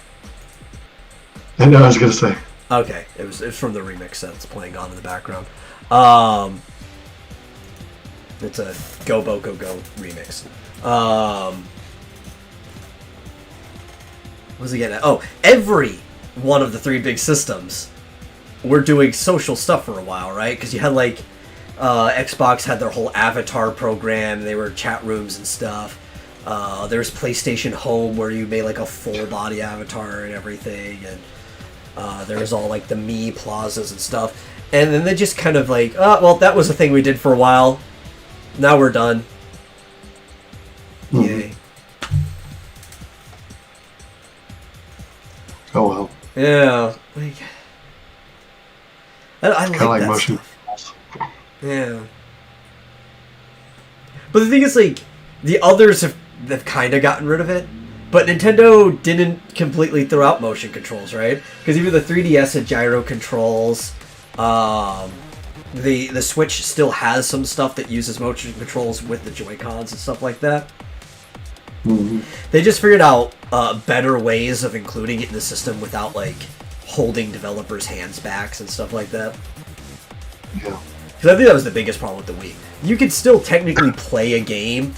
I know, I was gonna say. Okay, it was from the remix that's playing on in the background. It's a Go Boko Go remix. What was he getting at? Oh, every one of the three big systems were doing social stuff for a while, right? Because you had like Xbox had their whole avatar program. They were chat rooms and stuff. There's PlayStation Home where you made like a full body avatar and everything, and there was all like the Me plazas and stuff. And then they just kind of like, oh, well, that was a thing we did for a while. Now we're done. Mm-hmm. Yay. Oh well. Yeah. Like, I like Kind of like that motion. stuff. Yeah. But the thing is, like, the others they've kind of gotten rid of it. But Nintendo didn't completely throw out motion controls, right? Because even the 3DS had gyro controls. The Switch still has some stuff that uses motion controls with the Joy-Cons and stuff like that. Mm-hmm. They just figured out better ways of including it in the system without, like, holding developers' hands back and stuff like that. Yeah. Because I think that was the biggest problem with the Wii. You could still technically play a game,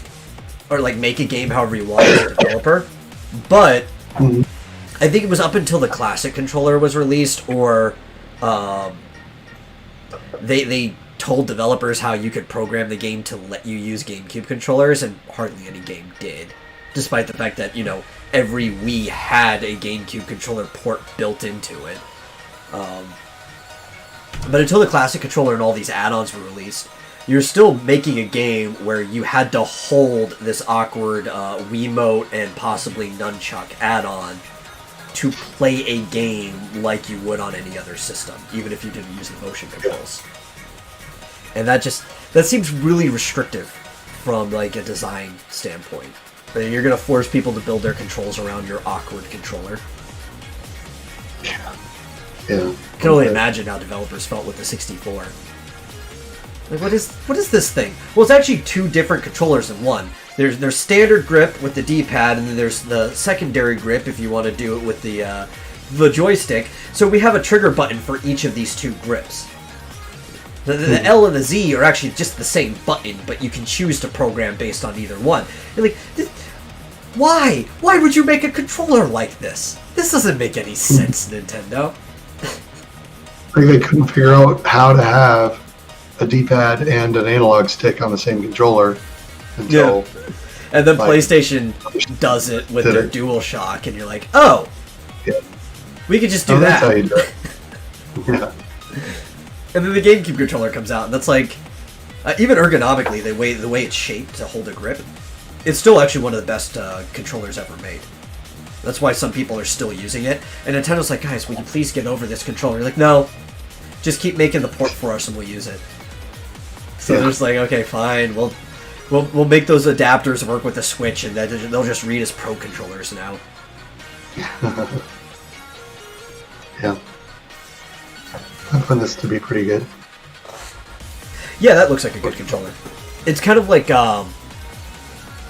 or, like, make a game however you want as a developer, but Mm-hmm. I think it was up until the Classic controller was released, or they told developers how you could program the game to let you use GameCube controllers, and hardly any game did. Despite the fact that, you know, every Wii had a GameCube controller port built into it. But until the Classic controller and all these add-ons were released, you're still making a game where you had to hold this awkward Wiimote and possibly Nunchuck add-on to play a game like you would on any other system, even if you didn't use the motion controls. And that seems really restrictive from, like, a design standpoint. You're going to force people to build their controls around your awkward controller. Yeah. I can only imagine how developers felt with the 64. Like, what is this thing? Well, it's actually two different controllers in one. There's standard grip with the D-pad, and then there's the secondary grip if you want to do it with the joystick. So we have a trigger button for each of these two grips. The L and the Z are actually just the same button, but you can choose to program based on either one. You're like, why? Why would you make a controller like this? This doesn't make any sense, Nintendo. Like they couldn't figure out how to have a D-pad and an analog stick on the same controller until... Yeah. And then like, PlayStation does it with their DualShock, and you're like, oh, yeah. We could just do That's that. how you do it. Yeah. And then the GameCube controller comes out, and that's like, even ergonomically, the way it's shaped to hold a grip, it's still actually one of the best controllers ever made. That's why some people are still using it. And Nintendo's like, guys, will you please get over this controller? You're like, no, just keep making the port for us and we'll use it. So Yeah. they're just like, okay, fine, we'll make those adapters work with the Switch, and then they'll just read as Pro controllers now. Yeah. I find this to be pretty good. Yeah, that looks like a good controller. It's kind of like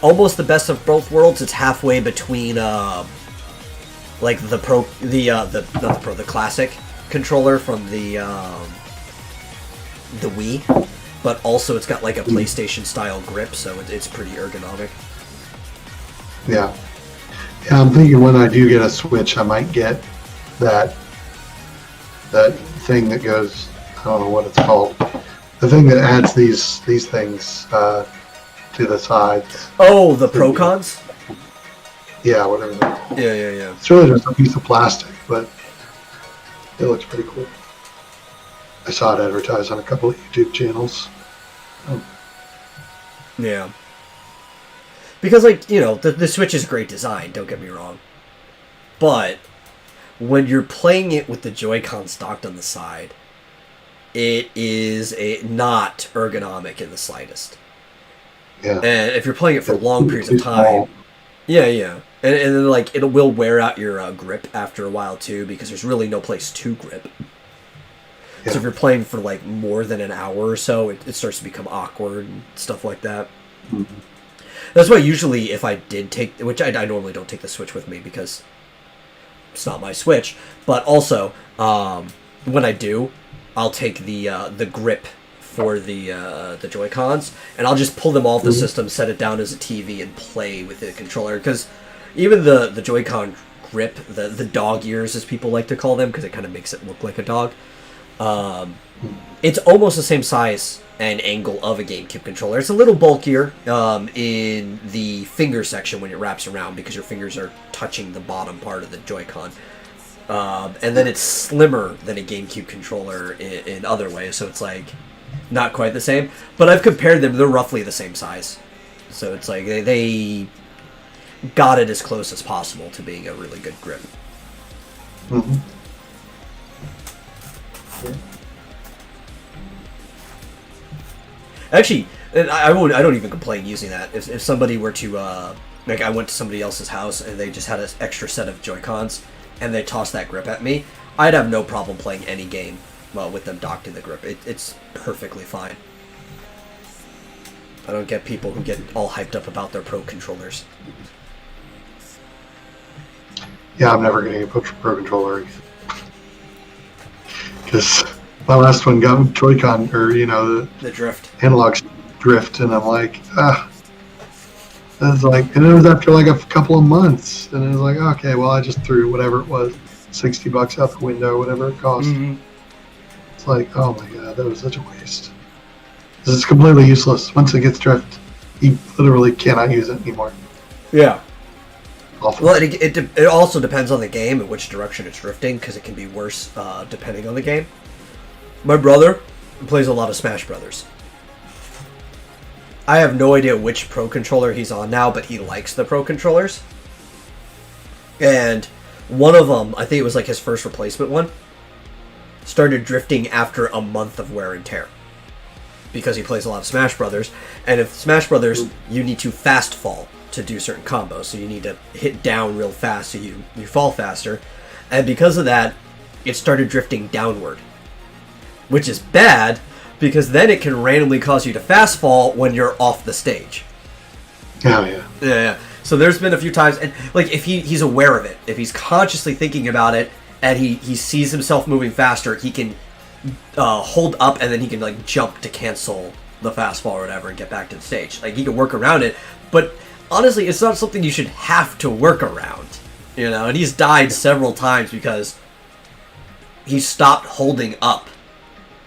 almost the best of both worlds. It's halfway between like the classic controller from the Wii, but also it's got like a PlayStation style grip, so it's pretty ergonomic. Yeah. Yeah, I'm thinking when I do get a Switch, I might get that thing that goes, I don't know what it's called. The thing that adds these things to the sides. Oh, the Procons? Yeah, whatever. They're called. Yeah. It's really just a piece of plastic, but it looks pretty cool. I saw it advertised on a couple of YouTube channels. Yeah. Because, like, you know, the Switch is great design, don't get me wrong. But when you're playing it with the Joy-Con docked on the side, it is not ergonomic in the slightest. Yeah. And if you're playing it for long periods of Too time, small. yeah. And then, like, it will wear out your grip after a while, too, because there's really no place to grip. Yeah. So if you're playing for, like, more than an hour or so, it starts to become awkward and stuff like that. Mhm. That's why usually if I did take, which I normally don't take the Switch with me because it's not my Switch, but also when I do, I'll take the grip for the Joy-Cons, and I'll just pull them off the system, set it down as a TV, and play with the controller. Because even the Joy-Con grip, the dog ears as people like to call them, because it kind of makes it look like a dog, it's almost the same size and angle of a GameCube controller. It's a little bulkier in the finger section when it wraps around, because your fingers are touching the bottom part of the Joy-Con. And then it's slimmer than a GameCube controller in other ways, so it's like not quite the same. But I've compared them; they're roughly the same size. So it's like they got it as close as possible to being a really good grip. Mhm. Actually, I don't even complain using that. If somebody were to like, I went to somebody else's house and they just had an extra set of Joy-Cons and they tossed that grip at me, I'd have no problem playing any game with them docked in the grip. It's perfectly fine. I don't get people who get all hyped up about their Pro controllers. Yeah, I'm never getting a Pro controller again. Because my last one got Joy-Con, or, The drift. analog drift, and I'm like, and it was after like a couple of months, and it was like, okay, well, I just threw whatever it was, $60 out the window, whatever it cost. Mm-hmm. It's like, oh my god, that was such a waste. This is completely useless. Once it gets drift, you literally cannot use it anymore. Yeah. Awful. Well, it also depends on the game and which direction it's drifting, because it can be worse depending on the game. My brother plays a lot of Smash Brothers. I have no idea which Pro controller he's on now, but he likes the Pro controllers. And one of them, I think it was like his first replacement one, started drifting after a month of wear and tear. Because he plays a lot of Smash Brothers. And if Smash Brothers, you need to fast fall to do certain combos. So you need to hit down real fast so you fall faster. And because of that, it started drifting downward. Which is bad, because then it can randomly cause you to fast fall when you're off the stage. Oh, yeah. Yeah. So there's been a few times, and like if he's aware of it, if he's consciously thinking about it, and he sees himself moving faster, he can hold up, and then he can like jump to cancel the fast fall or whatever and get back to the stage. Like, he can work around it, but honestly, it's not something you should have to work around. And he's died several times because he stopped holding up.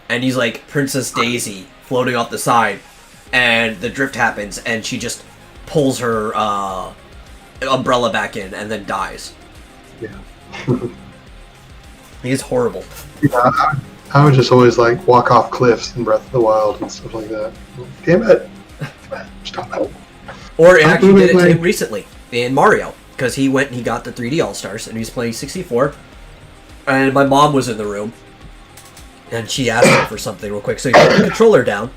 And he's like Princess Daisy floating off the side, and the drift happens, and she just pulls her umbrella back in and then dies. Yeah. He's horrible. Yeah, I would just always like walk off cliffs in Breath of the Wild and stuff like that. Damn it! Stop it. Or it actually did it to him recently in Mario, because he went and he got the 3D All-Stars, and he was playing 64, and my mom was in the room. and she asks him for something real quick. So he puts the controller down,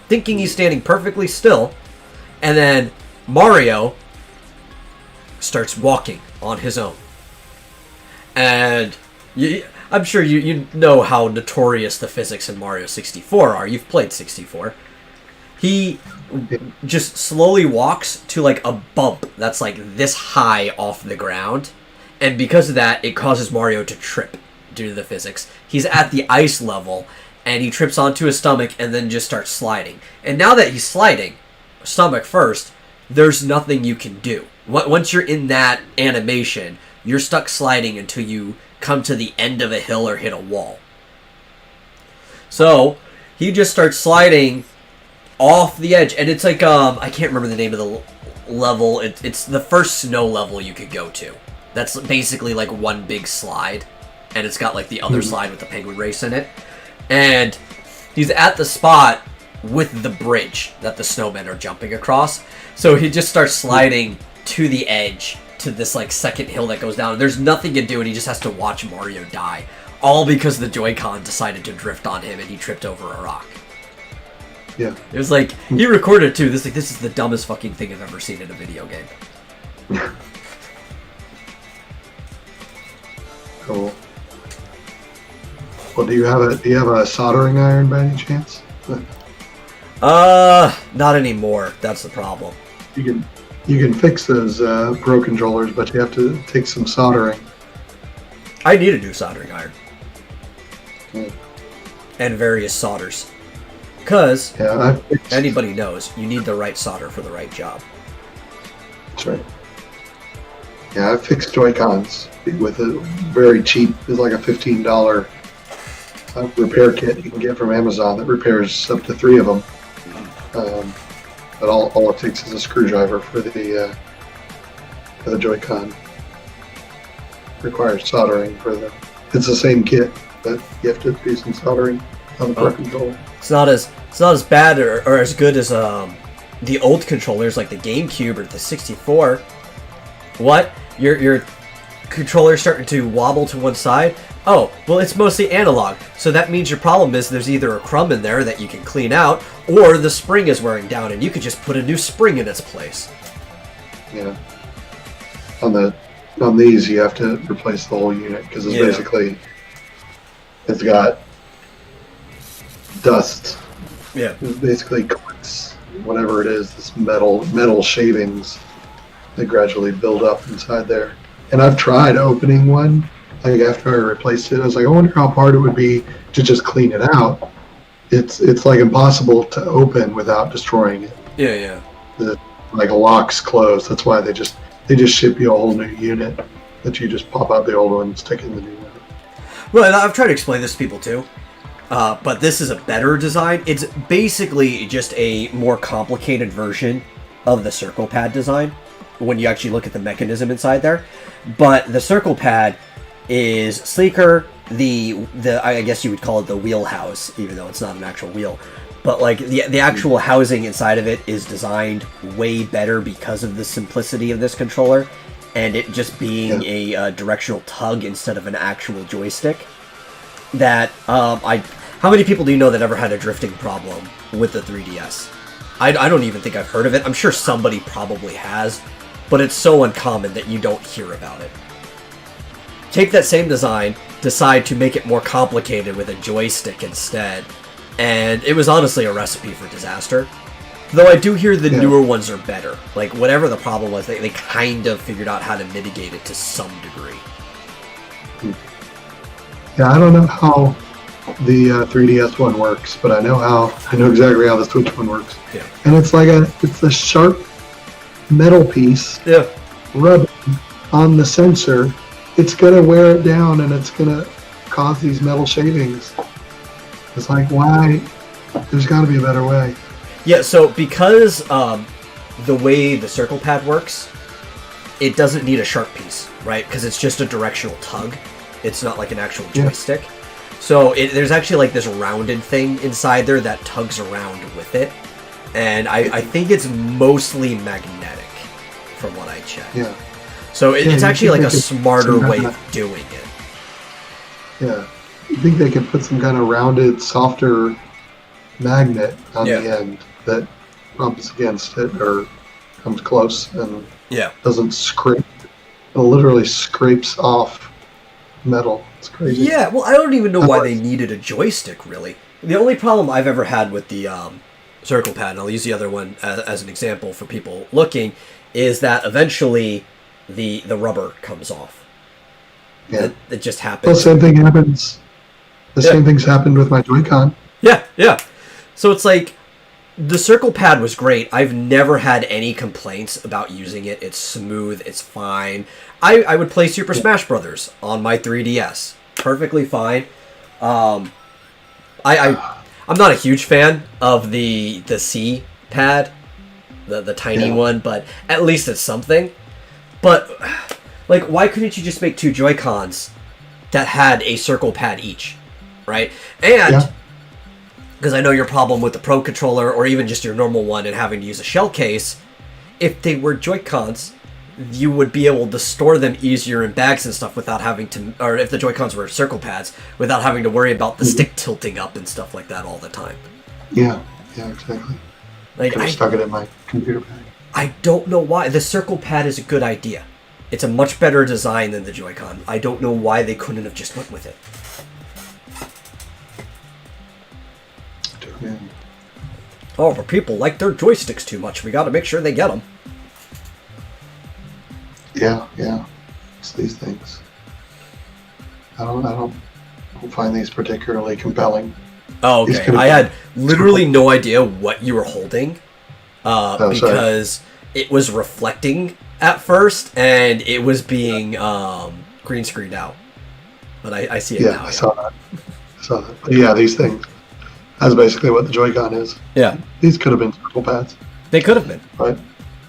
thinking he's standing perfectly still, and then Mario starts walking on his own. And I'm sure you know how notorious the physics in Mario 64 are. You've played 64. He just slowly walks to like a bump that's like this high off the ground, and because of that, it causes Mario to trip due to the physics. He's at the ice level, and he trips onto his stomach and then just starts sliding. And now that he's sliding, stomach first, there's nothing you can do. Once you're in that animation, you're stuck sliding until you come to the end of a hill or hit a wall. So he just starts sliding off the edge, and it's like I can't remember the name of the level. It's the first snow level you could go to. That's basically like one big slide, and it's got like the other slide with the penguin race in it. And he's at the spot with the bridge that the snowmen are jumping across. So he just starts sliding to the edge to this like second hill that goes down. There's nothing to do, and he just has to watch Mario die, all because the Joy-Con decided to drift on him and he tripped over a rock. Yeah. It was like, he recorded too. This is the dumbest fucking thing I've ever seen in a video game. Cool. Well, do you have a soldering iron by any chance? Not anymore. That's the problem. You can fix those Pro controllers, but you have to take some soldering. I need a new soldering iron. Yeah. And various solders. Because fixed... anybody knows you need the right solder for the right job. That's right. Yeah, I fixed Joy-Cons with a very cheap, it's like a $15 repair kit you can get from Amazon that repairs up to 3 of them. But all it takes is a screwdriver for the Joy-Con. Requires soldering for the. It's the same kit, but you have to do some soldering on the Pro controller. It's not as bad or as good as the old controllers like the GameCube or the 64. What? Your controller's starting to wobble to one side? Oh, well, it's mostly analog, so that means your problem is there's either a crumb in there that you can clean out, or the spring is wearing down, and you could just put a new spring in its place. Yeah. On these, you have to replace the whole unit, because it's basically, it's got dust. Yeah. It basically clicks, whatever it is, this metal shavings that gradually build up inside there. And I've tried opening one. Like after I replaced it, I was like, I wonder how hard it would be to just clean it out. It's like impossible to open without destroying it. Yeah. Like a lock's closed. That's why they just ship you a whole new unit that you just pop out the old one and stick in the new one. Well, and I've tried to explain this to people too, but this is a better design. It's basically just a more complicated version of the circle pad design when you actually look at the mechanism inside there. But the circle pad is sleeker. The I guess you would call it the wheelhouse, even though it's not an actual wheel. But like the actual housing inside of it is designed way better because of the simplicity of this controller, and it just being a directional tug instead of an actual joystick. That how many people do you know that ever had a drifting problem with the 3DS? I don't even think I've heard of it. I'm sure somebody probably has, but it's so uncommon that you don't hear about it. Take that same design, decide to make it more complicated with a joystick instead, and it was honestly a recipe for disaster. Though I do hear the newer ones are better. Like, whatever the problem was, they kind of figured out how to mitigate it to some degree. Yeah, I don't know how the 3DS one works, but I know exactly how the Switch one works. Yeah. And it's a sharp metal piece rubbing on the sensor. It's gonna wear it down, and it's gonna cause these metal shavings. It's like, why? There's got to be a better way. Yeah, so because the way the circle pad works, it doesn't need a sharp piece, right? Because it's just a directional tug. It's not like an actual joystick. So there's actually like this rounded thing inside there that tugs around with it. And I think it's mostly magnetic, from what I checked. Yeah. So it's actually like a smarter way of doing it. Yeah. You think they could put some kind of rounded, softer magnet on Yeah. the end that rubs against it or comes close and Yeah. doesn't scrape. It literally scrapes off metal. It's crazy. Yeah, well, I don't even know why they Otherwise- needed a joystick, really. The only problem I've ever had with the circle pad, and I'll use the other one as an example for people looking, is that eventually the rubber comes off. Yeah. It just Well, happens. same thing happens. The Yeah. same thing's happened with my Joy-Con. Yeah, yeah. So it's like, the circle pad was great. I've never had any complaints about using it. It's smooth. It's fine. I would play Super Smash Brothers on my 3DS. Perfectly fine. I'm not a huge fan of the C pad, the tiny Yeah. one, but at least it's something. But like, why couldn't you just make two Joy-Cons that had a circle pad each, right? And Yeah. because I know your problem with the Pro Controller or even just your normal one and having to use a shell case, if they were Joy-Cons, you would be able to store them easier in bags and stuff without having to, or if the Joy-Cons were circle pads, without having to worry about the stick tilting up and stuff like that all the time. Yeah, exactly. Like, Could have stuck it in my computer bag. I don't know why. The circle pad is a good idea. It's a much better design than the Joy-Con. I don't know why they couldn't have just went with it. Yeah. Oh, but people like their joysticks too much. We got to make sure they get them. Yeah. It's these things. I don't find these particularly compelling. Oh, These okay. could've I had been literally circle- no idea what you were holding sorry. because it was reflecting at first and it was being green screened out. But I see it Yeah, now. I saw that. But yeah, these things. That's basically what the Joy-Con is. Yeah, These could have been circle pads, they could have been. but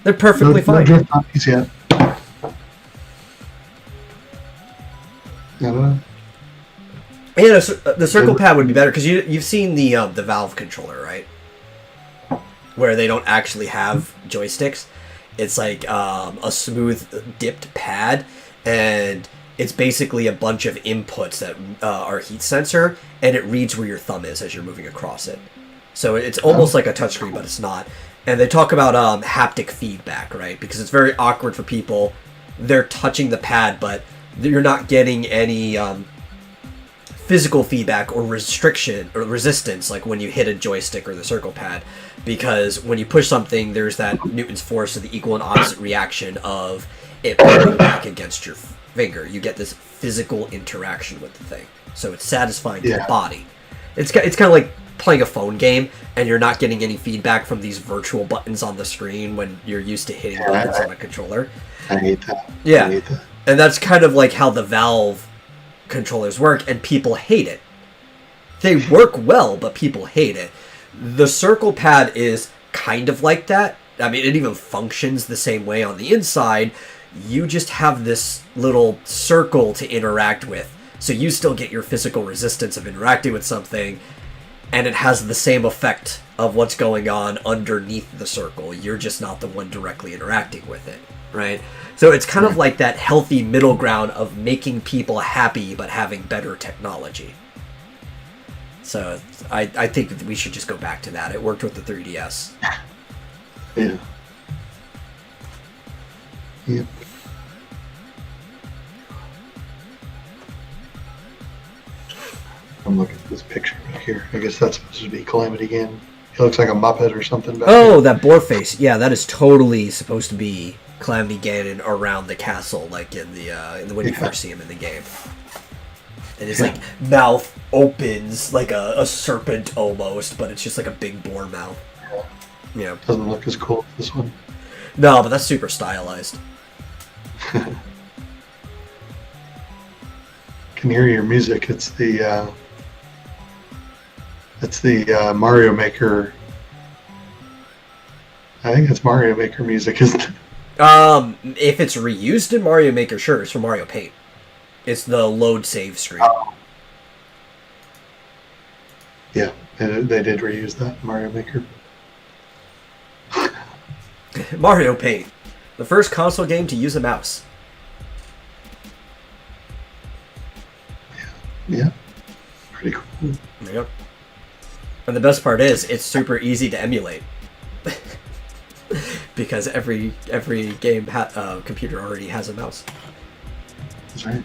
They're perfectly no fine. drift on these yet. I don't know. And the circle pad would be better because you've seen the Valve controller, right? Where they don't actually have joysticks. It's like a smooth dipped pad, and it's basically a bunch of inputs that are heat sensor, and it reads where your thumb is as you're moving across it. So it's almost like a touchscreen, but it's not. And they talk about haptic feedback, right? Because it's very awkward for people. They're touching the pad, but you're not getting any physical feedback or restriction or resistance like when you hit a joystick or the circle pad, because when you push something, there's that Newton's force of the equal and opposite reaction of it pulling back against your finger. You get this physical interaction with the thing, so it's satisfying to the body. It's kind of like playing a phone game and you're not getting any feedback from these virtual buttons on the screen when you're used to hitting buttons on a controller. I hate that. Yeah. I hate that. And that's kind of like how the Valve controllers work, and people hate it. They work well, but people hate it. The circle pad is kind of like that. I mean, it even functions the same way on the inside. You just have this little circle to interact with. So you still get your physical resistance of interacting with something, and it has the same effect of what's going on underneath the circle. You're just not the one directly interacting with it, right? So it's kind of like that healthy middle ground of making people happy but having better technology. So I think that we should just go back to that. It worked with the 3DS. Yeah. Yep. I'm looking at this picture right here. I guess that's supposed to be Calamity Ganon. He looks like a Muppet or something back Oh, here. that boar face. Yeah, that is totally supposed to be Calamity Ganon around the castle, like in the when you first see him in the game. And his like mouth opens like a serpent almost, but it's just like a big boar mouth. Yeah. Doesn't look as cool as this one. No, but that's super stylized. Can hear your music. It's the Mario Maker. I think it's Mario Maker music, isn't it? If it's reused in Mario Maker, sure, it's from Mario Paint. It's the load save screen. Yeah, they did reuse that in Mario Maker. Mario Paint, the first console game to use a mouse. Yeah. Pretty cool. Yep. And the best part is, it's super easy to emulate. Because every game computer already has a mouse. That's right.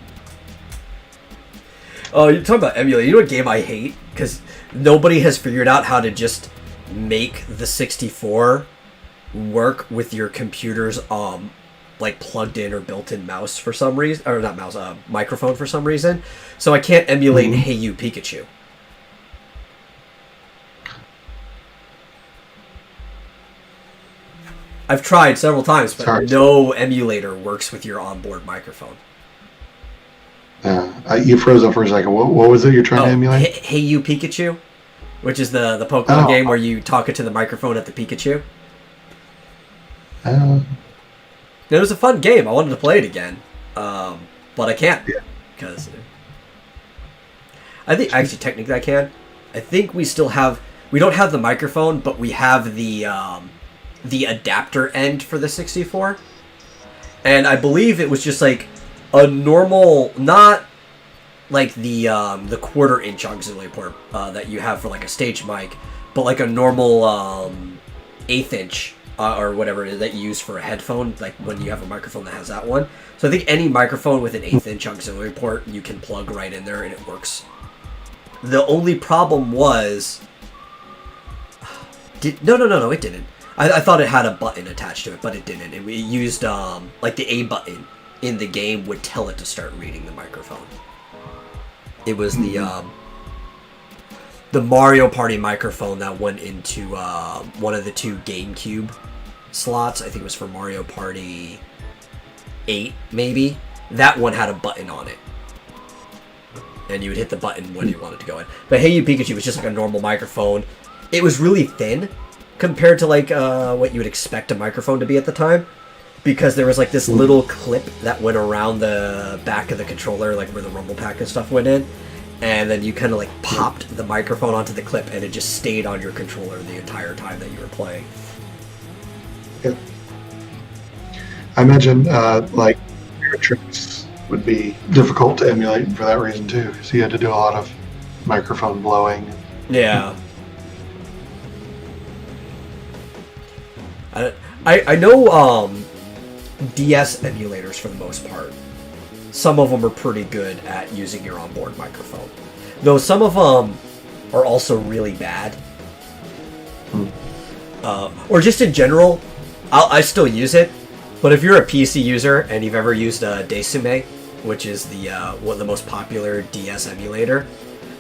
Oh, you're talking about emulate. You know what game I hate? Because nobody has figured out how to just make the 64 work with your computer's like plugged in or built-in mouse for some reason, or not mouse, microphone for some reason. So I can't emulate Hey You Pikachu. I've tried several times, but no emulator works with your onboard microphone. You froze up for a second. What was it you're trying to emulate? Hey You Pikachu, which is the Pokemon game where you talk into the microphone at the Pikachu. It was a fun game. I wanted to play it again, but I can't because I think actually technically I can. I think we don't have the microphone, but we have the adapter end for the 64, and I believe it was just like a normal, not like the 1/4-inch auxiliary port that you have for like a stage mic, but like a normal 1/8 inch or whatever it is that you use for a headphone, like when you have a microphone that has that one. So I think any microphone with an 1/8 inch auxiliary port you can plug right in there and it works. The only problem was no, it didn't. I thought it had a button attached to it, but it didn't. It used like the A button in the game would tell it to start reading the microphone. It was the Mario Party microphone that went into one of the 2 GameCube slots. I think it was for Mario Party 8, maybe. That one had a button on it. And you would hit the button when you wanted to go in. But Hey You Pikachu was just like a normal microphone. It was really thin compared to like what you would expect a microphone to be at the time. Because there was like this little clip that went around the back of the controller, like where the rumble pack and stuff went in. And then you kind of like popped the microphone onto the clip and it just stayed on your controller the entire time that you were playing. Yeah. I imagine like your tricks would be difficult to emulate for that reason too, because you had to do a lot of microphone blowing. Yeah. I know DS emulators for the most part. Some of them are pretty good at using your onboard microphone. Though some of them are also really bad. Or just in general, I still use it. But if you're a PC user and you've ever used Desume, which is one of the most popular DS emulator,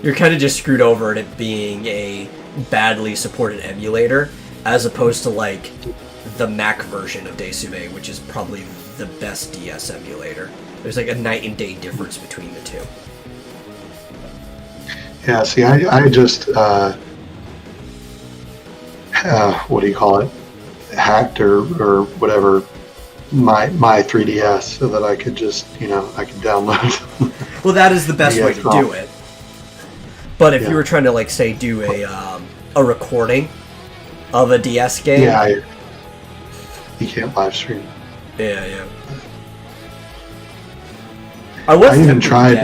you're kind of just screwed over at it being a badly supported emulator, as opposed to like the Mac version of Desume, which is probably the best DS emulator. There's like a night and day difference between the two. Yeah, see, I just what do you call it? Hacked or whatever my 3DS so that I could just I could download. Well, that is the best way to do it. But if you were trying to like say do a recording of a DS game, you can't live stream. Yeah. I even tried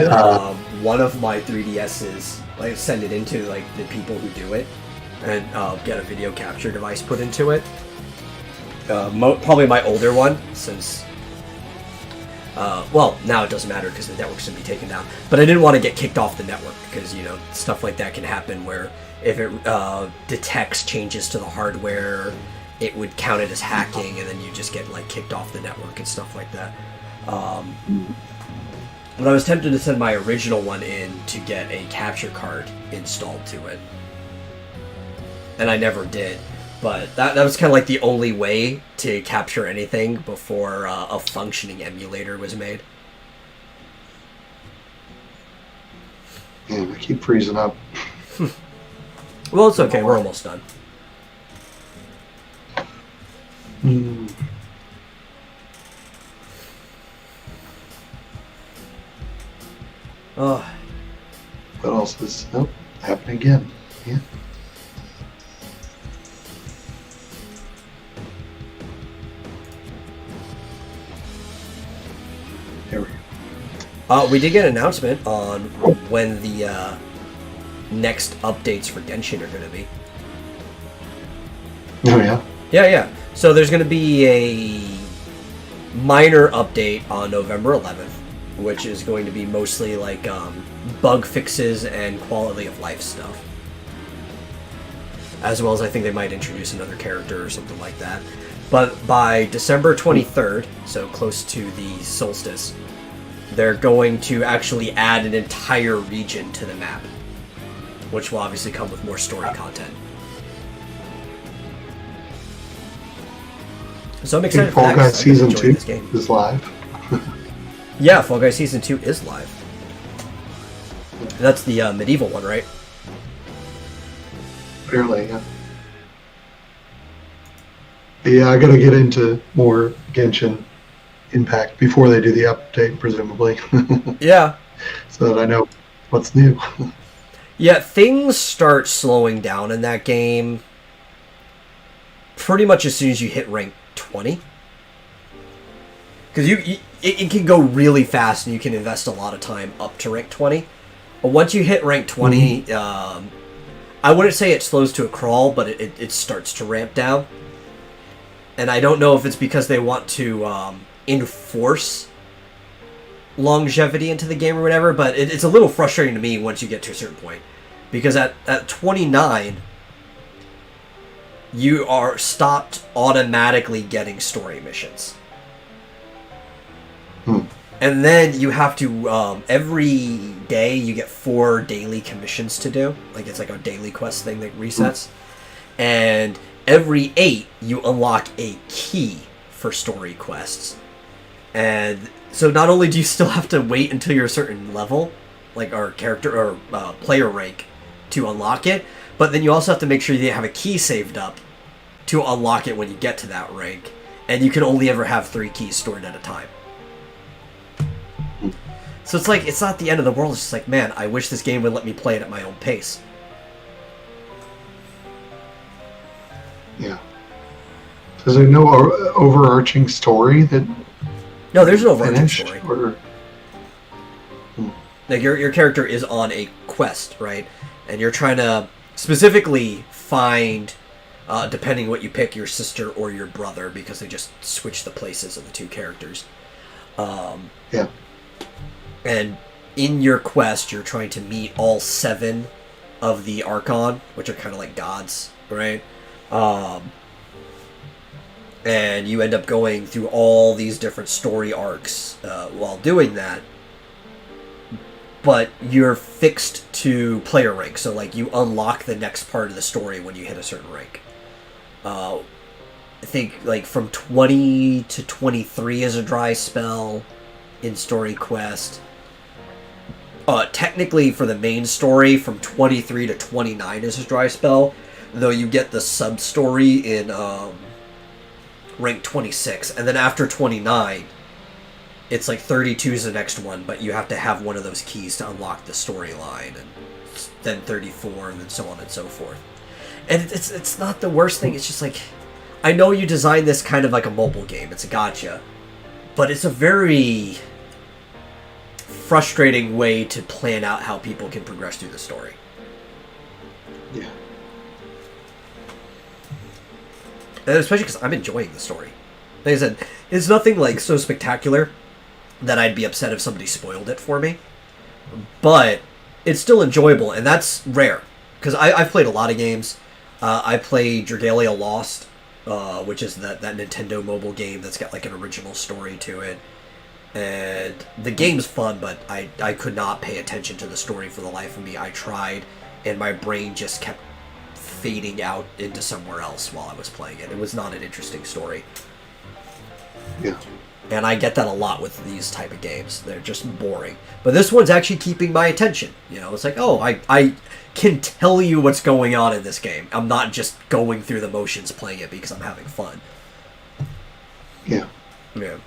one of my 3DSs, like send it into like the people who do it, and get a video capture device put into it. Probably my older one, since well, now it doesn't matter because the network's gonna be taken down. But I didn't want to get kicked off the network because stuff like that can happen where if it detects changes to the hardware, it would count it as hacking, and then you just get like kicked off the network and stuff like that. But I was tempted to send my original one in to get a capture card installed to it, and I never did. But that was kind of like the only way to capture anything before a functioning emulator was made. Man, I keep freezing up. Well, it's okay. We're almost done. Oh. What else is happening again? Yeah. There we go. We did get an announcement on when the next updates for Genshin are going to be. Oh yeah. Yeah. So there's going to be a minor update on November 11th, which is going to be mostly like bug fixes and quality of life stuff. As well as I think they might introduce another character or something like that. But by December 23rd, so close to the solstice, they're going to actually add an entire region to the map, which will obviously come with more story content. So I'm I think excited for Fall that. Guys 'Cause I've been Season enjoying 2 this game. is live. Yeah, Fall Guys Season 2 is live. That's the medieval one, right? Apparently, yeah. But yeah, I gotta get into more Genshin Impact before they do the update, presumably. Yeah. So that I know what's new. Yeah, things start slowing down in that game pretty much as soon as you hit rank 20. Because it can go really fast and you can invest a lot of time up to rank 20. But once you hit rank 20, I wouldn't say it slows to a crawl, but it starts to ramp down. And I don't know if it's because they want to enforce longevity into the game or whatever, but it's a little frustrating to me once you get to a certain point. Because at 29, you are stopped automatically getting story missions. And then you have to, every day you get 4 daily commissions to do. Like it's like a daily quest thing that resets. And every 8 you unlock a key for story quests. And so not only do you still have to wait until you're a certain level, like our character or player rank, to unlock it, but then you also have to make sure you have a key saved up to unlock it when you get to that rank. And you can only ever have 3 keys stored at a time. So it's like, it's not the end of the world. It's just like, man, I wish this game would let me play it at my own pace. Yeah. So is there no overarching story that No, there's no overarching finished? story. Or... Like, your character is on a quest, right? And you're trying to specifically find, depending what you pick, your sister or your brother, because they just switch the places of the 2 characters. Yeah. And in your quest, you're trying to meet all 7 of the Archon, which are kind of like gods, right? And you end up going through all these different story arcs while doing that. But you're fixed to player rank, so like you unlock the next part of the story when you hit a certain rank. I think like from 20 to 23 is a dry spell in story quest. Technically for the main story, from 23 to 29 is a dry spell, though you get the sub-story in rank 26, and then after 29, it's like 32 is the next one, but you have to have one of those keys to unlock the storyline, and then 34, and then so on and so forth. And it's not the worst thing, it's just like, I know you designed this kind of like a mobile game, it's a gacha, but it's a very frustrating way to plan out how people can progress through the story. Yeah. And especially because I'm enjoying the story. Like I said, it's nothing like so spectacular that I'd be upset if somebody spoiled it for me. But it's still enjoyable, and that's rare. Because I've played a lot of games. I played Dragalia Lost, which is that Nintendo mobile game that's got like an original story to it. And the game's fun, but I could not pay attention to the story for the life of me. I tried, and my brain just kept fading out into somewhere else while I was playing it. It was not an interesting story. Yeah. And I get that a lot with these type of games. They're just boring. But this one's actually keeping my attention. You know, it's like, oh, I can tell you what's going on in this game. I'm not just going through the motions playing it because I'm having fun. Yeah. Yeah.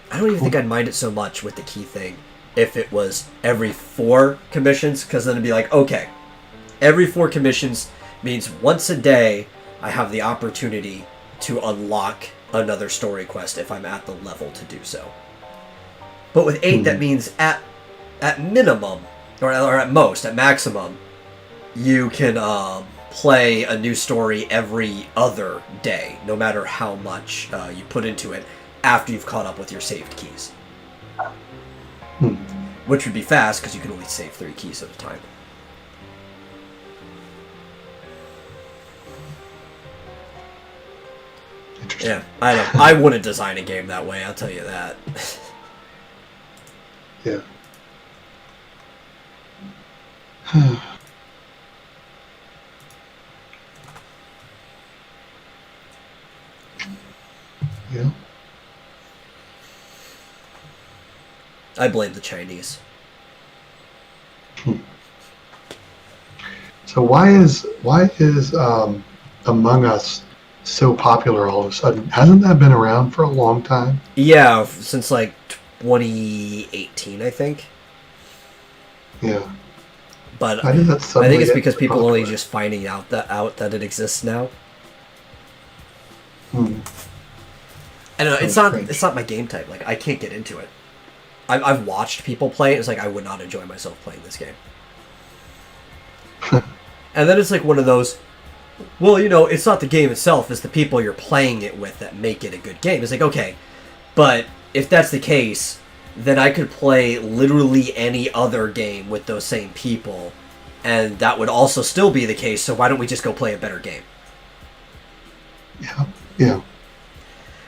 I don't even think I'd mind it so much with the key thing if it was every 4 commissions, because then it'd be like, okay, every 4 commissions means once a day I have the opportunity to unlock another story quest if I'm at the level to do so. But with 8, that means at minimum, or at most, at maximum, you can play a new story every other day, no matter how much you put into it after you've caught up with your saved keys. Which would be fast, because you can only save 3 keys at a time. Yeah, I know. I wouldn't design a game that way, I'll tell you that. Yeah. Yeah. I blame the Chinese. So why is Among Us so popular all of a sudden? Hasn't that been around for a long time? Yeah, since like 2018, I think. Yeah. But I think it's because people are only just finding out that it exists now. I don't know. It's not my game type. Like, I can't get into it. I've watched people play it. It's like I would not enjoy myself playing this game. And then it's like one of those, well, you know, it's not the game itself, it's the people you're playing it with that make it a good game. It's like, okay, but if that's the case, then I could play literally any other game with those same people, and that would also still be the case, so why don't we just go play a better game? Yeah.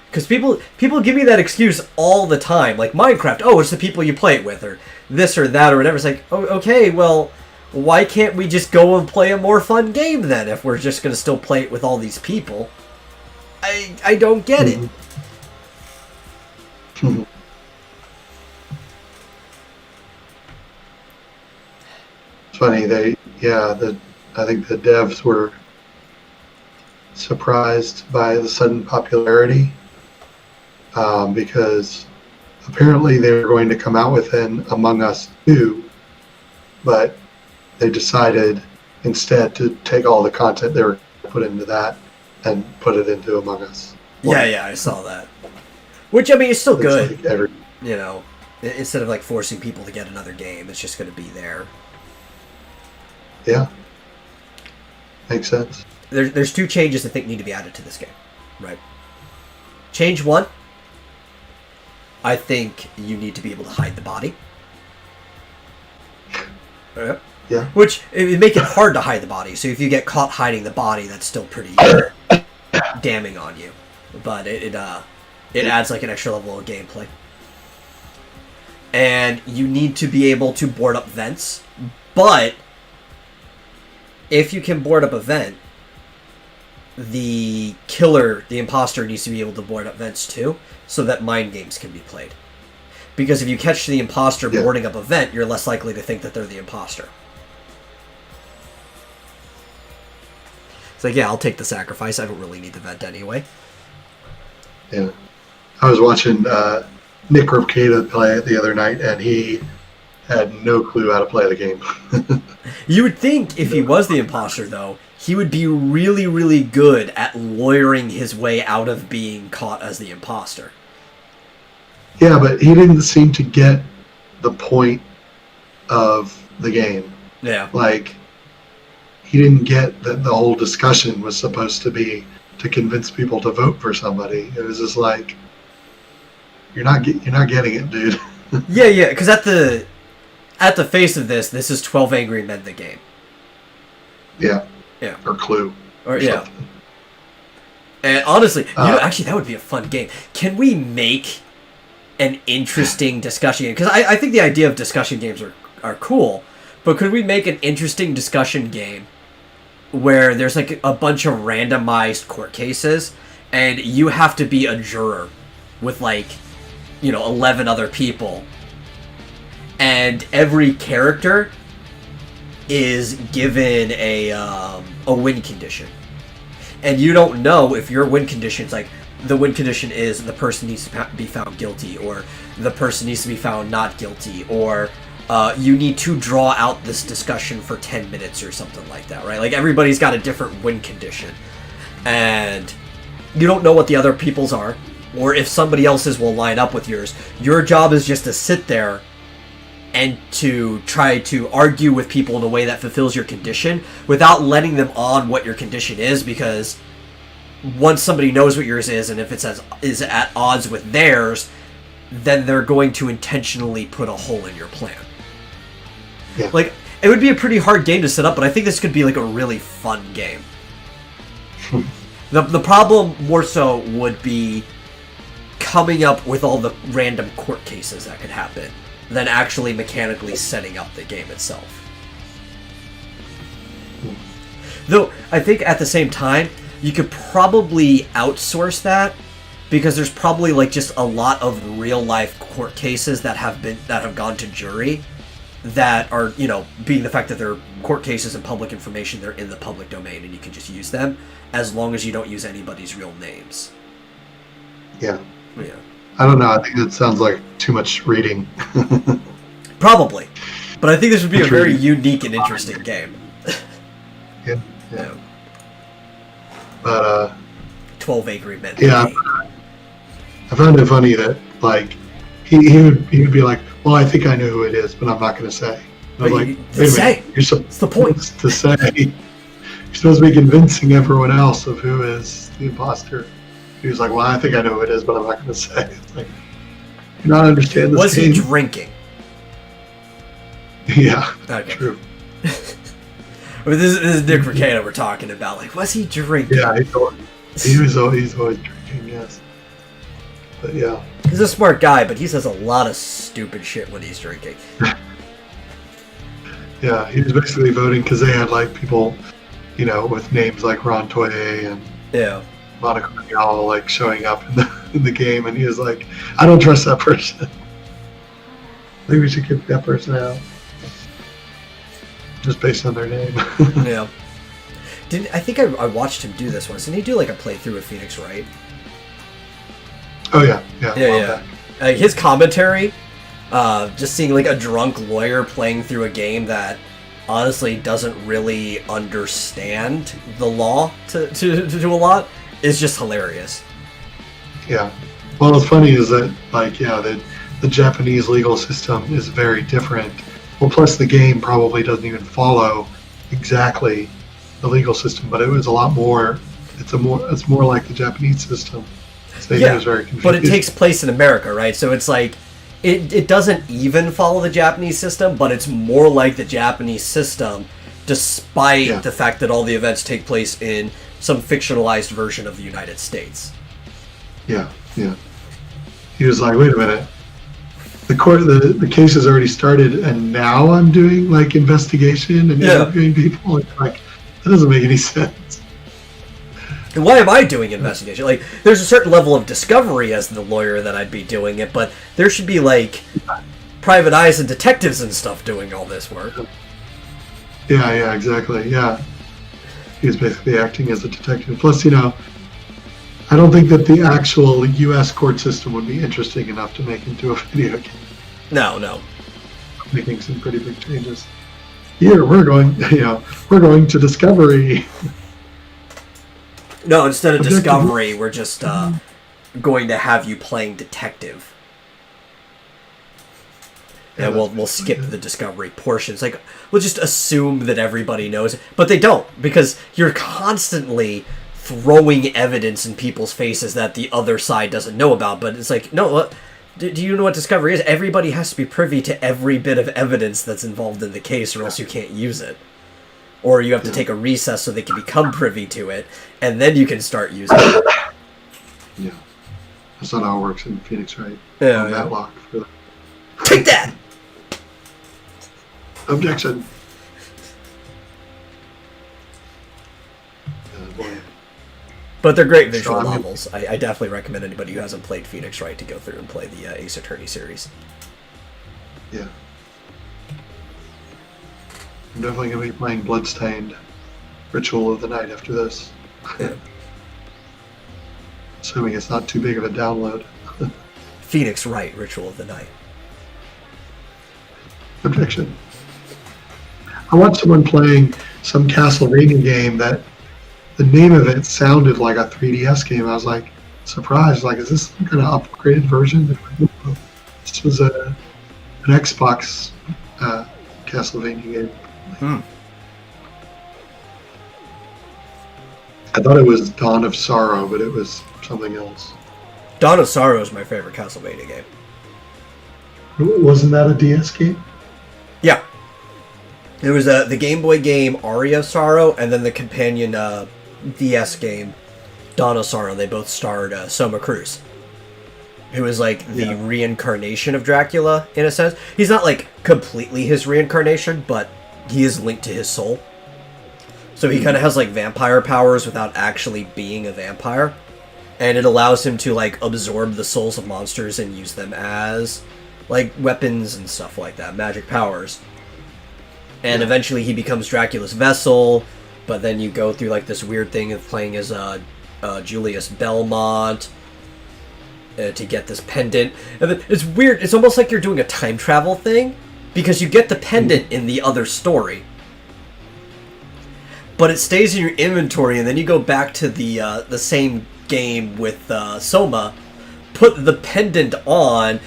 Because people give me that excuse all the time, like Minecraft, oh, it's the people you play it with, or this or that or whatever. It's like, oh, okay, well, why can't we just go and play a more fun game then, if we're just going to still play it with all these people? I don't get it. It's funny, I think the devs were surprised by the sudden popularity, because apparently they were going to come out with an Among Us 2, but they decided instead to take all the content they were put into that and put it into Among Us. Yeah, I saw that. Which, I mean, it's still good. Like you know, instead of like forcing people to get another game, it's just going to be there. Yeah. Makes sense. There's 2 changes I think need to be added to this game. Right. Change 1. I think you need to be able to hide the body. Yeah. Which, it would make it hard to hide the body. So if you get caught hiding the body, that's still pretty damning on you. But it adds like an extra level of gameplay. And you need to be able to board up vents. But if you can board up a vent, the killer, the imposter, needs to be able to board up vents too, so that mind games can be played. Because if you catch the imposter boarding up a vent, you're less likely to think that they're the imposter. It's like, yeah, I'll take the sacrifice. I don't really need the vent anyway. Yeah. I was watching Nick Ripkeda play it the other night, and he had no clue how to play the game. You would think if he was the imposter, though, he would be really, really good at lawyering his way out of being caught as the imposter. Yeah, but he didn't seem to get the point of the game. Yeah. Like, he didn't get that the whole discussion was supposed to be to convince people to vote for somebody. It was just like, you're not getting it, dude. Yeah, because at the face of this is 12 Angry Men the game. Yeah. Yeah. Or Clue. Or yeah. Something. And honestly, actually, that would be a fun game. Can we make an interesting discussion game? Because I think the idea of discussion games are cool, but could we make an interesting discussion game where there's like a bunch of randomized court cases, and you have to be a juror with 11 other people, and every character is given a win condition, and you don't know if your win condition's like, the win condition is the person needs to be found guilty, or the person needs to be found not guilty, or you need to draw out this discussion for 10 minutes or something like that, right? Like, everybody's got a different win condition, and you don't know what the other people's are. or if somebody else's will line up with yours. Your job is just to sit there and to try to argue with people in a way that fulfills your condition without letting them on what your condition is, because once somebody knows what yours is, and if it is at odds with theirs, then they're going to intentionally put a hole in your plan. Yeah. Like, it would be a pretty hard game to set up, but I think this could be like a really fun game. The problem more so would be coming up with all the random court cases that could happen than actually mechanically setting up the game itself. Though, I think at the same time, you could probably outsource that, because there's probably like just a lot of real life court cases that have gone to jury that are, you know, being the fact that they're court cases and public information, they're in the public domain and you can just use them as long as you don't use anybody's real names. Yeah. Yeah. I don't know. I think that sounds like too much reading. Probably. But I think this would be a very unique and interesting game. Yeah. But 12 Angry Men. Yeah. I found it funny that like he would be like, well, I think I know who it is, but I'm not going to say. I was like, wait a minute, you're supposed the point to say. You're supposed to be convincing everyone else of who is the imposter. He was like, well, I think I know who it is, but I'm not going to say. It's like, you not understand this Was game. he drinking? Yeah, okay. True. I mean, this is Nick Ricano we're talking about. Like, was he drinking? Yeah, he's always drinking, yes. But yeah. He's a smart guy, but he says a lot of stupid shit when he's drinking. Yeah, he was basically voting because they had like people, you know, with names like Ron Toye and Monica Rial like showing up in the game, and he was like, I don't trust that person. I think we should kick that person out. Just based on their name. Yeah. I think I watched him do this once. Didn't he do like a playthrough of Phoenix Wright? Oh yeah. His commentary, just seeing like a drunk lawyer playing through a game that honestly doesn't really understand the law to do a lot, is just hilarious. Yeah. Well, what's funny is that like the Japanese legal system is very different. Well, plus the game probably doesn't even follow exactly the legal system, but it was a lot more. It's more like the Japanese system. So yeah, it was very confusing. But it takes place in America, right? So it's like it doesn't even follow the Japanese system, but it's more like the Japanese system, despite the fact that all the events take place in some fictionalized version of the United States. Yeah. He was like, wait a minute. The case has already started, and now I'm doing like investigation and interviewing people. It's like, that doesn't make any sense. And why am I doing investigation? Like, there's a certain level of discovery as the lawyer that I'd be doing it, but there should be like private eyes and detectives and stuff doing all this work. Yeah, exactly. Yeah, he was basically acting as a detective. Plus, you know, I don't think that the actual U.S. court system would be interesting enough to make into a video game. No. Making some pretty big changes. Here, we're going to discovery. No, instead of discovery, we're just going to have you playing detective. Yeah, we'll skip the discovery portions. Like, we'll just assume that everybody knows, but they don't, because you're constantly throwing evidence in people's faces that the other side doesn't know about. But it's like, no, do you know what discovery is? Everybody has to be privy to every bit of evidence that's involved in the case, or else you can't use it. Or you have to take a recess so they can become privy to it, and then you can start using it. Yeah. That's not how it works in Phoenix, right? Yeah. Matlock. Take that! Objection. But they're great visual novels. I definitely recommend anybody who hasn't played Phoenix Wright to go through and play the Ace Attorney series. Yeah. I'm definitely going to be playing Bloodstained Ritual of the Night after this. Yeah. Assuming it's not too big of a download. Phoenix Wright, Ritual of the Night. Objection. I watched someone playing some Castlevania game that the name of it sounded like a 3DS game. I was like, surprised. Like, is this some kind of upgraded version? This was an Xbox Castlevania game. Hmm. I thought it was Dawn of Sorrow, but it was something else. Dawn of Sorrow is my favorite Castlevania game. Wasn't that a DS game? Yeah. There was the Game Boy game Aria of Sorrow, and then the companion DS game Dawn of Sorrow. They both starred Soma Cruz, who was like the reincarnation of Dracula in a sense. He's not like completely his reincarnation, but he is linked to his soul. So he kind of has like vampire powers without actually being a vampire. And it allows him to like absorb the souls of monsters and use them as like weapons and stuff like that, magic powers. And eventually he becomes Dracula's vessel, but then you go through like this weird thing of playing as Julius Belmont to get this pendant. And then it's weird, it's almost like you're doing a time travel thing, because you get the pendant in the other story. But it stays in your inventory, and then you go back to the same game with Soma, put the pendant on,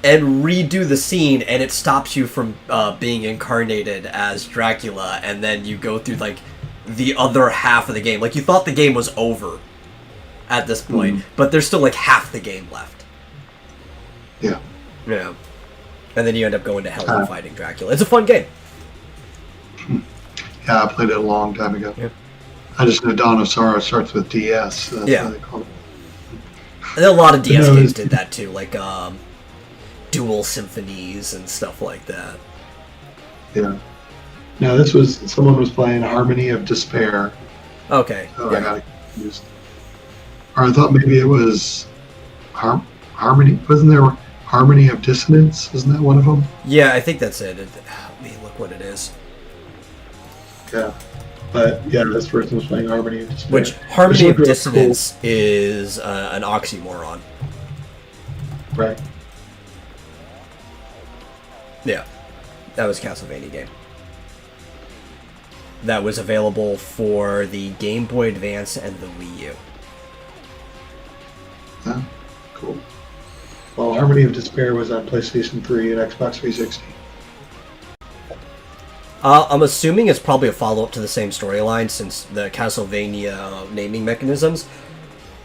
and redo the scene, and it stops you from being incarnated as Dracula, and then you go through like the other half of the game. Like, you thought the game was over at this point, but there's still like half the game left. Yeah. Yeah. And then you end up going to hell and fighting Dracula. It's a fun game. Yeah, I played it a long time ago. Yeah. I just know Dawn of Sorrow starts with DS. So that's Yeah. what they call it. And a lot of DS games did that too, like Dual Symphonies and stuff like that. Yeah. No, this was, someone was playing Harmony of Despair. Okay. Oh, I got it confused. Or I thought maybe it was Harmony. Wasn't there Harmony of Dissonance? Isn't that one of them? Yeah, I think that's it. Let me look what it is. Yeah. But yeah, this person was playing Harmony of Despair. Which, Harmony of really Dissonance is an oxymoron. Cool. Right. Yeah. That was a Castlevania game. That was available for the Game Boy Advance and the Wii U. Yeah. Cool. Well, Harmony of Despair was on PlayStation 3 and Xbox 360. I'm assuming it's probably a follow-up to the same storyline, since the Castlevania naming mechanisms,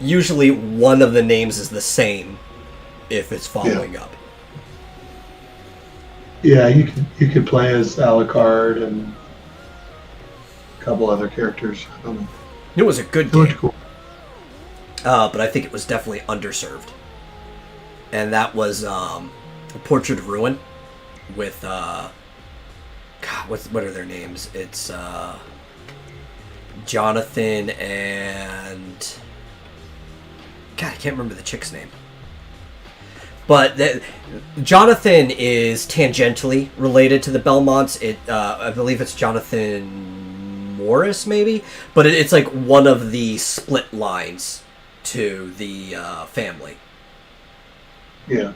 usually one of the names is the same if it's following up. Yeah, you could play as Alucard and a couple other characters. I don't know. It was a good It looked game, cool. but I think it was definitely underserved. And that was Portrait of Ruin with God, what are their names? It's Jonathan and God, I can't remember the chick's name. But Jonathan is tangentially related to the Belmonts. I believe it's Jonathan Morris, maybe, but it's like one of the split lines to the family. Yeah.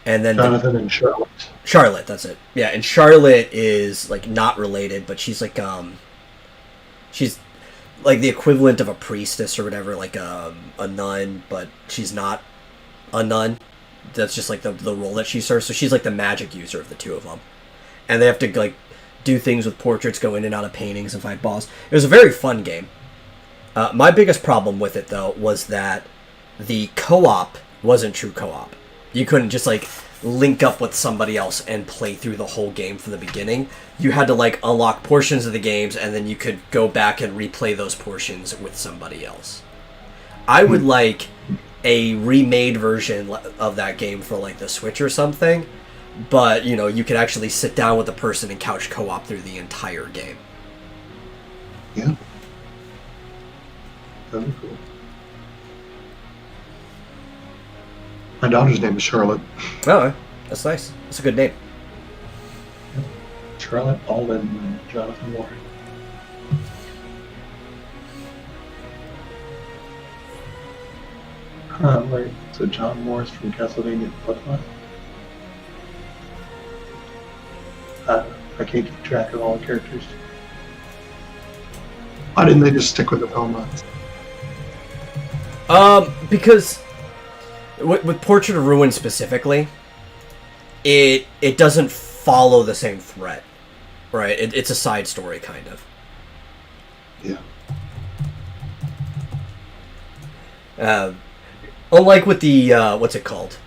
And then Jonathan and Charlotte. Charlotte, that's it. Yeah, and Charlotte is like not related, but she's like she's like the equivalent of a priestess or whatever, like a nun, but she's not a nun. That's just like the role that she serves. So she's like the magic user of the two of them, and they have to like do things with portraits, go in and out of paintings, and fight boss. It was a very fun game. My biggest problem with it though was that the co-op wasn't true co-op. You couldn't just like link up with somebody else and play through the whole game from the beginning. You had to like unlock portions of the games, and then you could go back and replay those portions with somebody else. I would like a remade version of that game for like the Switch or something, but you know, you could actually sit down with a person and couch co-op through the entire game. Yeah. That'd be cool. My daughter's name is Charlotte. Oh, that's nice. That's a good name. Charlotte Alden and Jonathan Warren. Wait, so John Morris from Castlevania Bloodline? I can't keep track of all the characters. Why didn't they just stick with the Belmonts? Because with Portrait of Ruin specifically, it doesn't follow the same thread, right? It's a side story, kind of. Yeah. Unlike with the what's it called?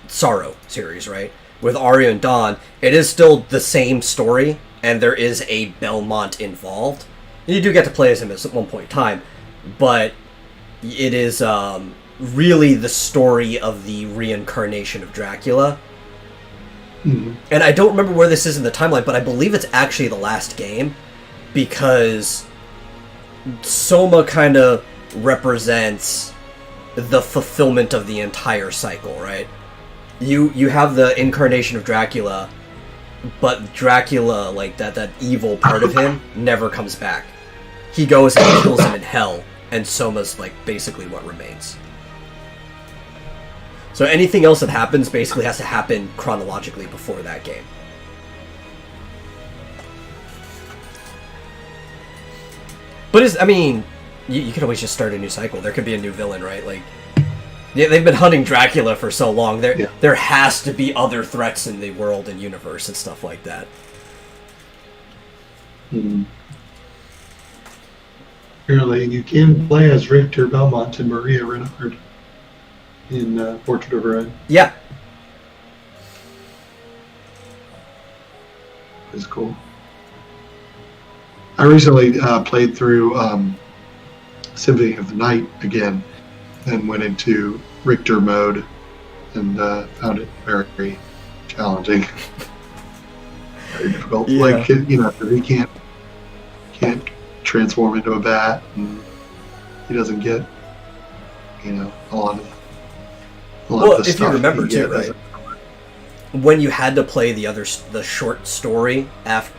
Sorrow series, right? With Aria and Dawn, it is still the same story, and there is a Belmont involved. You do get to play as him at one point in time, but it is really the story of the reincarnation of Dracula. Mm-hmm. And I don't remember where this is in the timeline, but I believe it's actually the last game, because Soma kind of represents the fulfillment of the entire cycle, right? You have the incarnation of Dracula, but Dracula, like that evil part of him, never comes back. He goes and kills him in hell, and Soma's like basically what remains. So anything else that happens basically has to happen chronologically before that game. But I mean, you could always just start a new cycle. There could be a new villain, right? Like, yeah, they've been hunting Dracula for so long. There has to be other threats in the world and universe and stuff like that. Apparently, you can play as Richter Belmont and Maria Renard in Portrait of Ruin. Yeah. It's cool. I recently played through Symphony of the Night again, and went into Richter mode, and found it very challenging, very difficult. Yeah. Like, you know, he can't transform into a bat, and he doesn't get, you know, a lot of Well, the if you stuff remember he too, gets. right? When you had to play the short story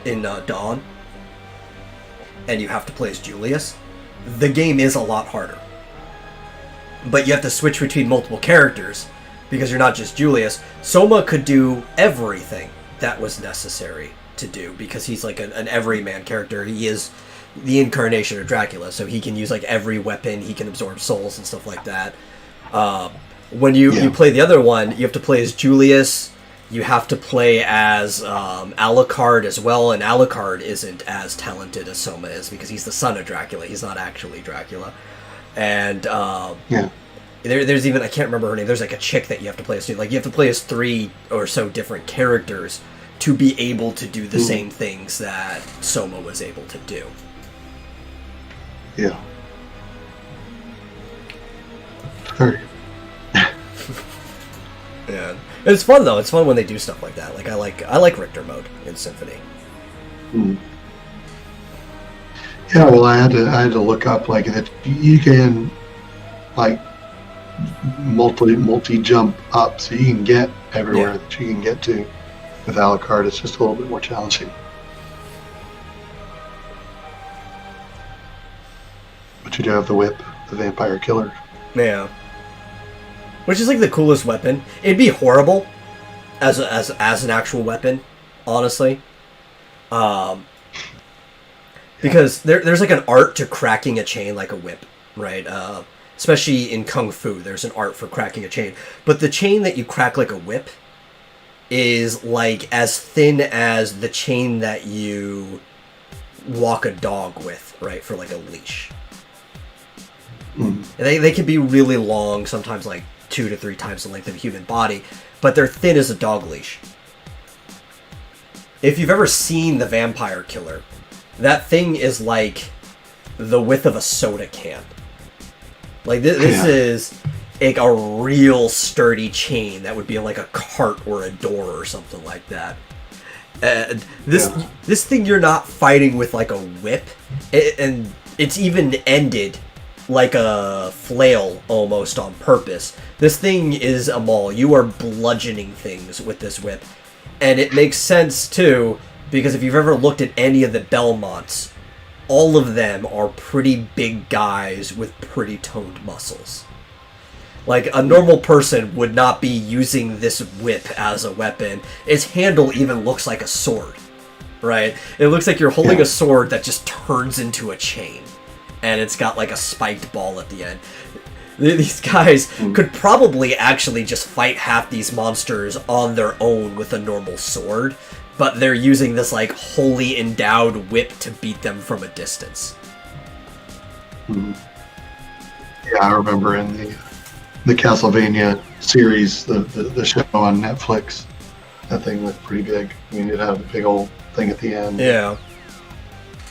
in Dawn, and you have to play as Julius, the game is a lot harder. But you have to switch between multiple characters, because you're not just Julius. Soma could do everything that was necessary to do, because he's like an everyman character. He is the incarnation of Dracula, so he can use like every weapon, he can absorb souls and stuff like that. When you play the other one, you have to play as Julius. You have to play as Alucard as well, and Alucard isn't as talented as Soma is, because he's the son of Dracula. He's not actually Dracula. And there's even, I can't remember her name, there's like a chick that you have to play as too. Like, you have to play as 3 or so different characters to be able to do the same things that Soma was able to do. Yeah. Very. Yeah. It's fun though. It's fun when they do stuff like that. Like I like Richter mode in Symphony. Yeah, well, I had to look up like that. You can like multi jump up, so you can get everywhere that you can get to. With Alucard, it's just a little bit more challenging. But you do have the whip, the vampire killer. Yeah. Which is like the coolest weapon. It'd be horrible as an actual weapon, honestly. Because there's like an art to cracking a chain like a whip, right? Especially in Kung Fu, there's an art for cracking a chain. But the chain that you crack like a whip is like as thin as the chain that you walk a dog with, right? For like a leash. They can be really long, sometimes like 2 to 3 times the length of a human body, but they're thin as a dog leash. If you've ever seen the Vampire Killer, that thing is like the width of a soda can. Like this is like a real sturdy chain that would be in like a cart or a door or something like that. This thing, you're not fighting with like a whip, and it's even ended like a flail almost on purpose. This thing is a maul. You are bludgeoning things with this whip. And it makes sense too, because if you've ever looked at any of the Belmonts, all of them are pretty big guys with pretty toned muscles. Like, a normal person would not be using this whip as a weapon. Its handle even looks like a sword, right? It looks like you're holding a sword that just turns into a chain. and it's got like a spiked ball at the end. These guys could probably actually just fight half these monsters on their own with a normal sword, but they're using this like wholly endowed whip to beat them from a distance. Yeah, I remember in the Castlevania series, the show on Netflix, that thing looked pretty big. I mean, it had a big old thing at the end. Yeah.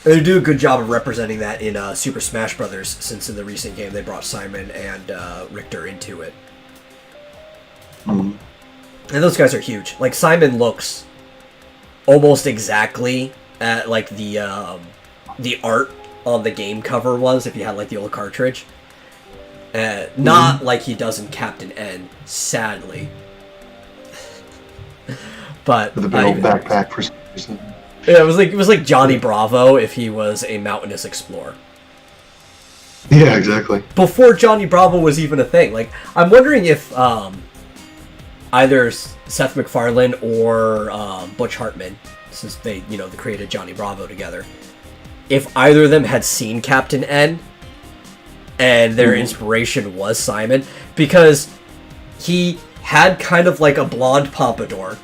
They do a good job of representing that in Super Smash Brothers, since in the recent game they brought Simon and Richter into it. And those guys are huge. Like, Simon looks almost exactly at like the art on the game cover was, if you had like the old cartridge. Not like he does in Captain N, sadly. But with a big old backpack for some reason. Yeah, it was like Johnny Bravo if he was a mountainous explorer. Yeah, exactly. Before Johnny Bravo was even a thing. Like, I'm wondering if either Seth MacFarlane or Butch Hartman, since they created Johnny Bravo together, if either of them had seen Captain N and their inspiration was Simon, because he had kind of like a blonde pompadour.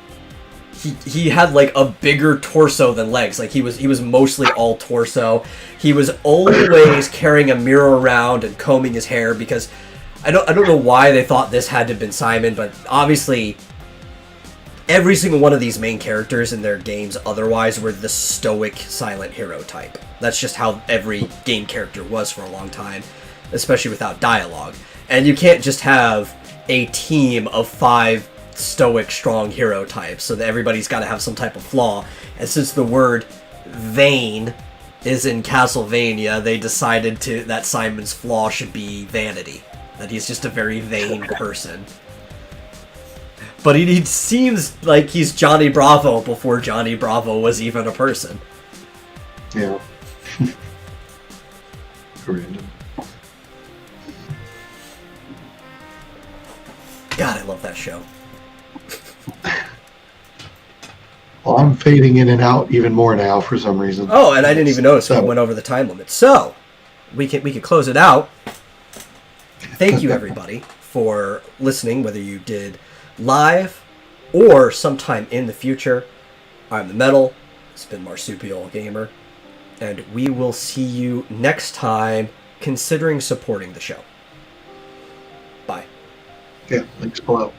He had like a bigger torso than legs. Like he was mostly all torso. He was always carrying a mirror around and combing his hair, because I don't know why they thought this had to have been Simon, but obviously every single one of these main characters in their games otherwise were the stoic silent hero type. That's just how every game character was for a long time, especially without dialogue. And you can't just have a team of 5 stoic, strong hero types, so that everybody's got to have some type of flaw. And since the word vain is in Castlevania, they decided that Simon's flaw should be vanity. That he's just a very vain person. But he seems like he's Johnny Bravo before Johnny Bravo was even a person. Yeah. Random. God, I love that show. Well, I'm fading in and out even more now for some reason. Oh, and I didn't even notice when we went over the time limit. So, we could close it out. Thank you, everybody, for listening, whether you did live or sometime in the future. I'm The Metal. It's been Marsupial Gamer. And we will see you next time, considering supporting the show. Bye. Yeah, links below.